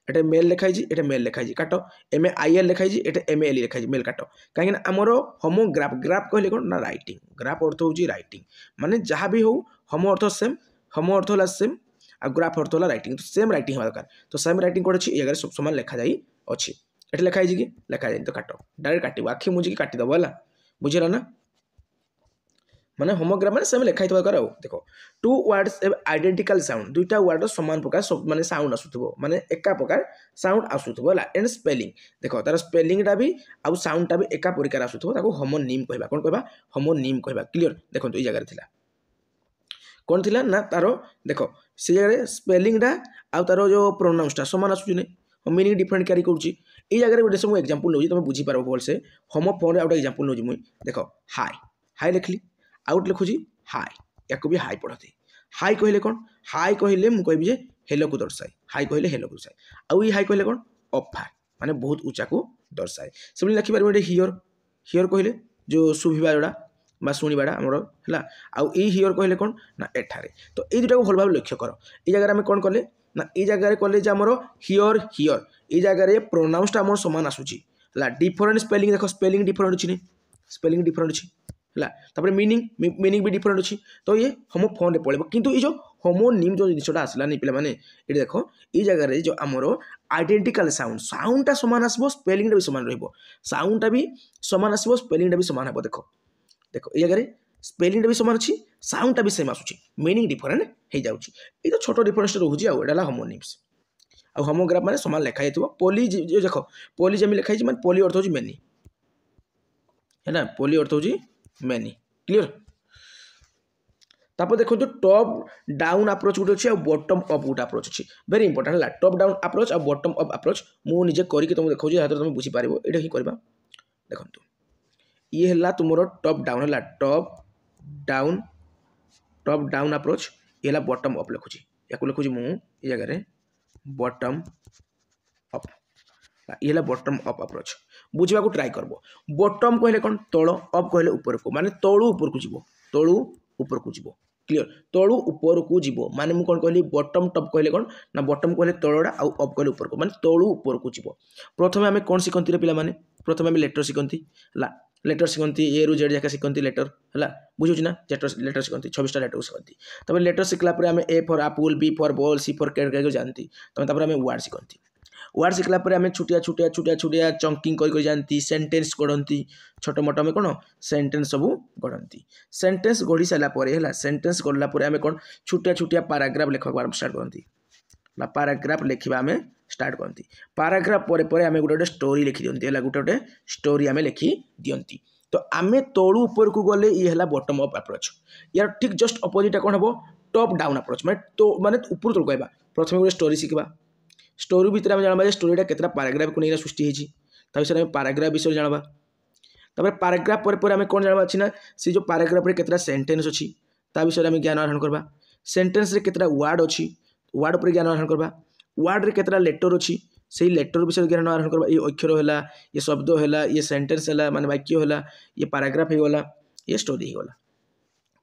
एटे मेल लिखाई एटे मेल लिखाई काट एम आई एल लिखाई एटे एम एल लिखाई मेल काट कहीं आमर होमोग्राफ ग्राफ कहले कौन ना राइटिंग ग्राफ अर्थ हूँ राइटिंग माने जहाँ भी हो होमो अर्थ सेम होमो अर्थ है सेम आ ग्राफ अर्थ है राइटिंग तो सेम राइटिंग हवा दरकार तो सेम राइटिंग कौन अच्छी ये सब समान लिखा जाई अच्छी ये लिखाई कि लिखा जाए तो काट डायरेक्ट काट आखि मुझे काटिदेव है बुझेगा ना माने होमोग्राफ माने सेम लिखाई दरकार देख टू वर्ड्स आइडेंटिकल साउंड दुईटा वर्ड समान प्रकार माने साउंड आसुथबो माने एका प्रकार साउंड आसुथबो है एंड स्पेलिंग देख तार स्पेलिंगटा भी आउ साउंडटा भी एका प्रकार आसुथबो ताको होमोनिम कहबा कौन कहबा होमोनिम कहबा क्लियर देखो ये जगह थिला कौन थिला ना तार देख से जगह स्पेलिंगटा आउ तार जो प्रोनाउंसटा समान आसुची नहीं मीनिंग डिफरेंट क्यारी करुच्ची ये जगह गोटे सब एग्जांपल नौजी तुम बुझीपार भलसे होमोफोन आउट एग्जांपल नौजी मुई देख हाय हाय लिखली आउट लिखुची हाय या भी हाय पढ़ती हाय कहले कौन हाय कहले मुझे कहबी जे हेलो को दर्शाए हाय कहले हेलो को दर्शाए आउ ये हाय कहले कौन अफार माने बहुत ऊंचा को दर्शाए से लिखिपारे हियर हियर कहले जो शुभिबा जोड़ा बा शुणवाटा आमर है आउ ई हियर कहले कौन ना एठारे तो ये दुटा को भल भाव लक्ष्य कर ये जगह आम कौन कले ना ये जगह कले आमर हियर हियर ये जगह प्रोनाउंसटा आम सामान आसूची है डिफरेंट स्पेलिंग देख स्पेलिंग डिफरेंट अच्छी नहीं स्पेलिंग डिफरेंट अच्छी है मीनिंग मीनिंग भी डिफरेंट अच्छी तो ये होमोफोन रे पड़े किंतु ये जो होमोनिम जो जिनटा आसला नहीं पे ये देख ये जगह जो आमर आइडेंटिकल साउंडटा सामान आसो स्पेलिंगटा भी सामान साउंडटा भी सामान आसो स्पेलिंगटा भी सामान हे देख देख ये जगह स्पेलिंगटा भी सामान अच्छी साउंडटा भी सेम आसूँ मीनिंग डिफरेंट हो जाऊँगी ये छोट डिफरेंस रोचे आला होमोनिम्स आ होमोग्राफ माने सामान लिखाई पोली जो देख पोली जमी लिखाई माने पोली अर्थ हूँ मेनी है ना पोली अर्थ हूँ मेनी क्लियर तापर देखो टॉप डाउन अप्रोच गोटे अच्छी बॉटम अप गोटे अप्रोच अच्छी वेरी इंपोर्टेंट है टॉप डाउन अप्रोच और बॉटम अप अप्रोच मुझे करके तुमको देखा यहाँ तुम बुझीपार ये ही करवा देखो ये है तुम टॉप डाउन है टॉप डाउन अप्रोच ये बॉटम अप लिखुची या लिखुची मुझे जगह बॉटम अप ये बॉटम अप अप्रोच बुझा ट्राए करब बॉटम कहले कौन तल अप कहले ऊपर को माने तलू ऊपर को जीव तलू ऊपर को जीव क्लियर तलू ऊपर को जीव माने मुझे कौन कहली बॉटम टॉप कहले कौन ना बॉटम कहले तलड़ा आउ अप कहले ऊपर को माने तलू ऊपर को जीव प्रथम आम कौन शिखती पिला माने प्रथम आम लेटर शिखती है लेटर शिखती ए रु जेड जाके शिखती लेटर है बुझे ना लेटर शिखती 26टा लेटर शिखती तब लेटर शिखला आम A for apple B for ball C for cat जानती तब आम वर्ड शिखती वर्ड शिखला आम छुटिया छुटिया छुटिया छुटिया चंकिंग कर जानती सेंटेंस गढ़ती छोट मोट आम कौन सेंटेंस सब गढ़ती सेंटेंस गढ़ी सारापर है सेंटेंस गढ़ला आम कौन छुटिया छुटिया पैराग्राफ लिखा स्टार्ट करती पैराग्राफ लिखा आम स्टार्ट करती पैराग्राफ पर आम गोटे स्टोरी लिखि दिखती है गोटे स्टोरी आम लिखि दिखती तो आम तलू ऊपर को गले ये है बॉटम अप अप्रोच यार ठीक जस्ट अपोजिट कौन हम टॉप डाउन अप्रोच माने ऊपर तल कहवा प्रथम गोटे स्टोरी शिखा स्टोरी भितर आम जानवा स्टोरीटा केतटा पैराग्राफ को नहीं सृष्टि होती विषय में पैराग्राफ विषय जानवा तब पैराग्राफ पर आम कौन जानवा अच्छी ना सी जो पैराग्राफ केतटा सेंटेंस अच्छी विषय में ज्ञान आहरण करवा सेंटेंस रे केतटा वर्ड अच्छी वर्ड पर ज्ञान आहरण करवा वर्ड रे केतटा लेटर अच्छी से लेटर विषय ज्ञान आहरण करवा ये अक्षर है ये शब्द है ये सेंटेंस है माने वाक्य है ये पैराग्राफ हो गला ये स्टोरी हो गला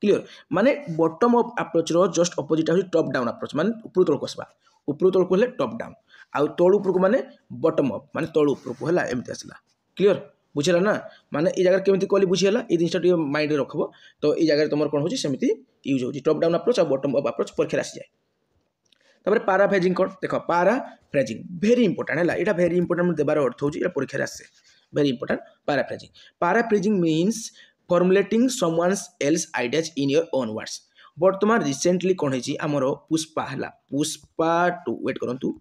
क्लियर माने बॉटम अप अप्रोच रो जस्ट अपोजिट है टॉप डाउन अप्रोच माने ऊपर तल को आसवा ऊपर तल को टॉप डाउन आउ तल ऊपर को माने बॉटम अप माने तल ऊपर को है एमती आसला क्लियर बुझेगा ना माने ये जगह केमी कहली बुझीगला ये जिनटा माइंड रखब तो ये जगह तुम कौन होमती यूज हो टॉप डाउन अप्रोच और बॉटम अप अप्रोच परीक्षा आसी जाए तब पाराफ्रेजिंग कौन देख पाराफ्रेजिंग भेरी इंपोर्टेंट है यहाँ भेरी इंपोर्टेंट देवार अर्थ होगी परीक्षा आसे very important paraphrasing means formulating someone's else ideas in your own words बर्तमान रिसेंटली कौन है आमर पुष्पा है पुष्पा 2 वेट करूँ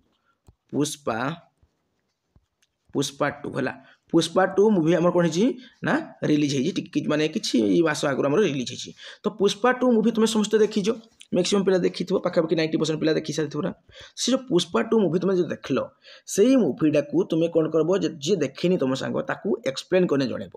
पुष्पा 2 है पुष्पा 2 मुवी आम कौन ना रिलीज हो माने कि मास आगुरी आम रिलीज हो तो पुष्पा 2 मुवी तुम समस्त देखीच मैक्सिमम पिला देखी पाखापाखि 90% पिला देखी सारी से जो पुष्पा 2 मुवी तुम जो देख से मुवीटा को तुम कौन कर जी देखनी तुम सांग ताकू एक्सप्लेन करने जनइब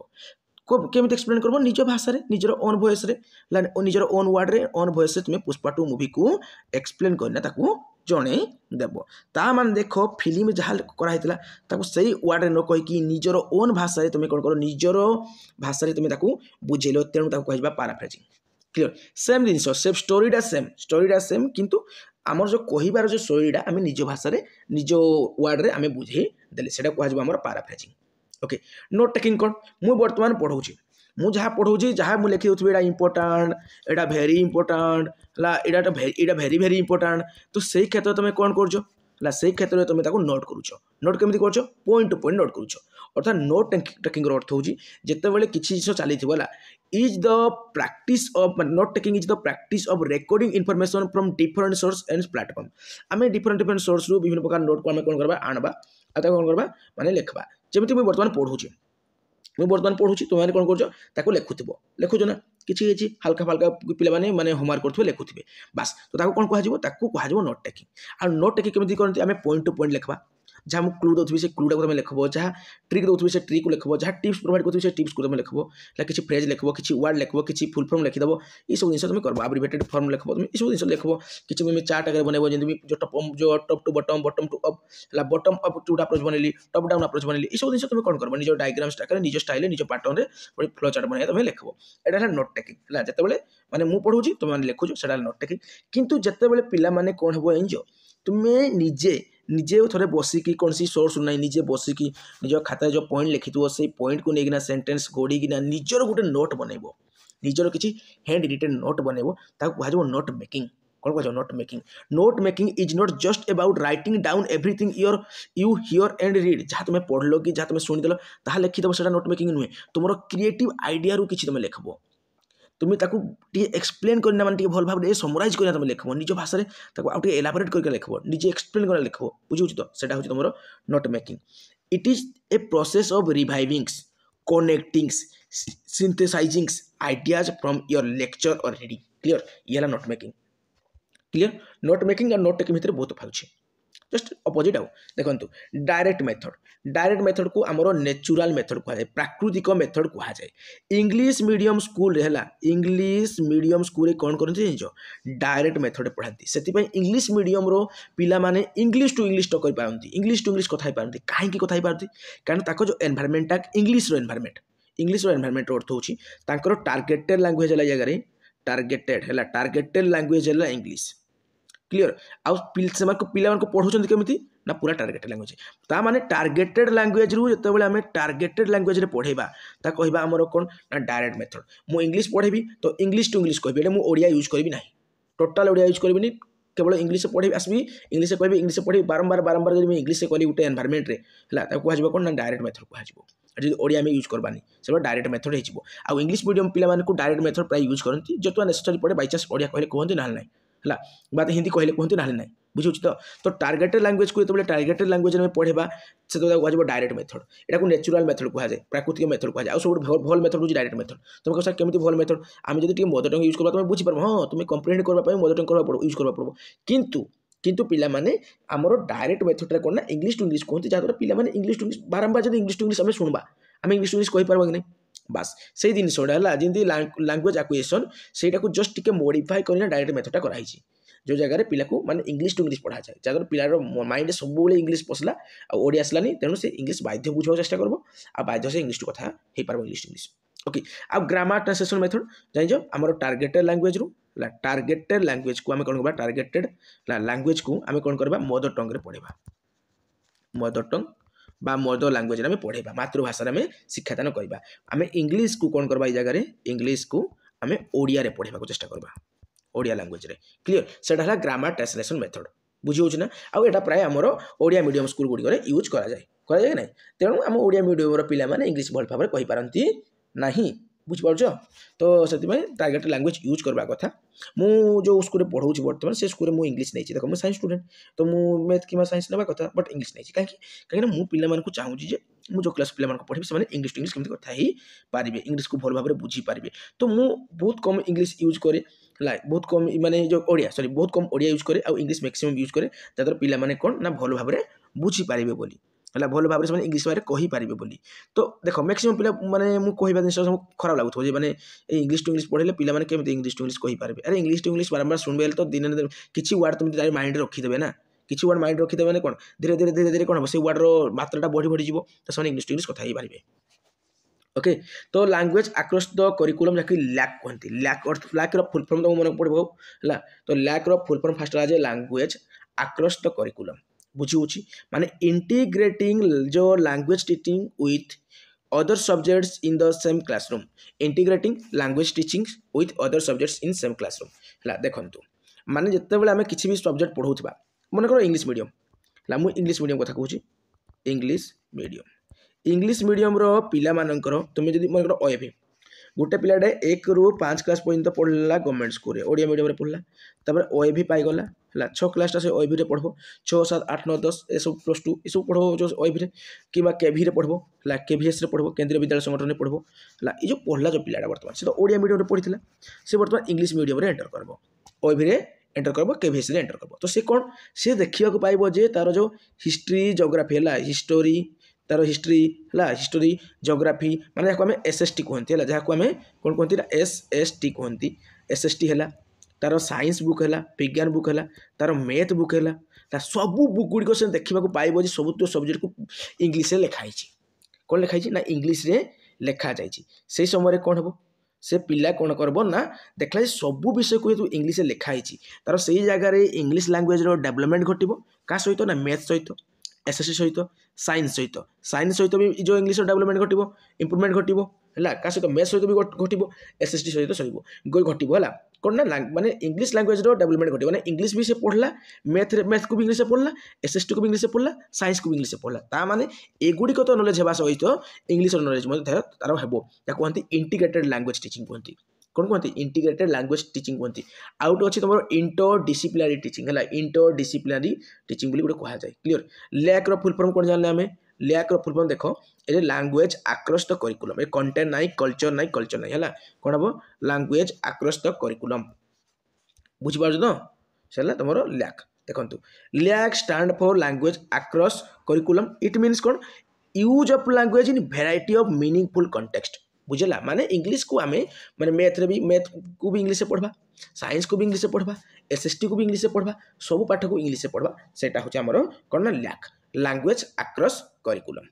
केमी एक्सप्लेन कर निज भाषा निजर ओन वॉइस निजर ओन वर्ड रे ओन वॉइस तुम पुष्पा 2 मुवी को एक्सप्लेन करना ताकू जणे देव ता मान देख फिल्म जहाँ कराई से वर्ड न कहीकि निजर ओन भाषा तुम कौन कर निजर भाषा तुम बुझेल तेणु कह पाराफ्रेजिंग क्लियर सेम जिन सेम स्टोरीटा सेम किंतु आमर जो कहिबार जो शैलीटा आम निज भाषा निज वर्ड रे आम बुझे देले सेटा कह आमर पाराफ्रेजिंग ओके नोट टेकिंग कौन मुझे बर्तमान पढ़ाऊँ मुझे जहाँ पढ़ाऊँ जहाँ मुझे लिखी दूसरी यहाँ इंपोर्टाट यहाँ भेरी इंपोर्टाट है भेरी भेरी इंपोर्टाट तो से क्षेत्र में तुम कौन कर से क्षेत्र में तुम नोट करुच नोट केमी कर पॉइंट टू पॉइंट नोट करुच अर्थात नोट टेकिंग अर्थ हूँ जितेबाला किसी जिन चली is the practice of note taking is the practice of recording information from different source and platform आम डिफरेंट सोर्स रु विभिन्न प्रकार नोट को आम कौन करवा आनवा कौन करवा माने लिखवा जमी मुझे बर्तमान पढ़ूँ तुम्हें कौन कर लिखुच ना किसी हल्का फाल्का पे माने होमवर्क करेंगे लिखुवे बास तो कौन कह नोट टेकिंग आ नोट टेकिंग केमी करते आम पॉइंट टू पॉइंट लिखवा जहाँ मुझे क्लू दूसरी से क्लूटा को तुम लिखब जहाँ ट्रिक दूसरी से ट्रिक को लिखब जहाँ टिप्स प्रोवाइड करूँ से टिप्स को तुम लिखब किसी फ्रेज लिखब किसी वर्ड लिखब किसी फुल फॉर्म लिखिदेव ये सब जिन तुम कर एब्रिविएटेड फॉर्म लिखब तुम ये सब जिन लिखब किसी तुम चार्ट आगे बनइब जमी जो top to bottom to up है बटम अप टू अप्रोच बनैली टॉप डाउन अप्रोच बनैली ये सब जिन तुम कौन कर निज डायग्राम स्टाइल निज स्टाइल निज पैटर्न में फ्लो चार्ट बनाई तुम लिखब यहाँ नोट टेकिंग है जिते माने मुझे पढ़ूँ तुम लिखुच से नोट टेकिंग किंतु जिते पिला माने कौन हम इंज तुम्हें निजे थे बसिकी कौन सी सोर्स ना निजे बसिकी निज खाता जो पॉइंट लिखि से पॉइंट को लेकिन सेंटेंस गोड़ीकिना निजर गोटे नोट बनइब निजर किसी हैंड रिटेन नोट बनइब कह नोट मेकिंग कौन कह note making is not just about writing down everything you here and read जहाँ तुम पढ़ल कि जहाँ तुम शुणिदेल ताहा लिखिदेव से नोट मेकिंग नुहे तुम क्रिएटिव आइडिया रू किसी तुम लिखब तुम्हें ताकू एक्सप्लेन करना माने भल भाव समराइज करना तुम लिखब निज भाषा में एलाबोरेट करके लिखब निजे एक्सप्लेन कर लिखब बुझे तो सेटा हूँ तुम note making it is a process of reviving connecting synthesizing ideas from your lecture और रीडिंग क्लियर ये note making clear note making और नोट टेकिंग भितर बहुत फर्क अच्छे जस्ट अपोजिट आउ देखो डायरेक्ट मेथड को आमर नेचुरल मेथड कहुए प्राकृतिक मेथड कहुए English medium school English medium school कौन करते डायरेक्ट मेथड पढ़ाती से इंग्लिश मीडियम रो पिला माने इंग्लिश टू इंग्लिश टक पारती इंग्लिश टू इंग्लिश कथा पारती कहीं कथा पारती कारण ताको जो एनवायरमेंटा इंग्लिश रो एनवायरमेंट अर्थ होची तांकर टार्गेटेड लैंग्वेज है जगह टार्गेटेड लैंग्वेज है इंग्लिश क्लियर आउ पिला पढ़ाऊँ केमी ना पूरा टार्गेटेड लैंग्वेज ता माने टार्गेटेड लैंग्वेज रू जो आम टार्गेटेड लैंग्वेज रे पढ़ेबा ता कहबा हमर कोन ना डायरेक्ट मेथड मु इंग्लिश पढ़ेबी तो इंग्लिश टू इंग्लिश कहबी मु ओडिया यूज करबी ना टोटल ओडिया यूज करबी केवल इंग्लिश पढ़ी आसबी इंग्लिश कहबी इंग्लिश पढ़ी बारंबार जब इंग्लिश कली गोटे एनवायरमेंट रे हला ता कहबा कोन ना डायरेक्ट मेथड कहबो जो ओडिया में यूज करबानी से डायरेक्ट मेथड हो आउ इंग्लिश मीडियम पिला माने को डायरेक्ट मेथड प्राय यूज करती जो नेसेसरी पड़े बाई चांस ओडिया कहले कहते ना ना है बात हिंदी कहले कहते ना ना बुझे तो टार्गेटेड लैंग्वेज को जो टार्गेटेड लैंग्वेज में पढ़ेबा से कह डायरेक्ट मेथड यहाँ नेचुरल मेथड कहुए प्राकृतिक मेथड कहुए आ सब भल मेथड हूँ डायरेक्ट मेथड तुम कह केमी भल मेथड आम जब मदर टंग यूज करवा तुम बुझीपार हाँ तुम कम्प्रेहेंड करने मदर टंग यूज करवा पड़ो किंतु पिला माने आमर डायरेक्ट मेथड कौन ना इंग्लिश टू इंग्लिश कहते जहाँद्वारा पिला माने इंग्लिश टू इंग्लिश बारंबार जब इंग्लिश टू इंग्लिश आम शुणवा आम इंग्लिश टू इंग्लिश कहीपर कि नहीं बास से जिनसा है जमी लैंग्वेज एक्विजिशन से जस्ट टिके मॉडिफाई करना डायरेक्ट मेथडा कराई जो जगह पिला को माने इंग्लिश टू इंग्लिश पढ़ा जाए जहाँ पिलार माइंड सब इंग्लिश पसला आड़िया आसलानी तेणु से इंग्लिश बाध्य बुझा चेष्टा करब आ बाध्य से इंग्लिश टू कथा हो पार इंग्लिश टू इंग्लिश ओके आ ग्रामर ट्रांसलेशन मेथड जान आम टार्गेटेड लैंग्वेज रू टार्गेटेड लैंग्वेज को आम कौन करवा टार्गेटेड लैंग्वेज को आम कौन करवा मदर टंग रे पढ़ेबा मदर टंग बा मदर लैंग्वेज रे पढ़ेबा मातृभाषा में शिक्षादान करवा आम इंग्लिश को कौन करवा जगह इंग्लिश को आम ओडिया रे पढ़ेबा को चेष्टा करवा ओडिया लैंग्वेज रे क्लियर सेटा है ग्रामर ट्रांसलेशन मेथड बुझी ना आउ एटा प्राय आमर Odia medium school Gudi use करा जाए ना तेणु आम ओडिया मीडियम पिला माने इंग्लिश भल भाव कहि पारंती नहीं बुझिपार तो से टार्गेटेड लैंग्वेज यूज करवा कथा मु जो स्कूल पढ़ाऊँ बर्तमान से स्कूल मुझे इंग्लिश नहीं देखो मुझे साइंस स्टूडेंट तो मुझे मैथ कि साइंस ना कथा बट इंग्लिश नहीं कहीं मुझे पिला चाहूँगी मु जो क्लास पिला पढ़ी से इंग्लिश टू इंग्लिश केमती कथा ही पारे इंग्लिश को भल भाव में बुझीपारे तो मुझे बहुत कम इंग्लिश यूज करे बहुत कम माने जो ओडिया सॉरी बहुत कम ओडिया यूज करे और इंग्लिश मैक्सिमम यूज करे जहाँद्वारा पिला माने कौन ना भल भाव में बुझीपारे बोली है भल भाव में इंग्लिश बारे कहींपारे बोली तो देख मैक्सिमम पिला माने मु कहबा जिन सब खराब लगुथ माने इंग्लिश टू इंग्लिश पढ़े पिला माने केमती इंग्लिश टू इंग्लिश कहींपारे अरे इंग्लिश टू इंग्लिश बारंबार शुणबे तो दिन किसी वार्ड तुम माइंड रखीदेवे ना किसी वार्ड माइंड रखीदेवे ना कौन धीरे धीरे धीरे धीरे कौन हम से वार्डर मात्राटा बढ़ी बढ़ी जीव तो इंग्लिश टू इंग्लिश कथा ही पारे ओके तो लैंग्वेज अक्रॉस द करिकुलम जैसे लैक कहते लैक फुल फॉर्म तो मन पड़ो है तो लैक फुल फॉर्म फास्ट आज लैंग्वेज अक्रॉस द करिकुलम बुझी माने इंटीग्रेटिंग जो language teaching with other subjects in the same classroom integrating language teaching with other subjects in same classroom है देखो माने जिते बड़े आम किसी भी सब्जेक्ट पढ़ाऊा मन कर इंग्लिश मीडियम है मुझे इंग्लिश मीडियम कथा कहूँ इंग्लिश मीडियम रो पिला मानकर तुम जब मन कर ओएफी गोटे पिलाटे 1 ରୁ 5 क्लास पर्यंत पढ़ला गवर्नमेंट स्कूल ओडिया मीडियम रे पढ़ला तापर ओएफी पाइगला है 6 क्लास से ओएफी रे पढ़बो 6 7 8 9 10 ये सब +2 ये सब पढ़बो जो ओएफी रे कि केवी रे पढ़बो है केवीएस रे पढ़बो केंद्रीय विद्यालय संगठन रे पढ़बो है ये जो पढ़ला जो पिलाटा वर्तमान से तो ओडिया मीडियम रे पढ़िथिला से वर्तमान इंग्लिश मीडियम रे एंटर करबो ओएफी रे एंटर करबो केवीएस रे एंटर करबो तो से कौन से देखिया को पाइबो जे तार जो हिस्ट्री ज्योग्राफी है हिस्टोरी तार हिस्ट्री है हिस्टोरी ज्योग्राफी माने जहाँ आम एसएसटी कहते हैं जहाँ आम कौन कहती है एसएसटी कहती एसएसटी है तार साइंस बुक है विज्ञान बुक है तार मैथ बुक है सब बुक गुड़िक से देखा पाइब सब तो सब्जेक्ट को इंग्लिश लिखाई कौन लिखाई ना इंग्लिश लिखा जाए समय कौन हम से पिला कौन करब ना देखला सब विषय को जो इंग्लिश लिखाई तार से जगह इंग्लिश लैंग्वेज डेवलपमेंट घटो क्या सहित ना मैथ सहित एसएसटी सहित साइंस सहित भी जो इंग्लिश डेवलपमेंट घटिबो इंप्रूवमेंट घटिबो है क्या सहित मैथ सहित भी घटिबो एसएसटी सहित सहित घटिबो है कौन ना माने इंग्लिश लैंग्वेज डेवलपमेंट घटिबो माने इंग्लिश भी से पढ़ला मैथ को भी इंग्लिश पढ़ला एसएसटी को भी इंग्लिश पढ़ला साइंस को भी इंग्लिश पढ़ला ता माने एगुड़ी तो नॉलेज हेबा सहित इंग्लिश नॉलेज मध्ये तार हेबो या कहंती इंटीग्रेटेड लैंग्वेज टीचिंग कहंती कौन कहते इंटीग्रेटेड लैंग्वेज टीचिंग कहते आउट अच्छी तुम इंटर डिसिप्लिनरी टीचिंग है इंटर डिसिप्लिनरी टीचिंग बोली गोटे कह जाए क्लियर लैक रो फुल फॉर्म कौन जानले आमे लैक रो फुल फॉर्म देखो ये लैंग्वेज अक्रॉस द करिकुलम ये कंटेंट नाइ कल्चर नाइ है कौन हम लैंग्वेज अक्रॉस द करिकुलम बुझी पारछ तो सेला तुमरो लैक देखंतु LAC stand for language across curriculum it means कौन use of language in variety of meaningful context बुझेला माने इंग्लिश को आमे माने मैथ को भी इंग्लिश से पढ़वा साइंस को भी इंग्लिश से पढ़वा एसएसटी को भी इंग्लिश से पढ़वा सब पाठ को इंग्लिश से पढ़वा सेटा होचे हमरो कोन ना LAC language across curriculum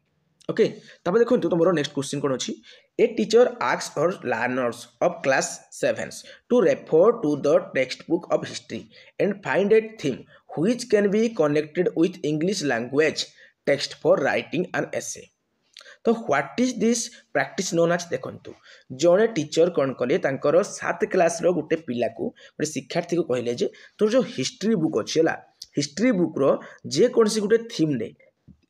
okay तब देखो तुम नेक्स्ट क्वेश्चन कौन अच्छी a teacher asks her learners of class 7 to refer to the text book of history and find a theme which can be connected with English language text for writing an essay so what is this practice known as देखंतु जड़े टीचर कौन कले 7 क्लास रो गोटे पिला को गोटे शिक्षार्थी को कहले जे तोर जो हिस्ट्री बुक अच्छी है हिस्ट्री बुक रो जे कौन सी गोटे थीम ने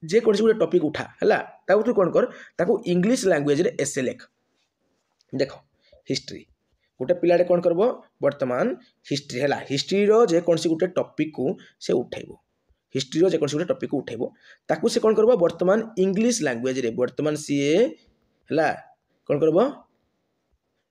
जे कौन सी गोटे टॉपिक उठा है तू कौन कर ताको इंग्लिश लैंग्वेज रे एसे लेख देख हिस्ट्री गोटे पिलाटे कौन करबो वर्तमान हिस्ट्री है हिस्ट्री रो जे कौन सी गोटे टॉपिक को से उठेबो हिस्ट्री रो जे कौन सी गोटे टॉपिक को उठेबो ताको से कौन करबो वर्तमान इंग्लिश लैंग्वेज रे वर्तमान सीए है कौन करबो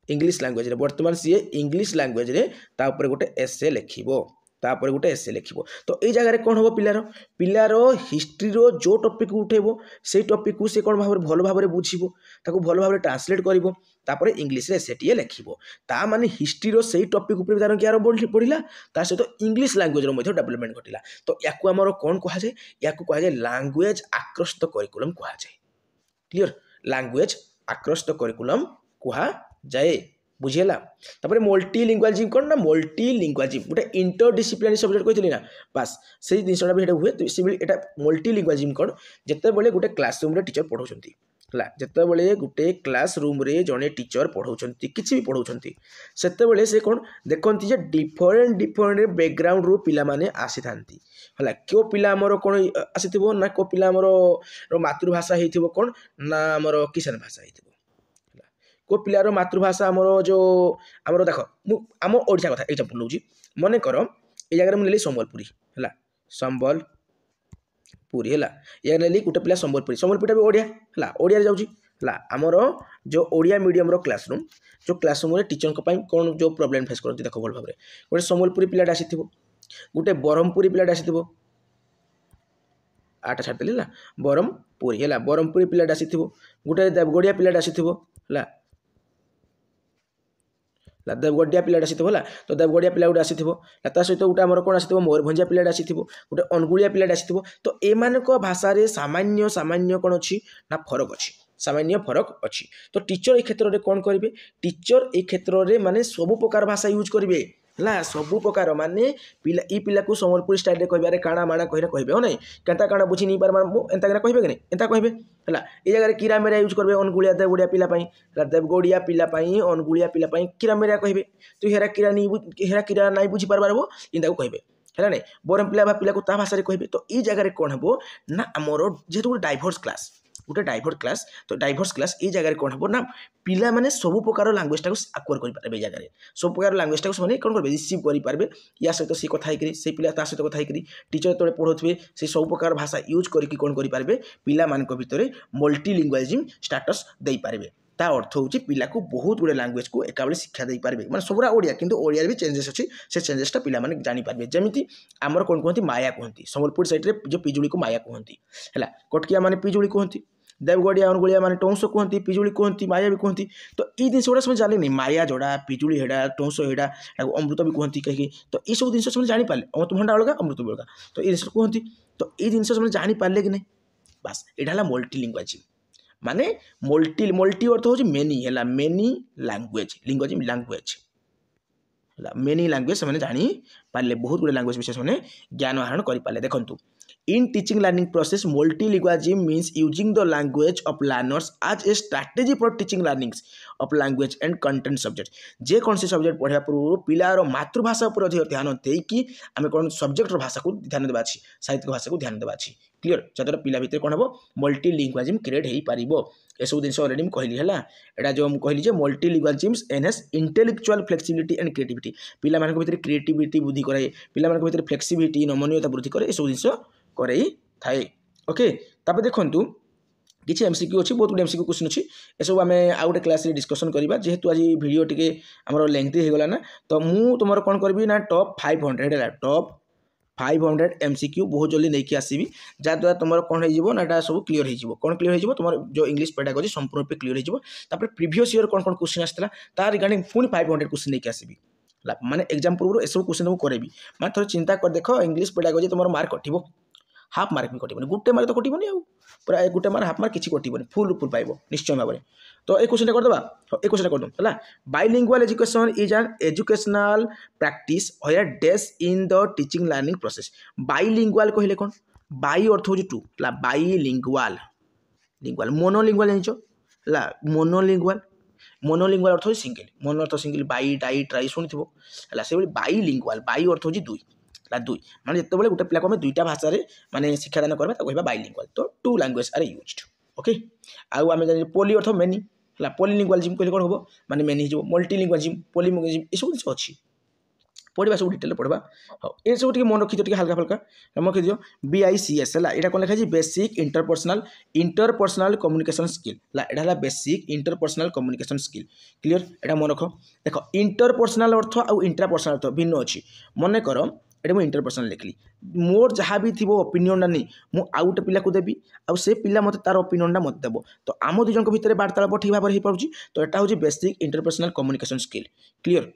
इंग्लिश लैंग्वेज रे वर्तमान सीए इंग्लिश लैंग्वेज रे ता ऊपर गोटे एसे लिखिबो तापर गोटे एसे लिखिबो तो ये जगह कौन हम पिलार हिस्ट्री रो जो टॉपिक उठेबो से टॉपिक को से कौन भाव भल भाव बुझिबो ताको भल भाव ट्रांसलेट करिबो तापर इंग्लिश रे एसेटीए लिखिबो ता माने हिस्ट्री रो से टॉपिक ऊपर तार कियार पढ़िला ता सहित इंग्लिश लैंग्वेज रो मध्ये डेवलपमेंट घटिला तो याकू हमर कौन कहा जाय याकू कहा जाय लैंग्वेज अक्रॉस द करिकुलम कहा जाय clear language across the curriculum कहा जाए बुझेला तापर मल्टीलिंगुअलिज्म कौन ना मल्टीलिंगुअलिज्म गोटे इंटर डिसिप्लिनरी सब्जेक्ट कहते ना बास से जिनसा भी हुए तो ये मल्टीलिंगुअलिज्म कौन जिते बड़े गोटे क्लासरूम रे टीचर पढ़ाउछंती है जिते बड़े गोटे क्लासरूम रे जड़े टीचर पढ़ाउछंती किछि भी पढ़ाउछंती सेते बड़े से कौन देखंती जे डिफरेंट बैकग्राउंड रू पिला माने आसी थांती है क्यों पिला आमर कौन आसीथिबो ना को पिला आमर मातृभाषा हेथिबो कौन ना आमर किसान भाषा हेथिबो को पिलार मातृभाषा आमर जो आमर देख आम ओडिशा कथा एग्जांपल लउजी मन कर ए जगह मुझे संबलपुरी है संबलपुरी है या नेली गोटे पिला संबलपुरी भी ओडिया है ओडिया जाऊँगी है आमर जो ओडिया मीडियम क्लासरूम जो क्लासरूम रे टीचर कौन जो प्रोब्लेम फेस करती देख भल भाव गोटे संबलपुरी पिलाटे आसी गोटे ब्रह्मपुरी पिलाटे आसी आटा छाड़ी है ब्रह्मपुरी है ब्रह्मपुरी पिलाटे आसी गोटे देवगढ़िया पिलाटे आसी है देवगढ़िया पिलाटे आसी तो देवगढ़िया पिला गोटे आसी सहित गोटे आम कौन आसी मयूरभंजिया पिलाटे आसी गोटे अनुगुलिया पिलाटे आसी तो एमान भाषा रे सामान्य सामान्य कौन अच्छी ना फरक अच्छी सामान्य फरक अच्छी तो टीचर ए क्षेत्र में कौन करेंगे टीचर ए क्षेत्र में माने सब प्रकार भाषा यूज करेंगे है सबु प्रकार माने पिला ई पिला को संबलपुरी स्टाइल कहबारे काଣା माणा कहना कहबे हो नहीं केनता काଣା बुझी नहीं पार एंता कहना कहबे कि नहीं एंता कहबे है ये जगह कीरा मेरा यूज करबे अनगुलिया देवगढ़िया पिला देवगढ़िया पिला अनगुलिया पिला कीरा मेरा कहबे तो हेरा कीरा नहीं बुझी पारबार वो इंदा को कहबे है नहीं बरम पिला को ता भाषा रे कहबे तो ई जगह कौन हम ना आमर जेहेतु डाइभर्स क्लास गोटे डाइभर्स क्लास तो डाइभर्स क्लास ये जगह कौन हम ना पिला माने सब प्रकार लैंग्वेज टाक आक्वायर कर पारे जगह सब प्रकार लैंग्वेज टाक मैंने कौन करेंगे रिसीव करेंगे या सहित सी कथा से पिला ता सहित कथा टीचर जो पढ़ाऊे से सब प्रकार भाषा यूज करके कौन करेंगे पिला भितर मल्टीलिंगुअलिज्म स्टाटस दे पारे ता अर्थ हूँ पिला को बहुत गुड़े लैंग्वेज को एका बेले शिक्षा दे पारे माने सबरा ओडिया किंतु ओडिया भी चेंजेस अच्छी से चेंजेसटा पिला माने जानी पारे जमी आमर कौन कहती माया कहती संबलपुर साइड रे जो पिजुली को माया कहती है कटकिया माने पिजुली कहती देवगढ़िया अनुगुलिया माने टौंस कहती पिजुली कहती माया भी कहती तो ये जिन गुड़ा सब जानी माया जोड़ा पिजुली हेड़ा टौंस हेड़ा अमृत भी कहती कहीं तो ये सब जिन जानीपारे अमृतभंडा अलग अमृत भी अलग तो ये कहती तो ये जिन जानीपारे कि नहीं बास यहाँ मल्टीलिंगुअलिज्म माने मल्टी अर्थ हूँ मेनी है many language language many language से जानी पारे बहुत गुड़े लैंग्वेज विषय से ज्ञान आहरण करें देखु In teaching learning process, multilingualism means using the language of learners as a strategy for teaching learnings of language and content subject. जे कौन से सब्जेक्ट पढ़ा पूर्व पिलार मातृभाषा पर अधिक ध्यान देकी आम कौन सब्जेक्टर भाषा को ध्यान देवा साहित्य भाषा को ध्यान देवा क्लीयर जहाँ पिला भितर कौन हम मल्टीलिंगुअलिज्म क्रिएट हो पार एसबू जिन अलरेडी कहली है यहाँ जो कहली multilingualism enhance intellectual flexibility and creativity पिला भितर क्रिएटिविटी वृद्धि कराए पिला भितर फ्लेक्सिबिलिटी नमनीयता वृद्धि करे एसबू जिन कराई थाए ओके तापर देखंतु किसी एमसीक्यू अच्छी बहुत गुड एमसीक्यू क्वेश्चन अच्छी एसबू आम आउ गोटे क्लास डिस्कसन करवा जेहेतु आज वीडियो टी आम लेंथी होगला ना तो मुझे तुम कौन करी ना टॉप 500 है टॉप 500 एमसीक्यू बहुत जल्दी नहीं आसवि जहाँद्वारा तुम कौन होना सब क्लीयर हो कौन क्लीयर हो तुम जो इंग्लिश पेडागोजी संपूर्ण रूप क्लीयर हो प्रीवियस ईयर कौन कौन क्वेश्चन आसाला तार रिगार्डिंग पुणी 500 क्वेश्चन नहीं आसवि माने एग्जाम पूर्व एसबू क्वेश्चन तुमको करेबी मैं थोड़ा चिंता कर देख इंग्लिश पेडागोजी तुम मार्क कटो हाफ मार्क भी कटोनी गोटे मार्क तो कटोनी पूरा गोटे मार्क हाफ मार्क किसी कटोनी फुल पाइब निश्चय भाव में तो ये क्वेश्चन करदे ये क्वेश्चन करदे है bilingual education is an educational practice where days in the teaching learning process bilingual कहले कौन बाई अर्थ हो टू है बाइलिंगुअल लिंगुअल मोनोलिंगुअल जान मोनोलिंगुअल अर्थ हो सिंगल मोनो अर्थ सिंगल बाई डाई ट्राई शुणी है से बाइलिंगुअल बाई अर्थ हो दुई दुई माने जिते गोटे पिला को आम दुईटा भाषा माने शिक्षादान करवा कहवा बाइलिंगुअल तो two language are used okay आम जान पोली अर्थ मेनी है पोलिलिंगुअलिज्म कहले कौन हम माने मेनी हो मल्टीलिंगुअलिज्म पोलिलिंगुअलिज्म ये सब जिन अच्छी पढ़ा सब डिटेल पढ़ा हाँ ये सब मन रखी हल्का फल्का मन रखी BICS है यहाँ कौन लिखा बेसिक इंटरपर्सनल कम्युनिकेशन स्किल है basic interpersonal communication skill clear यहाँ मन रख देख इंटरपर्सनल अर्थ आउ इंट्रापर्सनल अर्थ भिन्न अच्छी मन कर ये मुझे इंटरपर्सनल लिखली मोर जहाँ भी थी ओपिनियन नहीं मुझे आउ गोटे पिला को देवी आउ से पिला मत तार ओपिनियन मत देव तो आम दुई जन भितर वार्तालाप ठीक भाव में हो पार्टी तो यहाँ हूँ basic interpersonal communication skill clear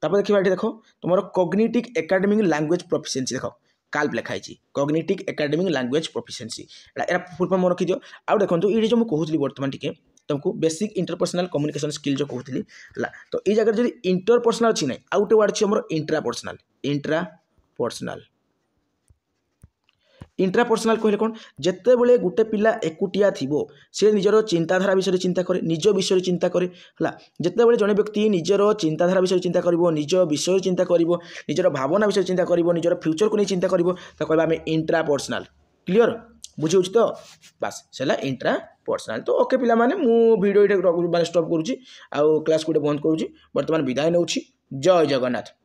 तापर देखिए ये देख तुम कॉग्निटिव एकेडमिक लैंग्वेज प्रोफिशिएंसी देख काल्प लिखाई cognitive academic language proficiency full form मन रखिद आउ देखो ये जो मुझे कहूली बर्तमान टी तुमको बेसिक इंटरपर्सनल कम्युनिकेशन स्किल जो कहती है तो ये जगह जब इंटरपर्सनल अच्छी ना आउ गोटे वर्ड अच्छी इंट्रापर्सनल कहले कौन जिते बड़े गोटे पिला एकुटिया थी से निजर चिंताधारा विषय चिंता करे निज विषय चिंता करे है जिते बड़े जड़े व्यक्ति निजर चिंताधारा विषय चिंता कर निज विषय चिंता कर निजर भावना विषय चिंता कर निजर फ्यूचर को नहीं चिंता कर तो कहवा आम इंट्रापर्सनल क्लीयर बुझे तो बास से इंट्रापर्सनल तो ओके पिला माने मु वीडियो ये स्टॉप करुँची आउ क्लास को बंद करुँची बर्तमान विदाय नौछि जय जगन्नाथ।